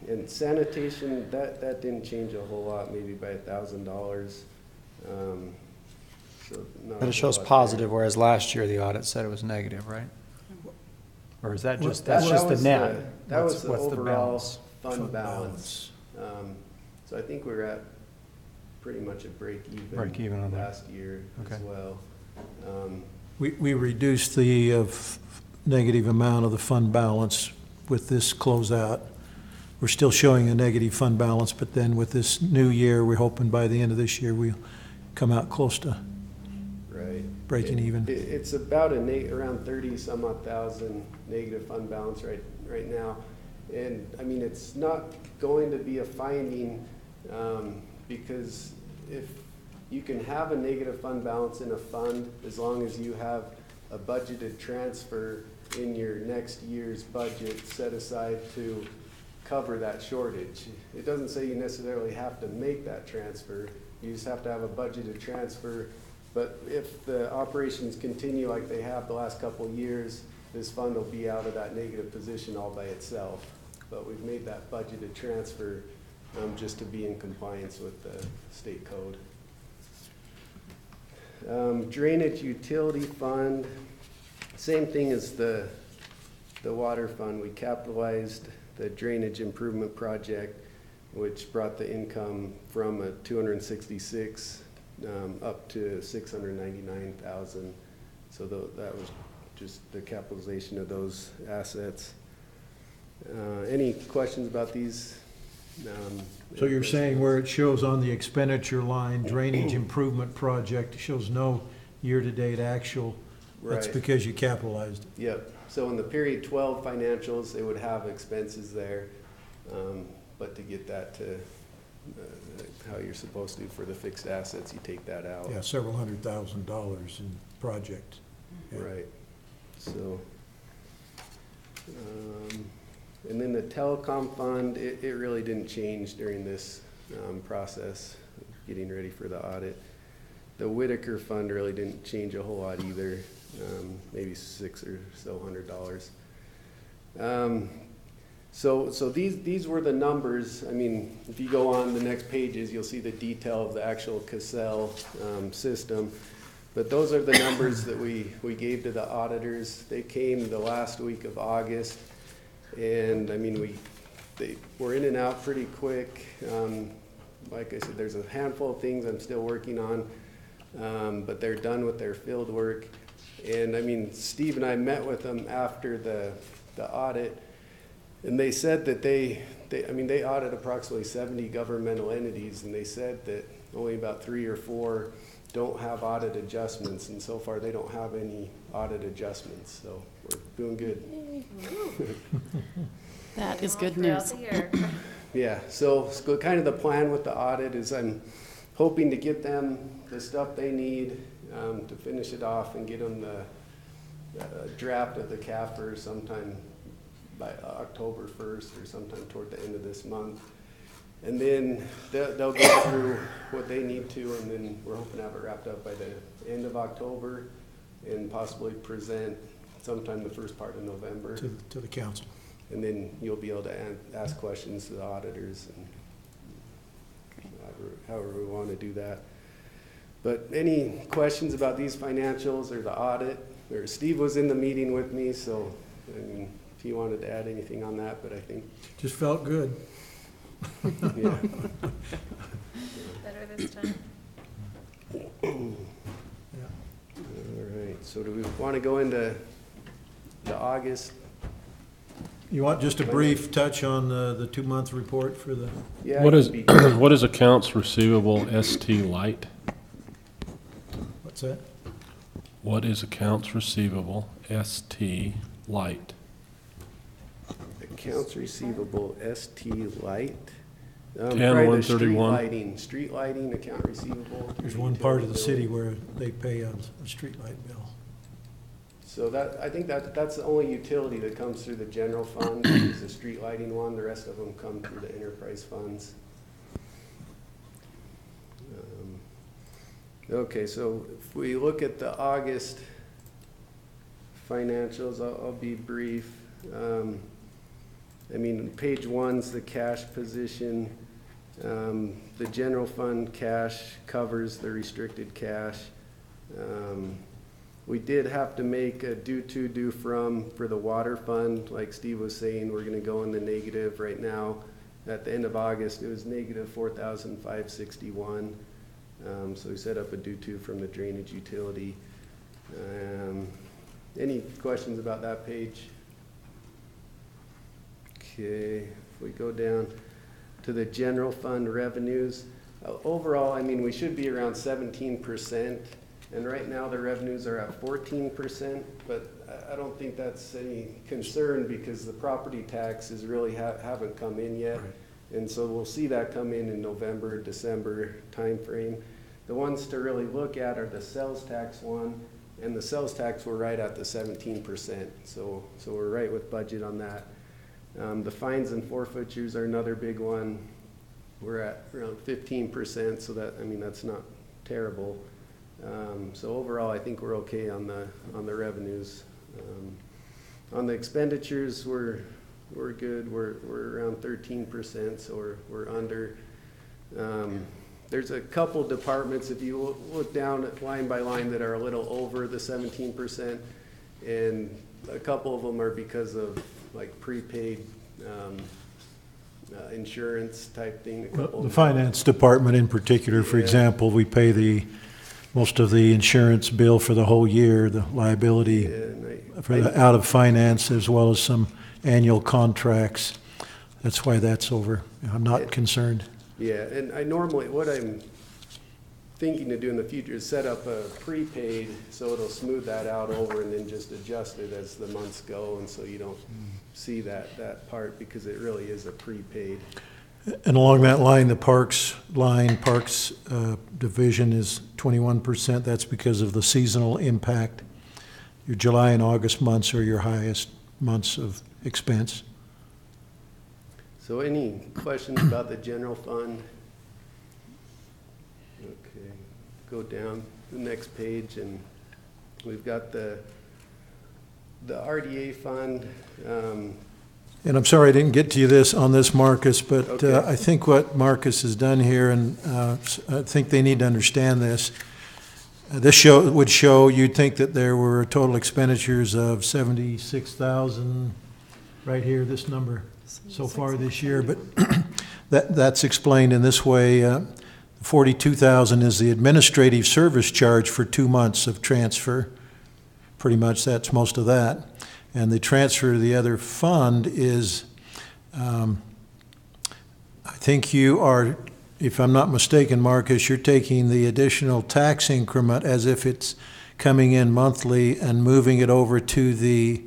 And sanitation, that didn't change a whole lot, maybe by $1,000. So not
But
a
it shows
whole lot
positive,
there.
whereas last year the audit said it was negative, right? Or is that
Well,
just, that's just the
was
net?
That was the
What's
overall
balance?
fund balance. So I think we're at pretty much a break even
on that.
last year as
Okay.
well.
We reduced the negative amount of the fund balance with this closeout. We're still showing a negative fund balance, but then with this new year, we're hoping by the end of this year, we'll come out close to
Right.
breaking even.
It's about around 30 some odd thousand negative fund balance right now. And I mean, it's not going to be a finding, because if you can have a negative fund balance in a fund as long as you have a budgeted transfer in your next year's budget set aside to cover that shortage. It doesn't say you necessarily have to make that transfer. You just have to have a budgeted transfer. But if the operations continue like they have the last couple of years, this fund will be out of that negative position all by itself. But we've made that budgeted transfer just to be in compliance with the state code. Drainage utility fund, same thing as the water fund. We capitalized the drainage improvement project, which brought the income from a $266 up to 699,000. So that was just the capitalization of those assets. Any questions about these?
So you're saying where it shows on the expenditure line, drainage improvement project, shows no year-to-date actual, that's
Right.
because you capitalized it?
Yep. So in the period 12 financials, it would have expenses there, but to get that to how you're supposed to for the fixed assets, you take that out.
Yeah, several $100,000 in project. Yeah.
Right. So, and then the telecom fund, it really didn't change during this process, getting ready for the audit. The Whitaker fund really didn't change a whole lot either, maybe $600 or so. So these were the numbers. I mean, if you go on the next pages, you'll see the detail of the actual Cassell system. But those are the numbers that we gave to the auditors. They came the last week of August. And I mean, they were in and out pretty quick. Like I said, there's a handful of things I'm still working on, but they're done with their field work. And I mean, Steve and I met with them after the audit, and they said that they audit approximately 70 governmental entities, and they said that only about 3 or 4 don't have audit adjustments, and so far they don't have any audit adjustments, so we're doing good.
That is good news.
Yeah, so kind of the plan with the audit is I'm hoping to get them the stuff they need to finish it off and get them the draft of the CAFR sometime by October 1st or sometime toward the end of this month. And then they'll go through what they need to, and then we're hoping to have it wrapped up by the end of October and possibly present sometime the first part of November.
To the council.
And then you'll be able to ask questions to the auditors and however we want to do that. But any questions about these financials or the audit? Or Steve was in the meeting with me, so I mean, if he wanted to add anything on that, but I think.
Just felt good.
Yeah.
Better this time.
All right, so do we want to go into the August?
You want just a brief touch on the 2-month report for the?
Yeah.
What is what is accounts receivable ST Light?
What's that?
What is accounts receivable ST Light?
Accounts receivable ST Light.
10-131.
Street lighting account receivable.
There's one part of the city where they pay a street light bill.
So I think that's the only utility that comes through the general fund is the street lighting one. The rest of them come through the enterprise funds. Okay, so if we look at the August financials, I'll be brief. I mean, page 1's the cash position. The general fund cash covers the restricted cash. We did have to make a due to, due from for the water fund. Like Steve was saying, we're gonna go in the negative right now. At the end of August, it was negative 4,561. So we set up a due to from the drainage utility. Any questions about that page? Okay, if we go down to the general fund revenues, overall, I mean, we should be around 17%. And right now the revenues are at 14%, but I don't think that's any concern because the property taxes really haven't come in yet. Right. And so we'll see that come in November, December timeframe. The ones to really look at are the sales tax one, and the sales tax we're right at the 17%. So we're right with budget on that. The fines and forfeitures are another big one. We're at around 15%, so that, I mean, that's not terrible. So overall, I think we're okay on the revenues. On the expenditures, we're good. We're around 13%, so we're under. There's a couple departments, if you look down at line by line, that are a little over the 17%, and a couple of them are because of like prepaid insurance type thing.
The finance department in particular, for example, we pay most of the insurance bill for the whole year, the liability out of finance, as well as some annual contracts. That's why that's over. I'm not concerned.
Yeah, and I normally, what I'm thinking to do in the future is set up a prepaid so it'll smooth that out over and then just adjust it as the months go, and so you don't see that part, because it really is a prepaid.
And along that line, the parks division is 21%. That's because of the seasonal impact. Your July and August months are your highest months of expense.
So any questions about the general fund? Okay, go down the next page, and we've got the RDA fund.
And I'm sorry I didn't get to you on this, Marcus, but
Okay.
I think what Marcus has done here, and I think they need to understand this. This would show, you'd think that there were total expenditures of 76,000 right here, this number so far this year, but that's explained in this way. 42,000 is the administrative service charge for 2 months of transfer. Pretty much that's most of that. And the transfer to the other fund is, I think you are, if I'm not mistaken, Marcus, you're taking the additional tax increment as if it's coming in monthly and moving it over to the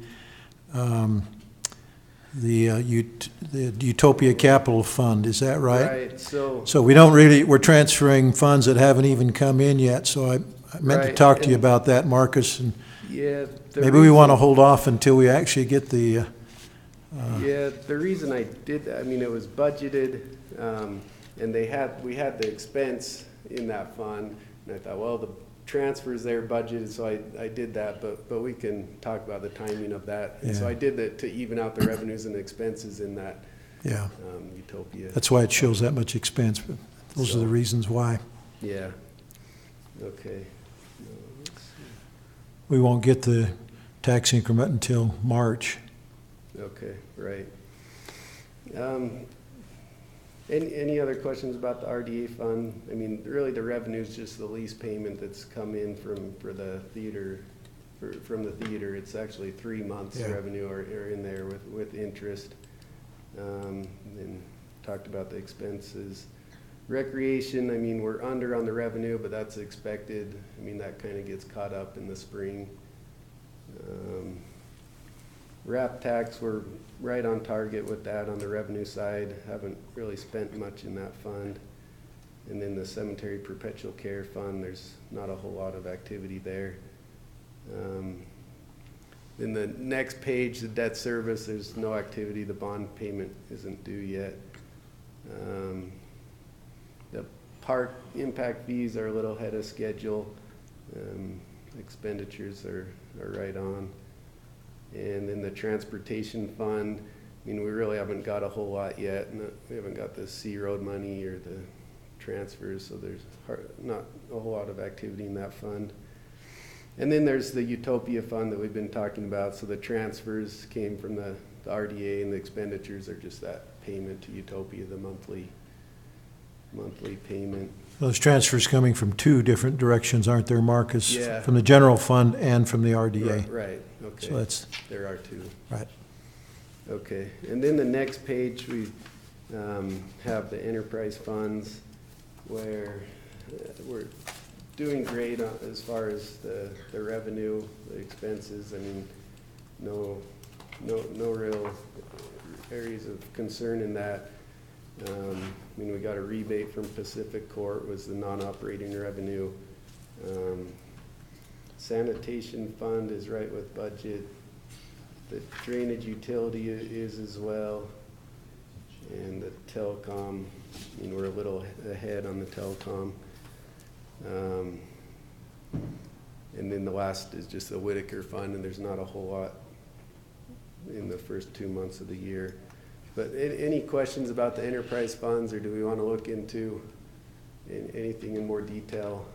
Utopia Capital Fund. Is that right?
Right, so
we're transferring funds that haven't even come in yet. So I meant to talk to you about that, Marcus, and
yeah,
maybe we want to hold off until we actually get the.
Yeah, the reason I did that, I mean, it was budgeted, and we had the expense in that fund, and I thought, well, the transfer's there budgeted, so I did that, but we can talk about the timing of that. And so I did that to even out the revenues and expenses in that Utopia.
That's why it shows that much expense, but those are the reasons why.
Yeah. Okay.
We won't get the tax increment until March.
Okay, right. Any other questions about the RDA fund? I mean, really the revenue is just the lease payment that's come in from the theater. It's actually 3 months revenue are in there with interest. And talked about the expenses. Recreation, I mean, we're under on the revenue, but that's expected. I mean, that kind of gets caught up in the spring. RAP tax, we're right on target with that on the revenue side. Haven't really spent much in that fund. And then the cemetery perpetual care fund, there's not a whole lot of activity there. Then the next page, the debt service, there's no activity. The bond payment isn't due yet. The park impact fees are a little ahead of schedule. Expenditures are right on. And then the transportation fund, I mean, we really haven't got a whole lot yet. We haven't got the C Road money or the transfers, so there's not a whole lot of activity in that fund. And then there's the Utopia fund that we've been talking about. So the transfers came from the RDA, and the expenditures are just that payment to Utopia, the monthly payment.
Those transfers coming from 2 different directions, aren't there, Marcus?
Yeah.
From the general fund and from the RDA.
Right, okay.
So
there are 2.
Right.
Okay, and then the next page, we have the enterprise funds, where we're doing great as far as the revenue, the expenses. I mean, no real areas of concern in that. I mean, we got a rebate from Pacific Court, was the non-operating revenue. Sanitation fund is right with budget. The drainage utility is as well. And the telecom, I mean, we're a little ahead on the telecom. And then the last is just the Whitaker fund, and there's not a whole lot in the first 2 months of the year. But any questions about the enterprise funds, or do we want to look into anything in more detail?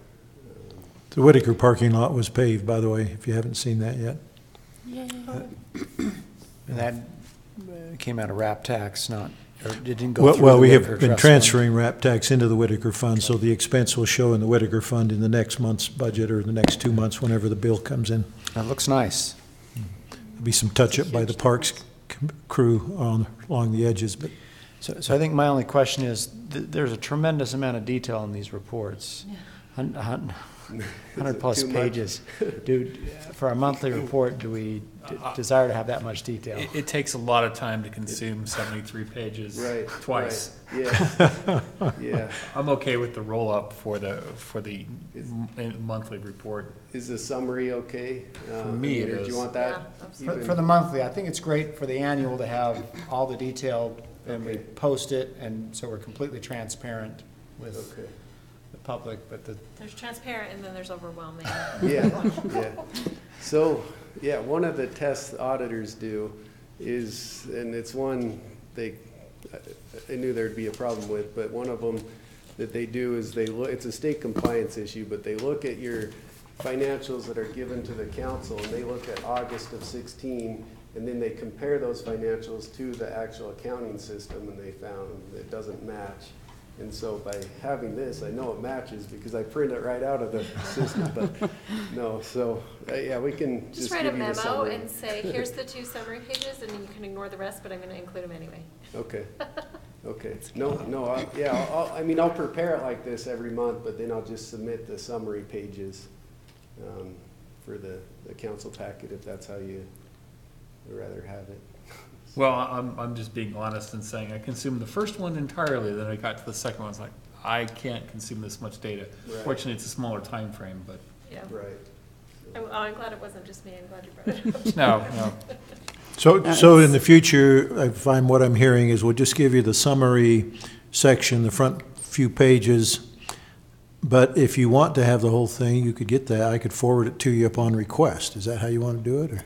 The Whitaker parking lot was paved, by the way, if you haven't seen that yet.
Yay.
And that came out of RAP tax, not Or it didn't go
Well,
through
well,
the
we
Whitaker
have been
Trust
transferring RAP tax into the Whitaker Fund, so the expense will show in the Whitaker Fund in the next month's budget or the next 2 months, whenever the bill comes in.
Fund. That looks nice.
There'll be some touch-up by the parks crew along the edges, but
So I think my only question is, there's a tremendous amount of detail in these reports. 100 plus
Too much.
pages. For our monthly report, do we desire to have that much detail?
It takes a lot of time to consume 73 pages
Right.
twice.
Right. Yeah. Yeah.
I'm okay with the roll-up for the monthly report.
Is the summary okay?
For me, it
Anita,
is.
Do you want that?
For the monthly, I think it's great for the annual to have all the detail, and we post it, and so we're completely transparent with
Okay.
the public, but
There's transparent and then there's overwhelming.
Yeah, yeah. So, yeah, one of the tests auditors do is, and it's one I knew there'd be a problem with, but one of them that they do is they look, it's a state compliance issue, but they look at your financials that are given to the council, and they look at August of 16, and then they compare those financials to the actual accounting system, and they found it doesn't match. And so by having this, I know it matches because I print it right out of the system, but no, so, yeah, we can
Just
just
write a
give you the
memo
summary.
and say, here's the 2 summary pages, and then you can ignore the rest, but I'm gonna include them anyway.
Okay, okay. I mean, I'll prepare it like this every month, but then I'll just submit the summary pages for the council packet, if that's how you would rather have it.
Well, I'm just being honest and saying I consumed the first one entirely, then I got to the second one, I was like, I can't consume this much data.
Right.
Fortunately, it's a smaller time frame, but
Yeah.
Right.
I'm glad it wasn't just me. I'm glad you brought it up.
no.
So in the future, I find what I'm hearing is we'll just give you the summary section, the front few pages. But if you want to have the whole thing, you could get that. I could forward it to you upon request. Is that how you want to do it, or?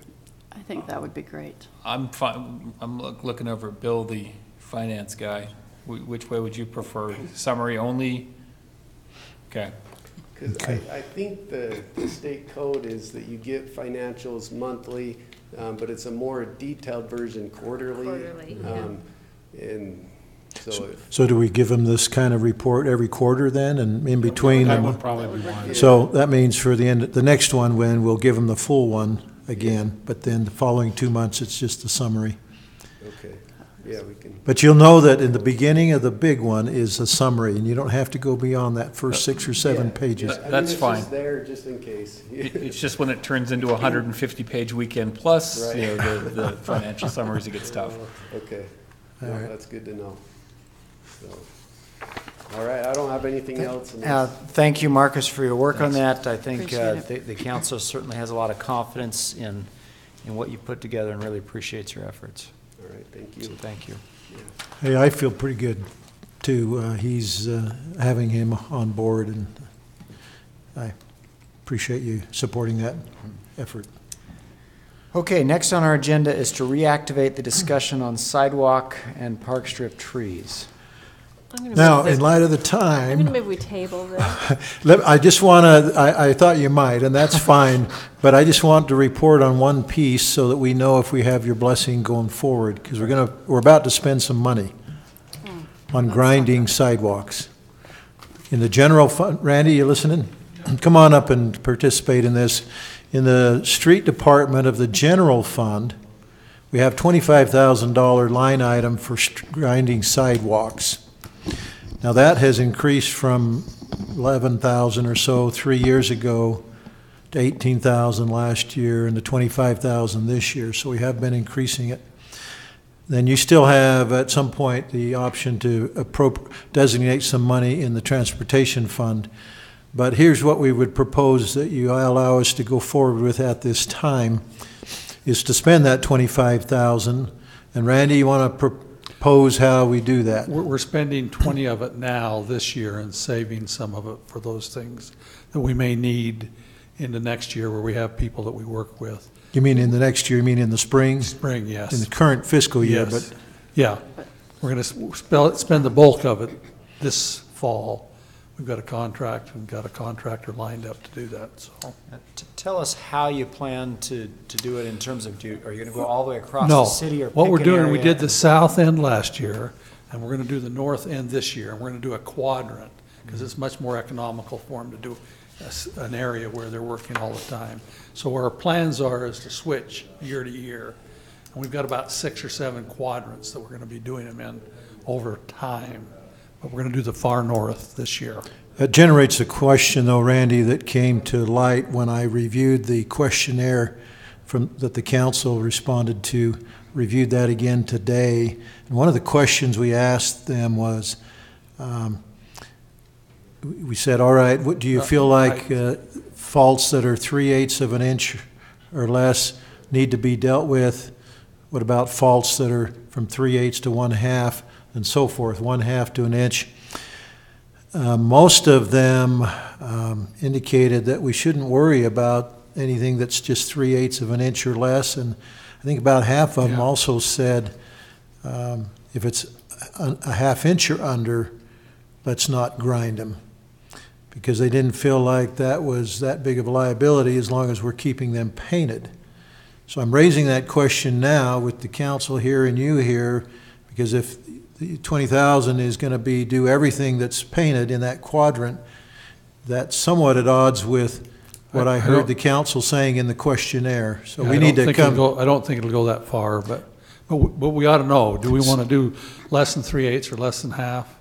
I think that would be great.
I'm fine, I'm looking over at Bill, the finance guy. Which way would you prefer? Summary only? Okay.
Because I think the state code is that you get financials monthly, but it's a more detailed version quarterly. And so
So do we give them this kind of report every quarter then, and in between?
That would probably be one.
So that means for the next one, when we'll give them the full one again, but then the following 2 months, it's just a summary.
okay, yeah, we can.
But you'll know that in the beginning of the big one is a summary, and you don't have to go beyond that first 6 or 7 pages.
I mean,
That's fine.
It's just there just in case.
It's just when it turns into a 150-page weekend plus,
Right.
you know, the financial summaries, it gets tough.
Okay,
All
well,
right.
that's good to know. So, all right, I don't have anything else.
Thank you, Marcus, for your work on that. I think
Appreciate
the council certainly has a lot of confidence in what you put together and really appreciates your efforts.
All right, thank you.
So thank you.
Hey, I feel pretty good, too. He's having him on board, and I appreciate you supporting that effort.
Okay, next on our agenda is to reactivate the discussion on sidewalk and park strip trees.
Now, in light of the
I'm
time,
gonna move we table this.
I just want to, I thought you might, and that's fine, but I just want to report on one piece so that we know if we have your blessing going forward, because we're about to spend some money on grinding sidewalks. In the general fund, Randy, you listening? Come on up and participate in this. In the street department of the general fund, we have $25,000 line item for grinding sidewalks. Now, that has increased from 11,000 or so 3 years ago to 18,000 last year and to 25,000 this year, so we have been increasing it. Then you still have, at some point, the option to designate some money in the transportation fund. But here's what we would propose that you allow us to go forward with at this time, is to spend that 25,000. And Randy, you want to propose how we do that?
We're spending 20 of it now this year and saving some of it for those things that we may need in the next year where we have people that we work with.
You mean in the next year, you mean in the spring?
Spring, yes.
In the current fiscal year,
Yes.
but
Yeah, we're going to spend the bulk of it this fall. We've got a contractor lined up to do that, so.
Tell us how you plan to do it in terms of, are you going to go all the way across
No,
the city or
what
pick
we're
an
doing, we
area?
did the south end last year, And we're gonna do the north end this year, and we're gonna do a quadrant, because it's much more economical for them to do an area where they're working all the time. So what our plans are is to switch year to year. And we've got about 6 or 7 quadrants that we're gonna be doing them in over time. But we're gonna do the far north this year.
That generates a question, though, Randy, that came to light when I reviewed the questionnaire that the council responded to, reviewed that again today. And one of the questions we asked them was, we said, all right, what do you feel like faults that are 3/8 of an inch or less need to be dealt with? What about faults that are from 3/8 to 1/2 and so forth, 1/2 to an inch? Most of them indicated that we shouldn't worry about anything that's just 3/8 of an inch or less, and I think about half of them also said if it's a half inch or under, let's not grind them, because they didn't feel like that was that big of a liability as long as we're keeping them painted. So I'm raising that question now with the council here and you here, because if the 20,000 is going to be do everything that's painted in that quadrant, that's somewhat at odds with what I heard the council saying in the questionnaire. So we need to come.
I don't think it'll go that far, but we ought to know. Do we want to do less than 3/8 or less than half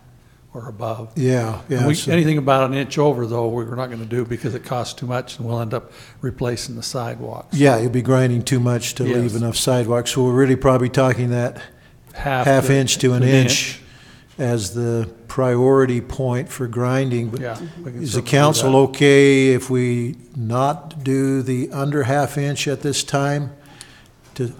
or above?
Yeah.
Anything about an inch over, though, we're not going to do because it costs too much, and we'll end up replacing the sidewalks.
Yeah, you'll be grinding too much to leave enough sidewalks. So we're really probably talking that half inch to an inch as the priority point for grinding. But is the council okay if we not do the under half inch at this time? To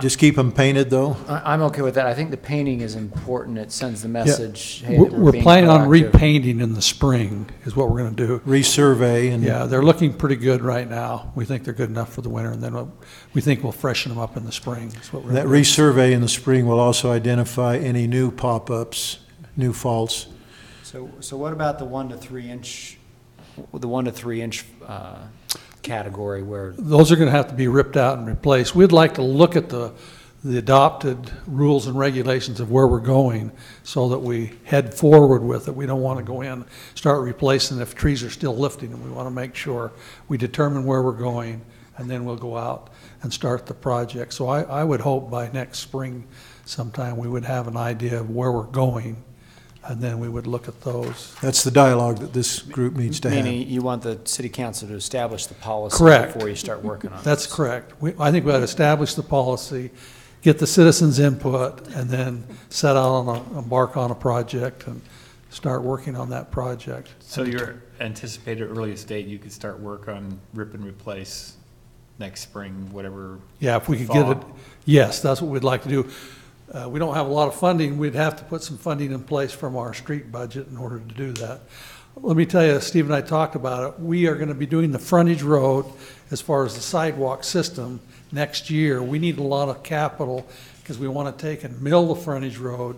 just keep them painted, though?
I'm okay with that. I think the painting is important. It sends the message.
Yeah. Hey, we're planning on repainting in the spring is what we're going to do.
Resurvey. And
yeah, they're looking pretty good right now. We think they're good enough for the winter, and then we think we'll freshen them up in the spring. Is what we're
that resurvey in the spring will also identify any new pop-ups, new faults.
So what about the 1 to 3 inch, category where
those are going to have to be ripped out and replaced? We'd like to look at the adopted rules and regulations of where we're going so that we head forward with it. We don't want to go in, start replacing if trees are still lifting, and we want to make sure we determine where we're going, and then we'll go out and start the project. So I would hope by next spring sometime we would have an idea of where we're going, and then we would look at those.
That's the dialogue that this group needs to have.
Meaning you want the city council to establish the policy before you start working on it.
That's correct. I think we ought to establish the policy, get the citizens' input, and then set out embark on a project and start working on that project.
So your anticipated earliest date, you could start work on rip and replace next spring, whatever.
Yeah, if we could get it. Yes, that's what we'd like to do. We don't have a lot of funding. We'd have to put some funding in place from our street budget in order to do that. Let me tell you, Steve and I talked about it. We are going to be doing the frontage road as far as the sidewalk system next year. We need a lot of capital because we want to take and mill the frontage road,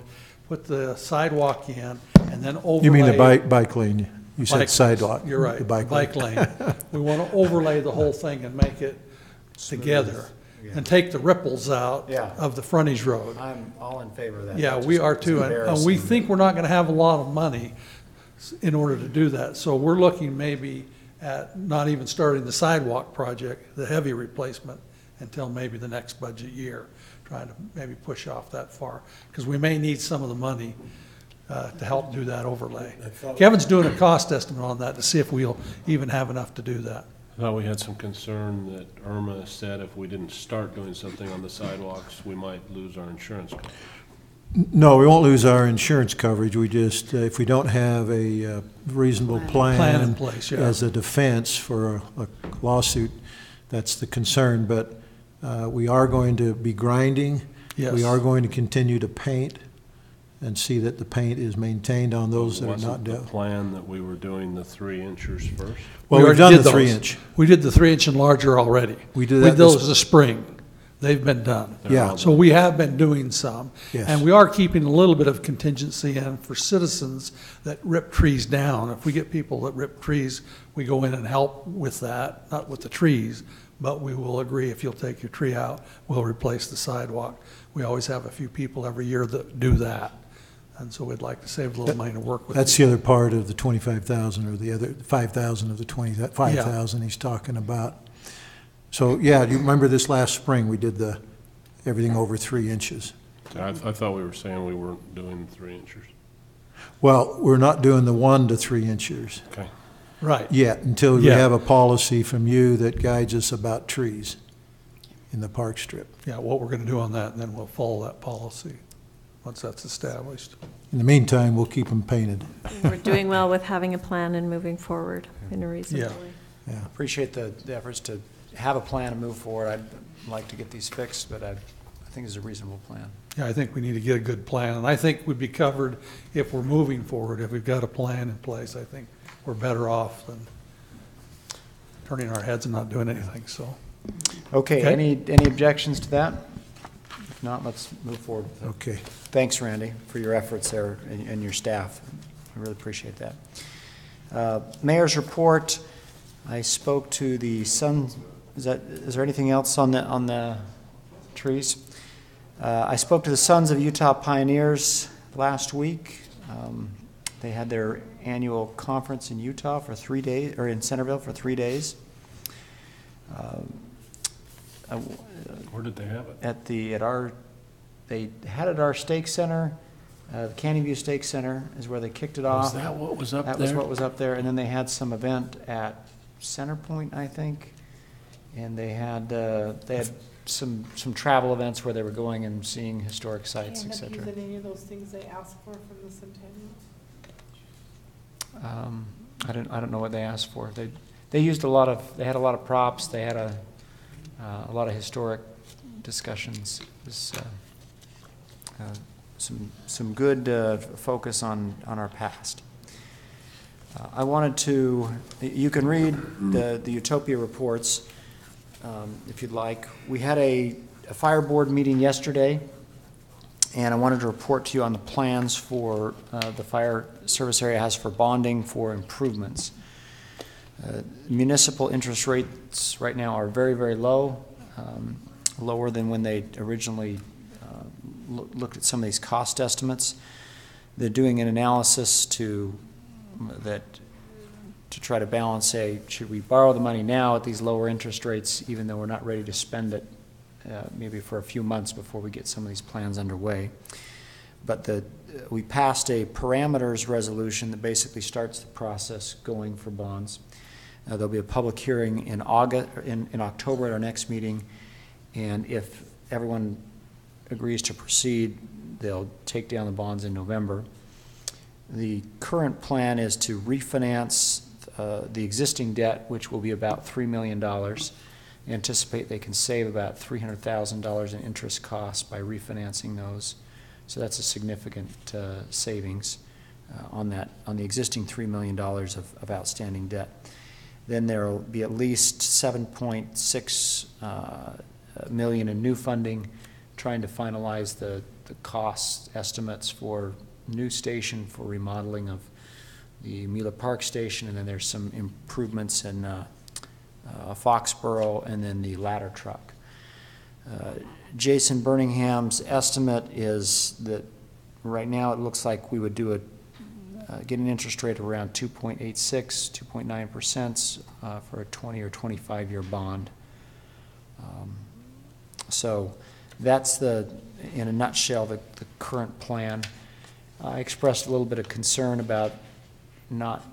put the sidewalk in, and then overlay.
You mean the bike lane? You said sidewalk.
You're right. The bike lane. We want to overlay the whole thing and make it together. And take the ripples out of the frontage road.
I'm all in favor of that.
Yeah, we are too. And we think we're not going to have a lot of money in order to do that. So we're looking maybe at not even starting the sidewalk project, the heavy replacement, until maybe the next budget year, trying to maybe push off that far. Because we may need some of the money to help do that overlay. Kevin's doing a cost estimate on that to see if we'll even have enough to do that.
I thought we had some concern that Irma said if we didn't start doing something on the sidewalks, we might lose our insurance coverage.
No, we won't lose our insurance coverage. We just, if we don't have a reasonable plan
in place,
as a defense for a lawsuit, that's the concern. But we are going to be grinding.
Yes.
We are going to continue to paint and see that the paint is maintained on those that are not dealt.
Wasn't the plan that we were doing the 3-inchers first?
Well, we've done the 3-inch.
We did the 3-inch and larger already.
We did that.
Those this spring. They've been done.
Yeah.
So we have been doing some.
Yes.
And we are keeping a little bit of contingency in for citizens that rip trees down. If we get people that rip trees, we go in and help with that, not with the trees, but we will agree if you'll take your tree out, we'll replace the sidewalk. We always have a few people every year that do that. And so we'd like to save a little money to work with.
That's the other part of the 25,000 or the other 5,000 of the 25,000 he's talking about. So, yeah, do you remember this last spring, we did everything over 3 inches?
I thought we were saying we weren't doing 3 inches.
Well, we're not doing the 1 to 3 inches.
Okay.
Right.
Yet, until we
Yeah.
have a policy from you that guides us about trees in the park strip.
Yeah, what we're going to do on that, and then we'll follow that policy once that's established.
In the meantime, we'll keep them painted.
We're doing well with having a plan and moving forward in a reasonable
Yeah.
way.
Yeah.
Appreciate the efforts to have a plan and move forward. I'd like to get these fixed, but I think it's a reasonable plan.
Yeah, I think we need to get a good plan, and I think we'd be covered if we're moving forward. If we've got a plan in place, I think we're better off than turning our heads and not doing anything, so.
Okay,
Okay.
any objections to that? If not, let's move forward.
Okay.
Thanks, Randy, for your efforts there and your staff. I really appreciate that. Mayor's report, I spoke to the Sun, is there anything else on the trees? I spoke to the Sons of Utah Pioneers last week. They had their annual conference in Utah for 3 days, or in Centerville for 3 days.
Where did they have it?
They had it at our stake center. The Canyon View Stake Center is where they kicked it off.
Was that what was up there?
That was what was up there, and then they had some event at Center Point, I think, and they had some travel events where they were going and seeing historic sites,
End up
etc.
using any of those things they asked for from the Centennial?
I don't know what they asked for. They had a lot of props. They had a lot of historic discussions. It was some good focus on our past. I wanted to, you can read the Utopia reports if you'd like. We had a fire board meeting yesterday, and I wanted to report to you on the plans for the fire service area has for bonding for improvements. Municipal interest rates right now are very, very low, lower than when they originally looked at some of these cost estimates. They're doing an analysis to try to balance, say, should we borrow the money now at these lower interest rates, even though we're not ready to spend it maybe for a few months before we get some of these plans underway. But we passed a parameters resolution that basically starts the process going for bonds. There'll be a public hearing in October at our next meeting, and if everyone agrees to proceed, they'll take down the bonds in November. The current plan is to refinance the existing debt, which will be about $3 million. Anticipate they can save about $300,000 in interest costs by refinancing those. So that's a significant savings on the existing $3 million of outstanding debt. Then there will be at least $7.6 million in new funding, trying to finalize the cost estimates for new station for remodeling of the Mila Park Station, and then there's some improvements in Foxborough, and then the ladder truck. Jason Birmingham's estimate is that right now it looks like we would do get an interest rate of around 2.86, 2.9% for a 20 or 25-year bond. So that's in a nutshell, the current plan. I expressed a little bit of concern about not,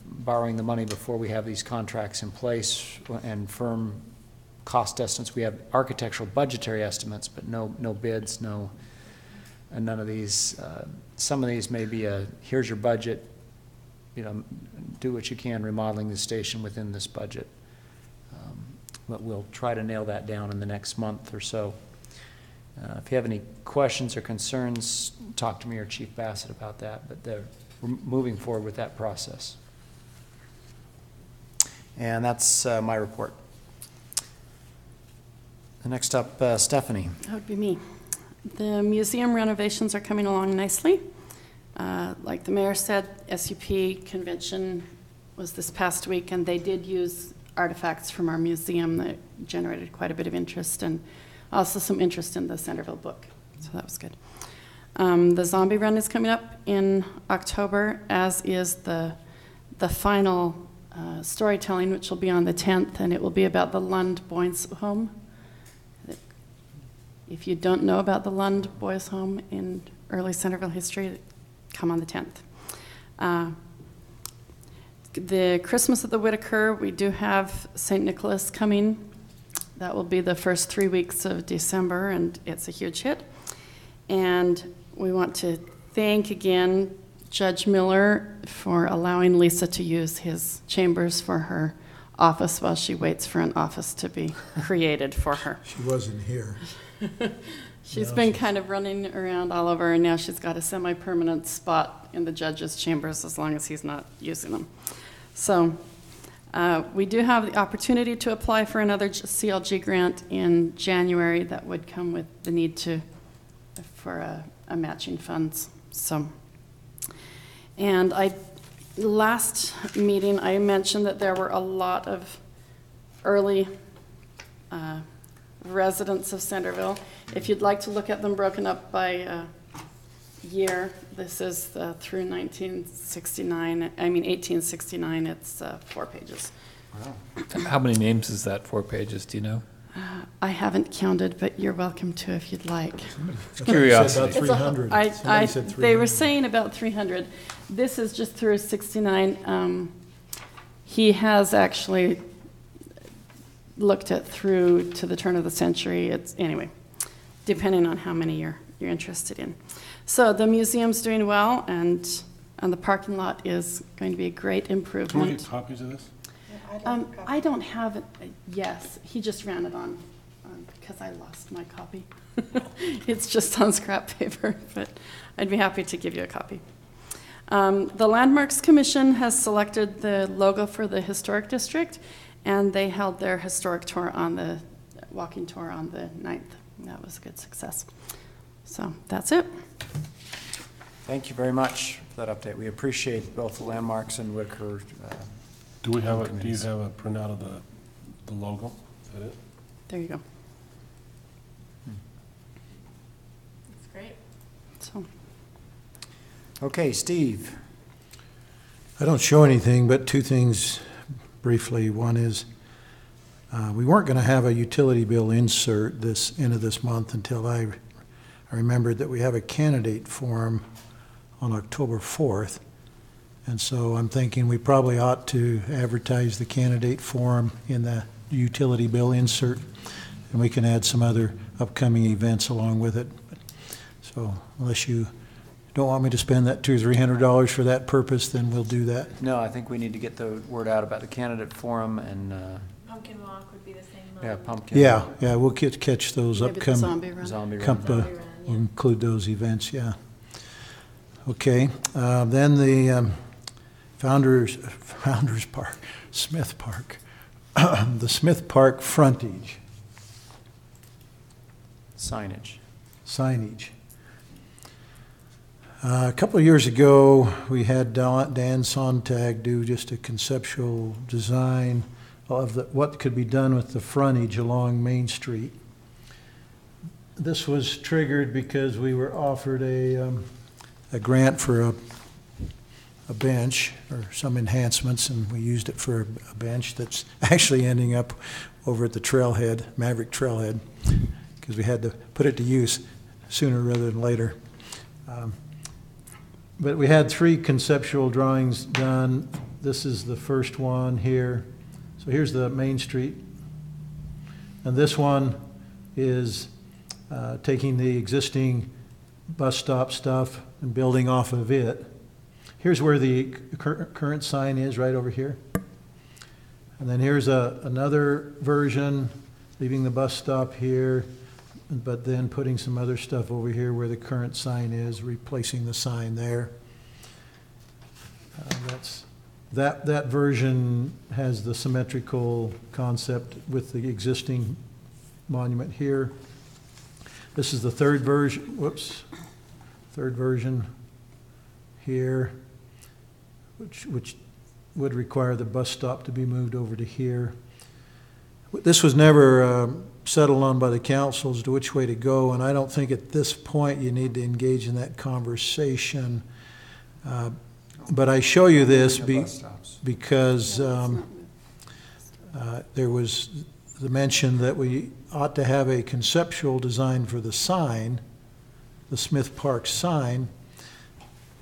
borrowing the money before we have these contracts in place and firm cost estimates. We have architectural budgetary estimates, but no bids, and none of these. Some of these may be here's your budget, do what you can remodeling the station within this budget. But we'll try to nail that down in the next month or so. If you have any questions or concerns, talk to me or Chief Bassett about that, but we're moving forward with that process. And that's my report. Next up, Stephanie.
That would be me. The museum renovations are coming along nicely. Like the mayor said, SUP convention was this past week, and they did use artifacts from our museum that generated quite a bit of interest, and also some interest in the Centerville book, so that was good. The zombie run is coming up in October, as is the final storytelling, which will be on the 10th, and it will be about the Lund Boys Home. If you don't know about the Lund Boys Home in early Centerville history, come on the 10th. The Christmas at the Whitaker, we do have St. Nicholas coming. That will be the first 3 weeks of December, and it's a huge hit. And we want to thank again Judge Miller for allowing Lisa to use his chambers for her office while she waits for an office to be created for her.
She wasn't here.
She's been kind of running around all over, and now she's got a semi-permanent spot in the judge's chambers as long as he's not using them. So we do have the opportunity to apply for another CLG grant in January that would come with the need for a matching funds. So, and last meeting I mentioned that there were a lot of early residents of Centerville. If you'd like to look at them broken up by year, this is through 1869. It's 4 pages.
Wow. How many names is that, 4 pages? Do you know?
I haven't counted, but you're welcome to if you'd like.
It's curiosity.
About 300.
They were saying about 300. This is just through 69. He has actually looked at through to the turn of the century. Anyway, depending on how many you're interested in. So the museum's doing well, and the parking lot is going to be a great improvement.
Can we get copies of this?
I don't have it. Yes, he just ran it on because I lost my copy. It's just on scrap paper, but I'd be happy to give you a copy. The Landmarks Commission has selected the logo for the historic district, and they held their historic tour walking tour on the 9th. That was a good success. So that's it.
Thank you very much for that update. We appreciate both the Landmarks and Whitaker.
Do you have a printout of the logo? Is that it?
There you go.
That's great.
So.
Okay, Steve.
I don't show anything, but 2 things briefly. One is we weren't going to have a utility bill insert this end of this month until I remembered that we have a candidate forum on October 4th. And so I'm thinking we probably ought to advertise the candidate forum in the utility bill insert, and we can add some other upcoming events along with it. So unless you don't want me to spend that $200 or $300 for that purpose, then we'll do that.
No, I think we need to get the word out about the candidate forum and
Pumpkin Walk would be the same.
yeah, pumpkin.
Yeah, we'll catch those
Maybe the
upcoming.
zombie run.
Zombie run.
Zombie run,
We'll include those events, yeah. Okay, then the Founders Park, Smith Park, the Smith Park frontage.
Signage.
A couple of years ago, we had Dan Sontag do just a conceptual design of what could be done with the frontage along Main Street. This was triggered because we were offered a grant for a bench or some enhancements, and we used it for a bench that's actually ending up over at the trailhead, Maverick Trailhead, because we had to put it to use sooner rather than later. But we had 3 conceptual drawings done. This is the first one here. So here's the Main Street. And this one is taking the existing bus stop stuff and building off of it. Here's where the current sign is, right over here. And then here's another version, leaving the bus stop here, but then putting some other stuff over here where the current sign is, replacing the sign there. That version has the symmetrical concept with the existing monument here. This is the third version here, which would require the bus stop to be moved over to here. This was never settled on by the council as to which way to go, and I don't think at this point you need to engage in that conversation. But I show you this because there was the mention that we ought to have a conceptual design for the sign, the Smith Park sign,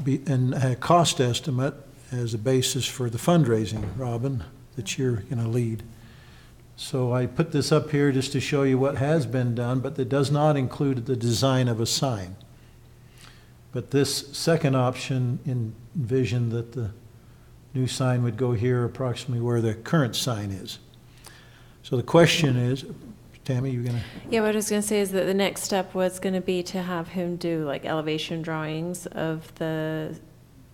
and a cost estimate as a basis for the fundraising, Robin, that you're going to lead. So I put this up here just to show you what has been done, but that does not include the design of a sign. But this second option envisioned that the new sign would go here approximately where the current sign is. So the question is, Tammy, you're going to?
Yeah, what I was going to say is that the next step was going to be to have him do like elevation drawings of the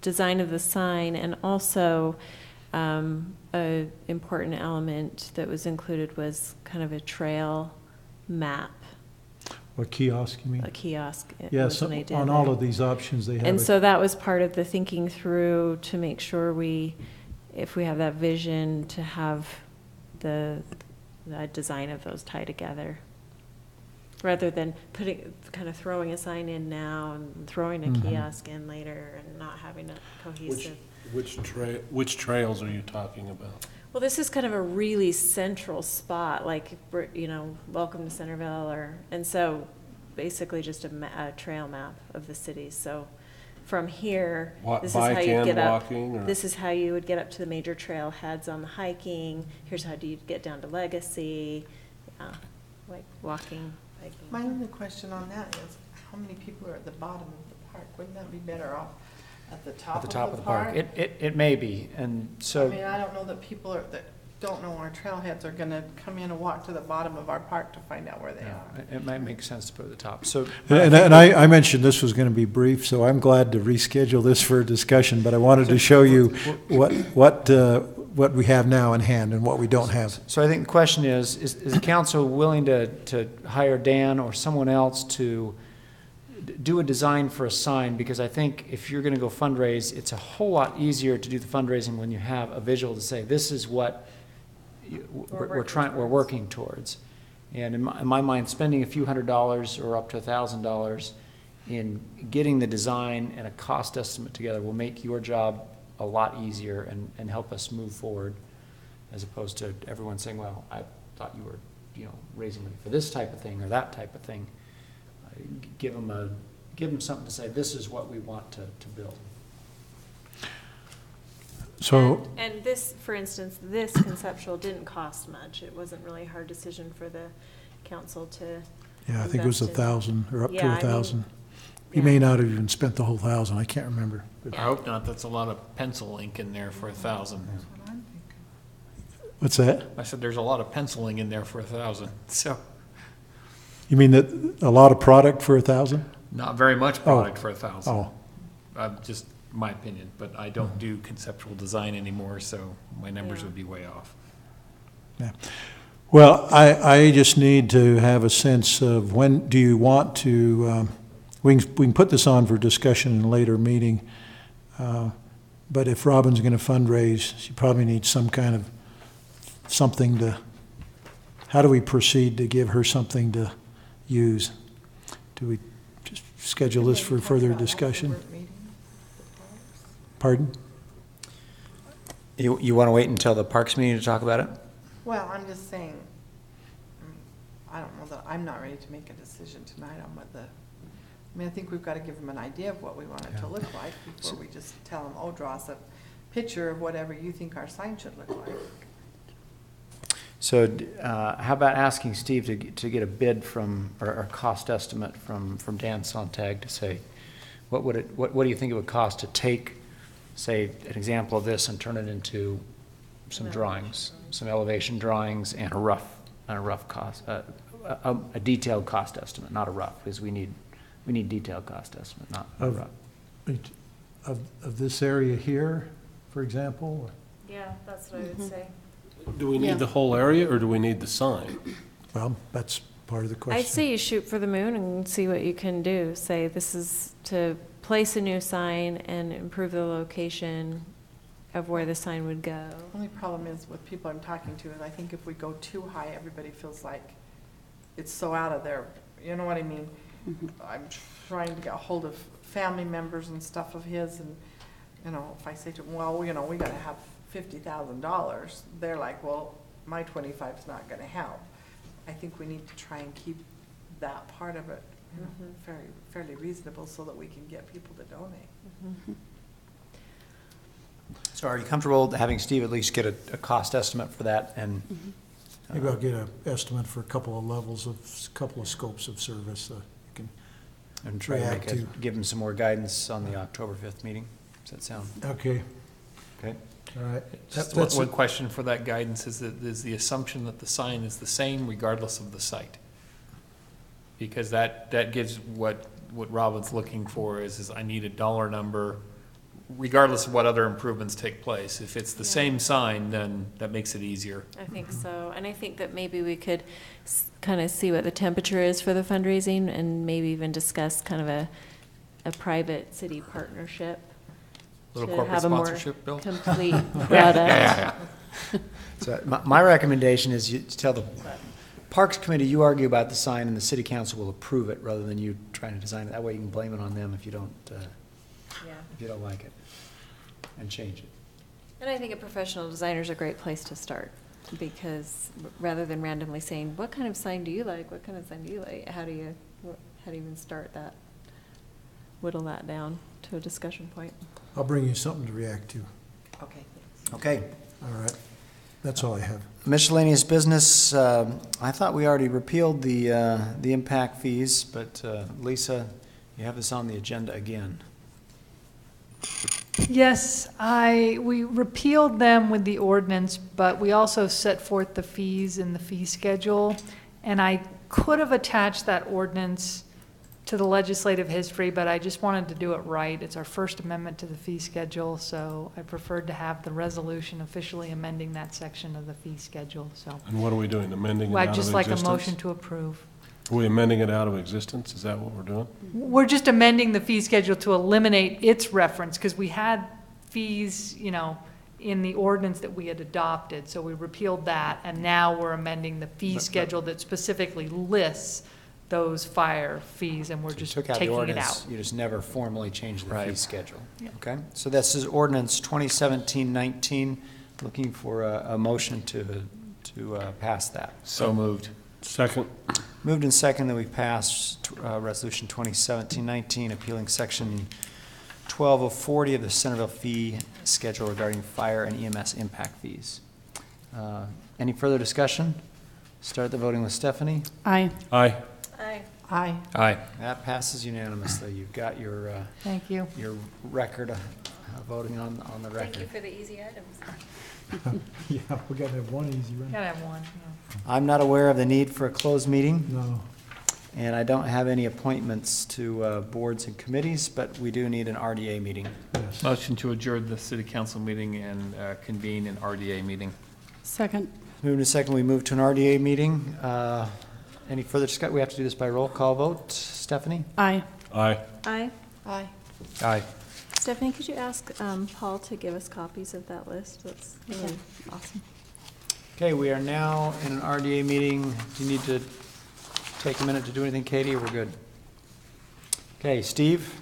design of the sign, and also a important element that was included was kind of a trail map.
A kiosk, you mean?
A kiosk.
Yes, on all of these options they have.
And so that was part of the thinking through to make sure if we have that vision, to have the design of those tie together, rather than throwing a sign in now and throwing a kiosk in later and not having a cohesive.
Which trails are you talking about?
Well, this is kind of a really central spot, like, welcome to Centerville, and so basically just a trail map of the city. So from here, this is how you get up. This is how you would get up to the major trailheads on the hiking. Here's how you get down to Legacy, like walking, hiking.
My only question on that is, how many people are at the bottom of the park? Wouldn't that be better off at the top of the park?
It may be, and so.
I mean, I don't know that people that don't know our trailheads are gonna come in and walk to the bottom of our park to find out where they are.
It might make sense to put at the top, so.
And I mentioned this was going to be brief, so I'm glad to reschedule this for a discussion, but I wanted to show you what we have now in hand and what we don't have.
So I think the question is the council willing to hire Dan or someone else to do a design for a sign? Because I think if you're going to go fundraise, it's a whole lot easier to do the fundraising when you have a visual to say, this is what we're working towards. And in my mind, spending a few $100s or up to $1,000 in getting the design and a cost estimate together will make your job a lot easier and help us move forward, as opposed to everyone saying, well, I thought you were raising money for this type of thing or that type of thing. Give them something to say, this is what we want to build.
So,
and this, for instance, this conceptual didn't cost much. It wasn't really a hard decision for the council to.
Yeah, I think it was 1,000 or up to 1,000. You
yeah.
may not have even spent the whole 1,000. I can't remember.
I hope not. That's a lot of pencil ink in there for 1,000.
What's that?
I said there's a lot of penciling in there for 1,000. So.
You mean that a lot of product for 1,000?
Not very much product for 1,000.
Oh.
Just my opinion, but I don't do conceptual design anymore, so my numbers would be way off.
Yeah. Well, I just need to have a sense of when do you want to, we can put this on for discussion in a later meeting, but if Robin's going to fundraise, she probably needs some kind of something to, how do we proceed to give her something to use? Do we just schedule this for further discussion? Pardon?
You want to wait until the Parks meeting to talk about it?
Well, I'm just saying, I don't know that, I'm not ready to make a decision tonight on what I think we've got to give them an idea of what we want it to look like before we just tell them, oh, draw us a picture of whatever you think our sign should look like.
So how about asking Steve to get a bid from, or a cost estimate from Dan Sontag to say, what do you think it would cost to take, say, an example of this and turn it into some drawings, some elevation drawings and a rough cost, a detailed cost estimate, not a rough, because we need detailed cost estimate, not rough.
Of this area here, for example?
Yeah, that's what I would say.
Do we need the whole area, or do we need the sign?
Well, that's part of the question.
I'd say you shoot for the moon and see what you can do. Say this is to place a new sign and improve the location of where the sign would go.
Only problem is with people I'm talking to is I think if we go too high, everybody feels like it's so out of their, you know what I mean? I'm trying to get a hold of family members and stuff of his, and, you know, if I say to them, well, you know, we gotta have $50,000, they're like, well, my 25's not gonna help. I think we need to try and keep that part of it, you know, fairly reasonable so that we can get people to donate.
So are you comfortable having Steve at least get a cost estimate for that? And
Maybe I'll get an estimate for a couple of levels of, couple of scopes of service, so you can
and try to
react to.
give him some more guidance on the October 5th meeting? Does that sound?
Okay,
Okay.
all right.
Just
That's
one question for that guidance is the assumption that the sign is the same regardless of the site. Because that gives what Robin's looking for is I need a dollar number regardless of what other improvements take place. If it's the same sign, then that makes it easier.
I think so, and I think that maybe we could kind of see what the temperature is for the fundraising, and maybe even discuss kind of a private city partnership.
Little
to
corporate
have a more
sponsorship, Bill?
complete product.
So my recommendation is you tell the Parks Committee, you argue about the sign and the city council will approve it rather than you trying to design it. That way you can blame it on them if you don't like it and change it.
And I think a professional designer is a great place to start, because rather than randomly saying, what kind of sign do you like? What kind of sign do you like? How do you even start that, whittle that down to a discussion point?
I'll bring you something to react to.
Okay, thanks.
Okay.
All right. That's all I have.
Miscellaneous business, I thought we already repealed the impact fees, but Lisa, you have this on the agenda again.
Yes, we repealed them with the ordinance, but we also set forth the fees in the fee schedule. And I could have attached that ordinance to the legislative history, but I just wanted to do it right. It's our first amendment to the fee schedule, so I preferred to have the resolution officially amending that section of the fee schedule, so.
And what are we doing, amending it out of
I'd
existence?
just like a motion to approve.
Are we amending it out of existence? Is that what we're doing?
We're just amending the fee schedule to eliminate its reference, because we had fees, you know, in the ordinance that we had adopted, so we repealed that, and now we're amending the fee schedule that specifically lists those fire fees, and we're just
Took out the
taking it
ordinance,
out.
you just never formally changed the fee
Right.
schedule.
Yeah.
Okay, so this is ordinance 2017-19, looking for a motion to pass that.
So moved.
Second.
Moved and second that we pass resolution 2017-19, appealing section 12040 of the Centerville fee schedule regarding fire and EMS impact fees. Any further discussion? Start the voting with Stephanie.
Aye.
Aye.
Aye.
Aye.
Aye.
That passes unanimously. You've got your
Thank you.
your record voting on the record.
Thank you for the easy items.
Yeah, we gotta have one easy one.
Gotta have one, yeah.
I'm not aware of the need for a closed meeting,
No.
and I don't have any appointments to boards and committees, but we do need an RDA meeting.
Yes.
Motion to adjourn the city council meeting and convene an RDA meeting.
Second.
Moved and second, we move to an RDA meeting. Any further discussion? We have to do this by roll call vote. Stephanie?
Aye.
Aye.
Aye.
Aye.
Aye.
Stephanie, could you ask Paul to give us copies of that list? That's really awesome.
Okay, we are now in an RDA meeting. Do you need to take a minute to do anything, Katie, or we're good? Okay, Steve?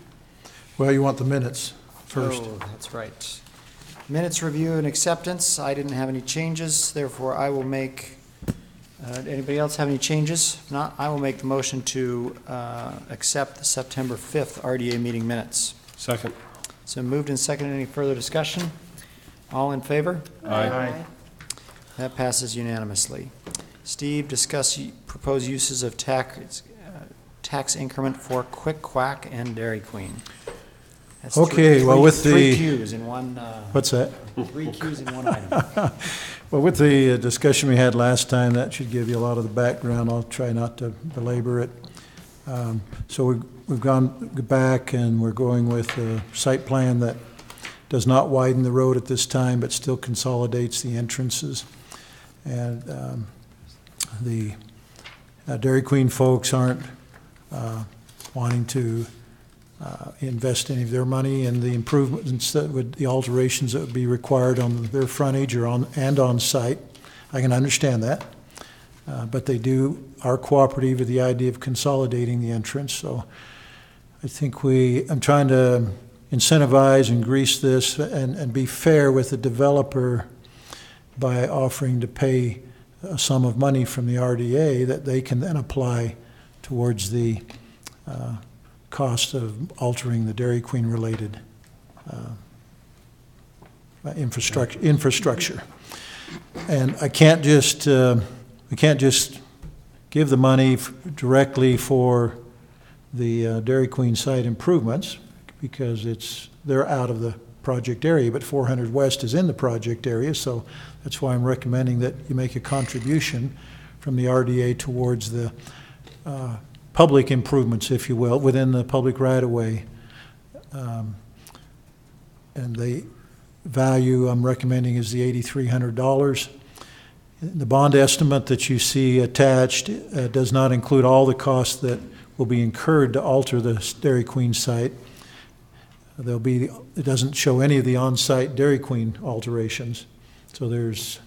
Well, you want the minutes first.
Oh, that's right. Minutes review and acceptance. I didn't have any changes, therefore I will make, anybody else have any changes? If not, I will make the motion to accept the September 5th RDA meeting minutes.
Second.
So moved and seconded. Any further discussion? All in favor?
Aye.
That passes unanimously. Steve, discuss proposed uses of tax increment for Quick Quack and Dairy Queen. That's
Okay, well, with
three
the-
Qs in one.
What's that?
3 Qs in one item.
Well, with the discussion we had last time, that should give you a lot of the background. I'll try not to belabor it. So we've gone back and we're going with a site plan that does not widen the road at this time, but still consolidates the entrances. And the Dairy Queen folks aren't wanting to invest any of their money in the improvements that would, the alterations that would be required on their frontage or on site. I can understand that. But they are cooperative with the idea of consolidating the entrance. So I think I'm trying to incentivize and grease this and be fair with the developer by offering to pay a sum of money from the RDA that they can then apply towards the cost of altering the Dairy Queen related infrastructure. And I can't just give the money directly for the Dairy Queen site improvements because they're out of the project area, but 400 West is in the project area, so that's why I'm recommending that you make a contribution from the RDA towards the public improvements, if you will, within the public right-of-way. And the value I'm recommending is the $8,300. The bond estimate that you see attached does not include all the costs that will be incurred to alter the Dairy Queen site. It doesn't show any of the on-site Dairy Queen alterations. So there's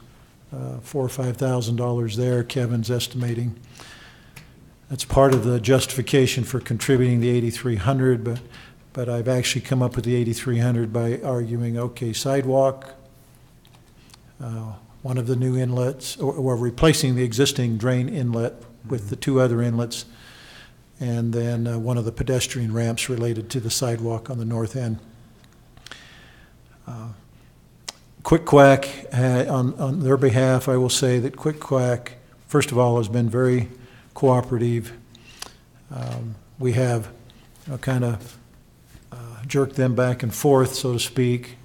$4,000 or $5,000 there, Kevin's estimating. That's part of the justification for contributing the $8,300, but I've actually come up with the $8,300 by arguing, okay, sidewalk, one of the new inlets, or replacing the existing drain inlet with the two other inlets, and then one of the pedestrian ramps related to the sidewalk on the north end. Quick Quack, on their behalf, I will say that Quick Quack, first of all, has been very cooperative. We have kind of jerked them back and forth, so to speak,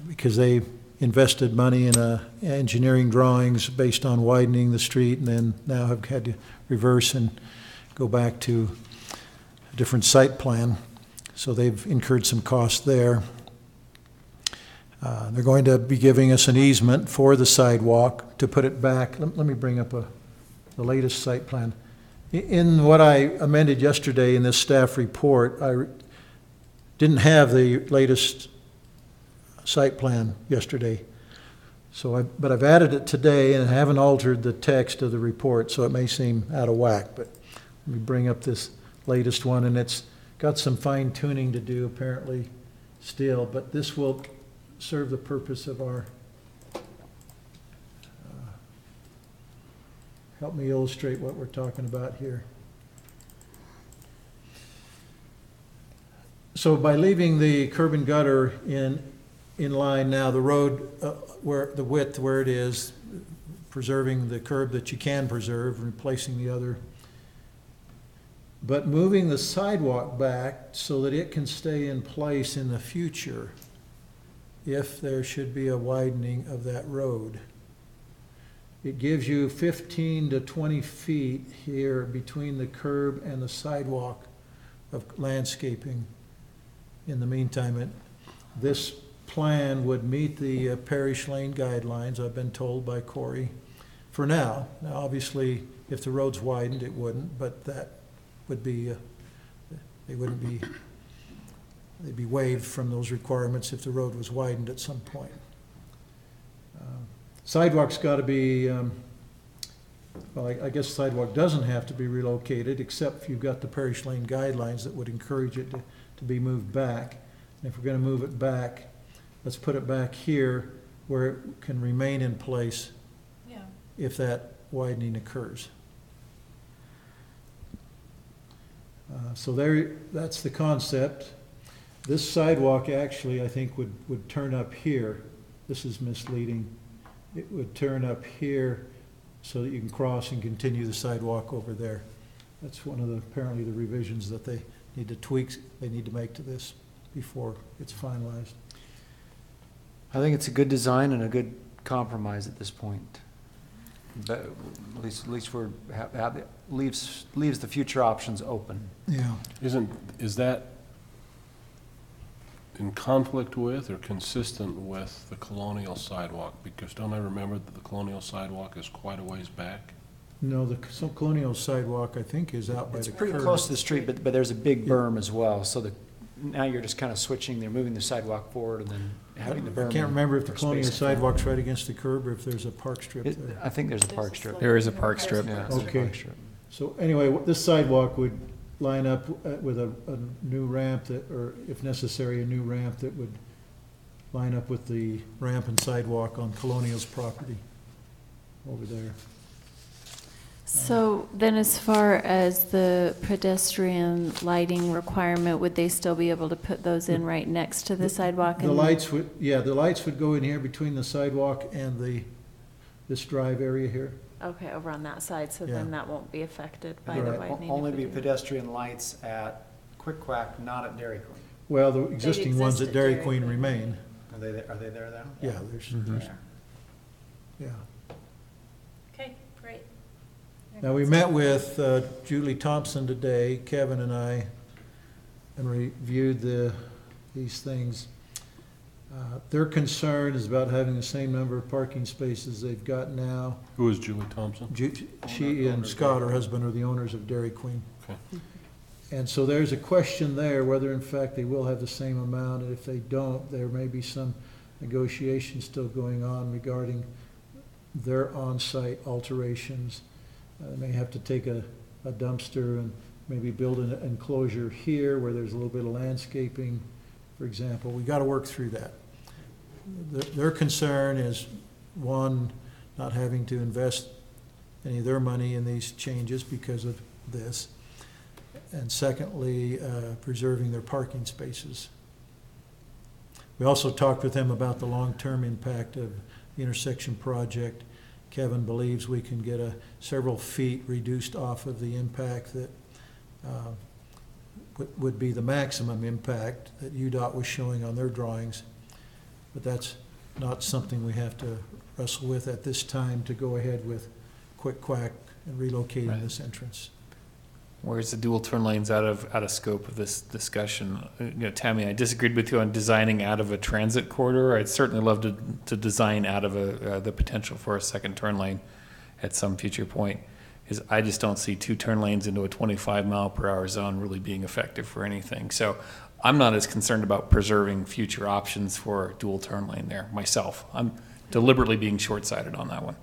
because they invested money in engineering drawings based on widening the street, and then now have had to reverse and go back to a different site plan. So they've incurred some costs there. They're going to be giving us an easement for the sidewalk to put it back. Let me bring up the latest site plan. In what I amended yesterday in this staff report, I didn't have the latest site plan yesterday. But I've added it today and I haven't altered the text of the report, so it may seem out of whack. But let me bring up this latest one, and it's got some fine tuning to do apparently still, but this will serve the purpose of our help me illustrate what we're talking about here. So by leaving the curb and gutter in line now, the road, where the width where it is, preserving the curb that you can preserve, replacing the other, but moving the sidewalk back so that it can stay in place in the future if there should be a widening of that road. It gives you 15 to 20 feet here between the curb and the sidewalk of landscaping. In the meantime, this plan would meet the Parish Lane guidelines, I've been told by Corey, for now. Now, obviously, if the road's widened, it wouldn't, but that would be, they'd be waived from those requirements if the road was widened at some point. Sidewalk's got to be, well, I guess sidewalk doesn't have to be relocated, except if you've got the Parish Lane guidelines that would encourage it to be moved back. And if we're going to move it back, let's put it back here where it can remain in place if that widening occurs. So that's the concept. This sidewalk actually, I think, would turn up here. This is misleading. It would turn up here so that you can cross and continue the sidewalk over there. That's one of the, apparently the revisions that they need to make to this before it's finalized.
I think it's a good design and a good compromise at this point. But at least leaves the future options open.
Yeah.
Is that in conflict with or consistent with the Colonial sidewalk? Because don't I remember that the Colonial sidewalk is quite a ways back?
No, the Colonial sidewalk, I think, is out by
It's
the
pretty
curb.
close to the street, but there's a big berm as well, so now you're just kind of switching, they're moving the sidewalk forward and then having the berm.
I can't remember if the
for
Colonial
space in front.
sidewalk's right against the curb or if there's a park strip there.
I think there's a park strip.
There is a park strip.
Yeah, there's a
Okay.
park strip.
So anyway, this sidewalk would line up with a new ramp that, or if necessary, a new ramp that would line up with the ramp and sidewalk on Colonial's property over there.
So then as far as the pedestrian lighting requirement, would they still be able to put those in right next to the sidewalk?
The
and-
lights would, yeah, the lights would go in here between the sidewalk and this drive area here.
Okay, over on that side, so
Yeah.
then that won't be affected by
Right.
the
There'll
widening.
only
if we
be
do.
pedestrian lights at Quick Quack, not at Dairy Queen.
Well, the existing ones
exist
at
at
Dairy
Dairy
Queen
Queen.
remain.
Are they there now?
Yeah, there's, yeah.
Okay, great.
Now, we met with Julie Thompson today, Kevin and I, and reviewed these things. Their concern is about having the same number of parking spaces they've got now.
Who is Julie Thompson?
She and Scott, her husband, are the owners of Dairy Queen.
Okay.
And so there's a question there whether in fact they will have the same amount, and if they don't, there may be some negotiation still going on regarding their on-site alterations. They may have to take a dumpster and maybe build an enclosure here where there's a little bit of landscaping, for example. We gotta work through that. Their concern is, one, not having to invest any of their money in these changes because of this. And secondly, preserving their parking spaces. We also talked with them about the long-term impact of the intersection project. Kevin believes we can get several feet reduced off of the impact that would be the maximum impact that UDOT was showing on their drawings. But that's not something we have to wrestle with at this time to go ahead with Quick Quack and relocating this entrance.
Where's the dual turn lanes out of scope of this discussion? Tammy, I disagreed with you on designing out of a transit corridor. I'd certainly love to design out of the potential for a second turn lane at some future point. Is I just don't see 2 turn lanes into a 25-mile-per-hour zone really being effective for anything. So I'm not as concerned about preserving future options for a dual turn lane there myself. I'm deliberately being short-sighted on that one.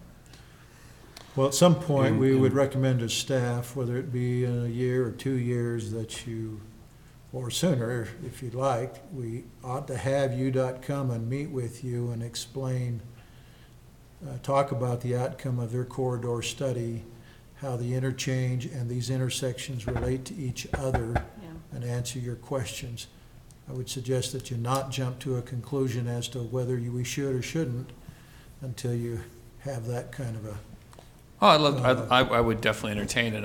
Well, at some point, we would recommend to staff, whether it be in a year or 2 years, that you, or sooner, if you'd like, we ought to have UDOT come and meet with you and explain, talk about the outcome of their corridor study, how the interchange and these intersections relate to each other, and answer your questions. I would suggest that you not jump to a conclusion as to whether we should or shouldn't until you have that kind of a.
Oh, I would definitely entertain it.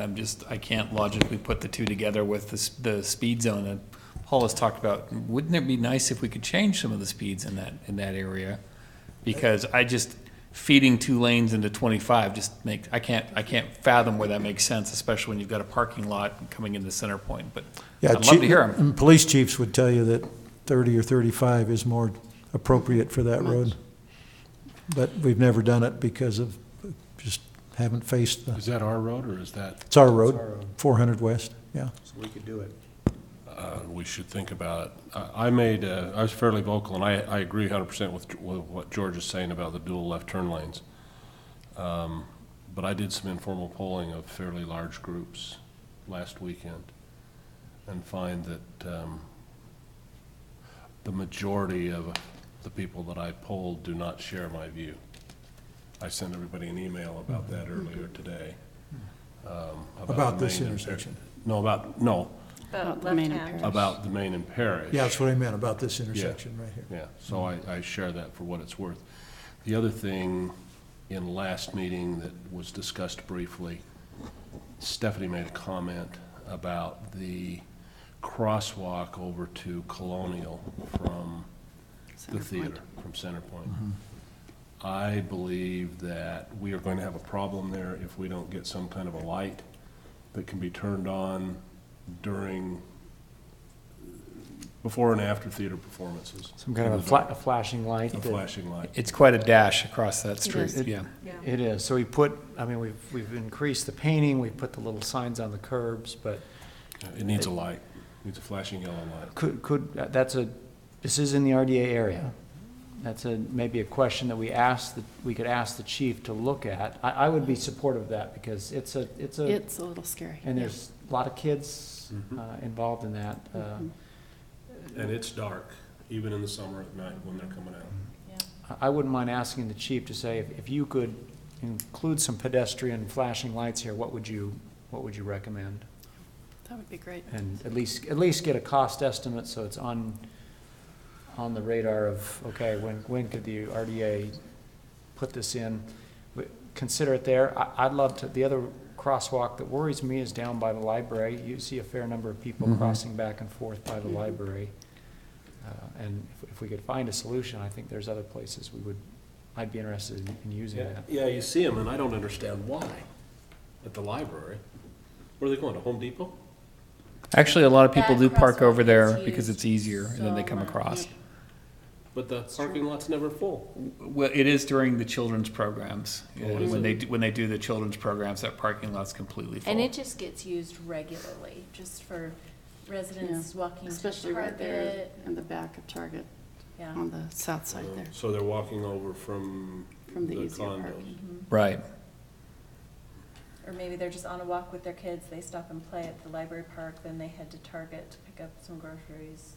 I can't logically put the two together with the speed zone that Paul has talked about. Wouldn't it be nice if we could change some of the speeds in that area? Because feeding 2 lanes into 25 I can't fathom where that makes sense, especially when you've got a parking lot coming into Center Point. But
Yeah,
I'd love to hear them.
and police chiefs would tell you that 30 or 35 is more appropriate for that road. But we've never done it because of just haven't faced the.
Is that our road or is that?
It's our road, 400 West, yeah.
So we could do it.
We should think about it. I was fairly vocal, and I agree 100% with what George is saying about the dual left turn lanes. But I did some informal polling of fairly large groups last weekend and find that the majority of the people that I polled do not share my view. I sent everybody an email about that earlier today.
About
the
this
main
intersection?
About
the main
left-hand.
parish.
About the main and parish.
Yeah, that's what I meant about this intersection right here.
Yeah, so I share that for what it's worth. The other thing in last meeting that was discussed briefly, Stephanie made a comment about the crosswalk over to Colonial from the theater, from Center Point. I believe that we are going to have a problem there if we don't get some kind of a light that can be turned on during Before and after theater performances.
Some kind of a flashing light.
A flashing light.
It's quite a dash across that street,
is.
yeah.
It is. So we've increased the painting, we've put the little signs on the curbs, but
It needs a light. It needs a flashing yellow light.
this is in the RDA area. That's maybe a question that we could ask the chief to look at. I would be supportive of that because it's a
little scary.
And there's a lot of kids involved in that.
And it's dark, even in the summer at night when they're coming out.
I wouldn't mind asking the chief to say, if you could include some pedestrian flashing lights here, what would you recommend?
That would be great.
And at least get a cost estimate so it's on the radar of, okay, when could the RDA put this in? Consider it there. I'd love to, the other crosswalk that worries me is down by the library. You see a fair number of people crossing back and forth by the library. And if we could find a solution, I think there's other places I'd be interested in using that.
Yeah, you see them, and I don't understand why at the library. Where are they going, to Home Depot?
Actually, a lot of people
That
do park
crosswalk
over there
is
because it's easier, and then they
so
come
much,
across.
yeah.
But the parking lot's never full.
Well, it is during the children's programs.
is
When they do the children's programs, that parking lot's completely full.
And it just gets used regularly, just for residents walking to
Especially right there
Target.
in the back of Target,
Yeah.
on the south side there.
So they're walking over from
From the
the
easier
condos.
parking.
Right.
Or maybe they're just on a walk with their kids, they stop and play at the library park, then they head to Target to pick up some groceries.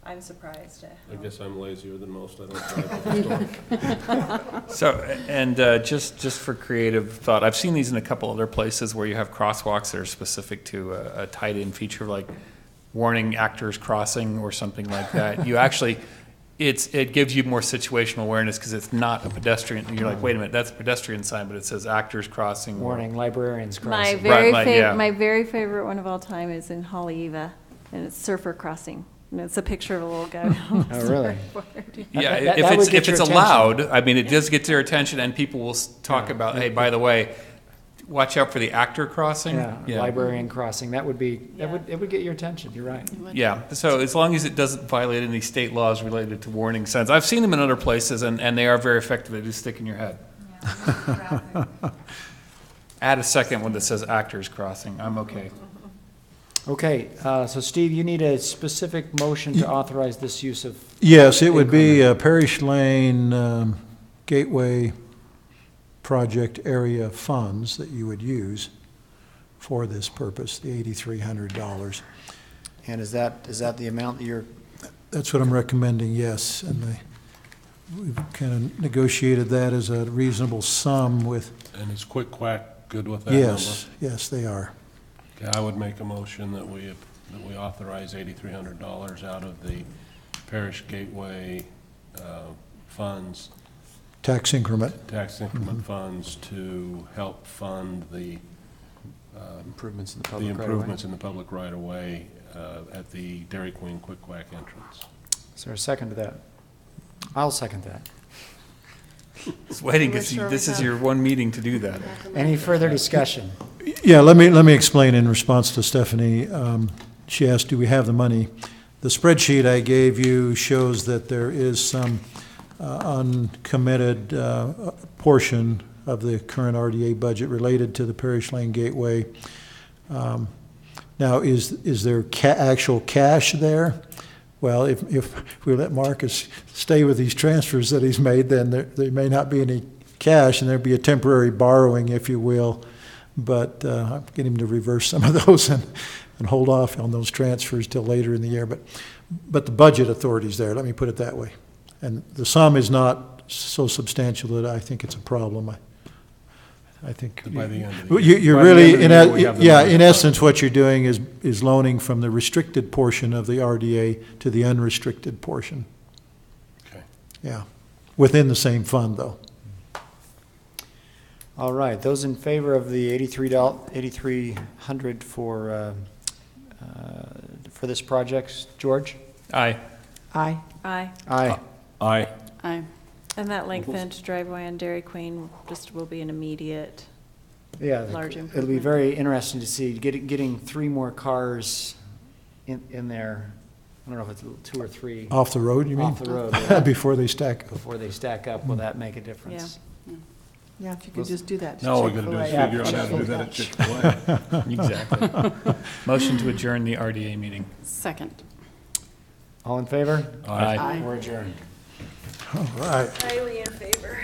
I'm surprised at
I
how.
guess I'm lazier than most. I don't drive to the store.
So, and just for creative thought, I've seen these in a couple other places where you have crosswalks that are specific to a tied-in feature, like warning actors crossing or something like that. You actually, it gives you more situational awareness because it's not a pedestrian. You're like, wait a minute, that's a pedestrian sign, but it says actors crossing.
Warning, librarians
My
crossing.
my very favorite one of all time is in Haleiwa, and it's surfer crossing. And it's a picture of a little guy.
Oh, really?
Yeah,
That
if
would get
it's
your
allowed, I mean, it does get their attention, and people will talk about, hey, by the way, watch out for the actor crossing.
Yeah, librarian crossing. It would get your attention. You're right.
Yeah, so as long as it doesn't violate any state laws related to warning signs. I've seen them in other places, and they are very effective. They do stick in your head. Add a second one that says actors crossing. I'm okay.
Okay, so Steve, you need a specific motion to authorize this use of.
Yes, it would be Parish Lane Gateway Project area funds that you would use for this purpose, the $8,300.
And is that the amount that you're?
That's what I'm recommending, yes. And we've kind of negotiated that as a reasonable sum with.
And is Quick Quack good with that number?
Yes, they are.
Okay, I would make a motion that we authorize $8,300 out of the Parish Gateway funds.
Tax increment.
Funds to help fund the
improvements in the
public in the public right of way at the Dairy Queen Quick Quack entrance.
Is there a second to that? I'll second that.
Just waiting because this is your one meeting to do that.
Any further discussion?
Yeah, let me explain in response to Stephanie. She asked, do we have the money? The spreadsheet I gave you shows that there is some uncommitted portion of the current RDA budget related to the Parish Lane Gateway. Now, is there actual cash there? Well, if we let Marcus stay with these transfers that he's made, then there may not be any cash, and there'd be a temporary borrowing, if you will. But I'll get him to reverse some of those and hold off on those transfers till later in the year. But the budget authority's there, let me put it that way. And the sum is not so substantial that I think it's a problem. I think
by the end of the
you're really, in essence, what you're doing is loaning from the restricted portion of the RDA to the unrestricted portion.
Okay.
Yeah, within the same fund, though.
All right, those in favor of the $8,300 for this project, George?
Aye.
Aye.
Aye.
Aye.
Aye.
Aye.
And that lengthened driveway on Dairy Queen just will be an immediate
Yeah,
large
it'll be
improvement.
very interesting to see getting 3 more cars in there I don't know if it's 2 or 3.
Off the road, you mean?
Off the road, yeah.
Before they stack.
Before they stack up, will that make a difference?
Yeah, if you could just do that. to
No, all we gotta do is
Chick-fil-A.
figure out how to do that at Chick-fil-A.
Exactly. Motion to adjourn the RDA meeting.
Second.
All in favor?
Aye.
We're adjourned.
All right.
Highly in favor.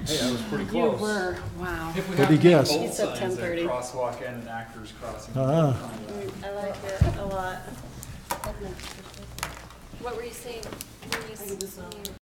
Hey, that was pretty
You
close.
were, wow.
What'd he guess?
He said 10:30.
Crosswalk and actors crossing.
Ah.
I like it a lot. What were you saying? What were you saying?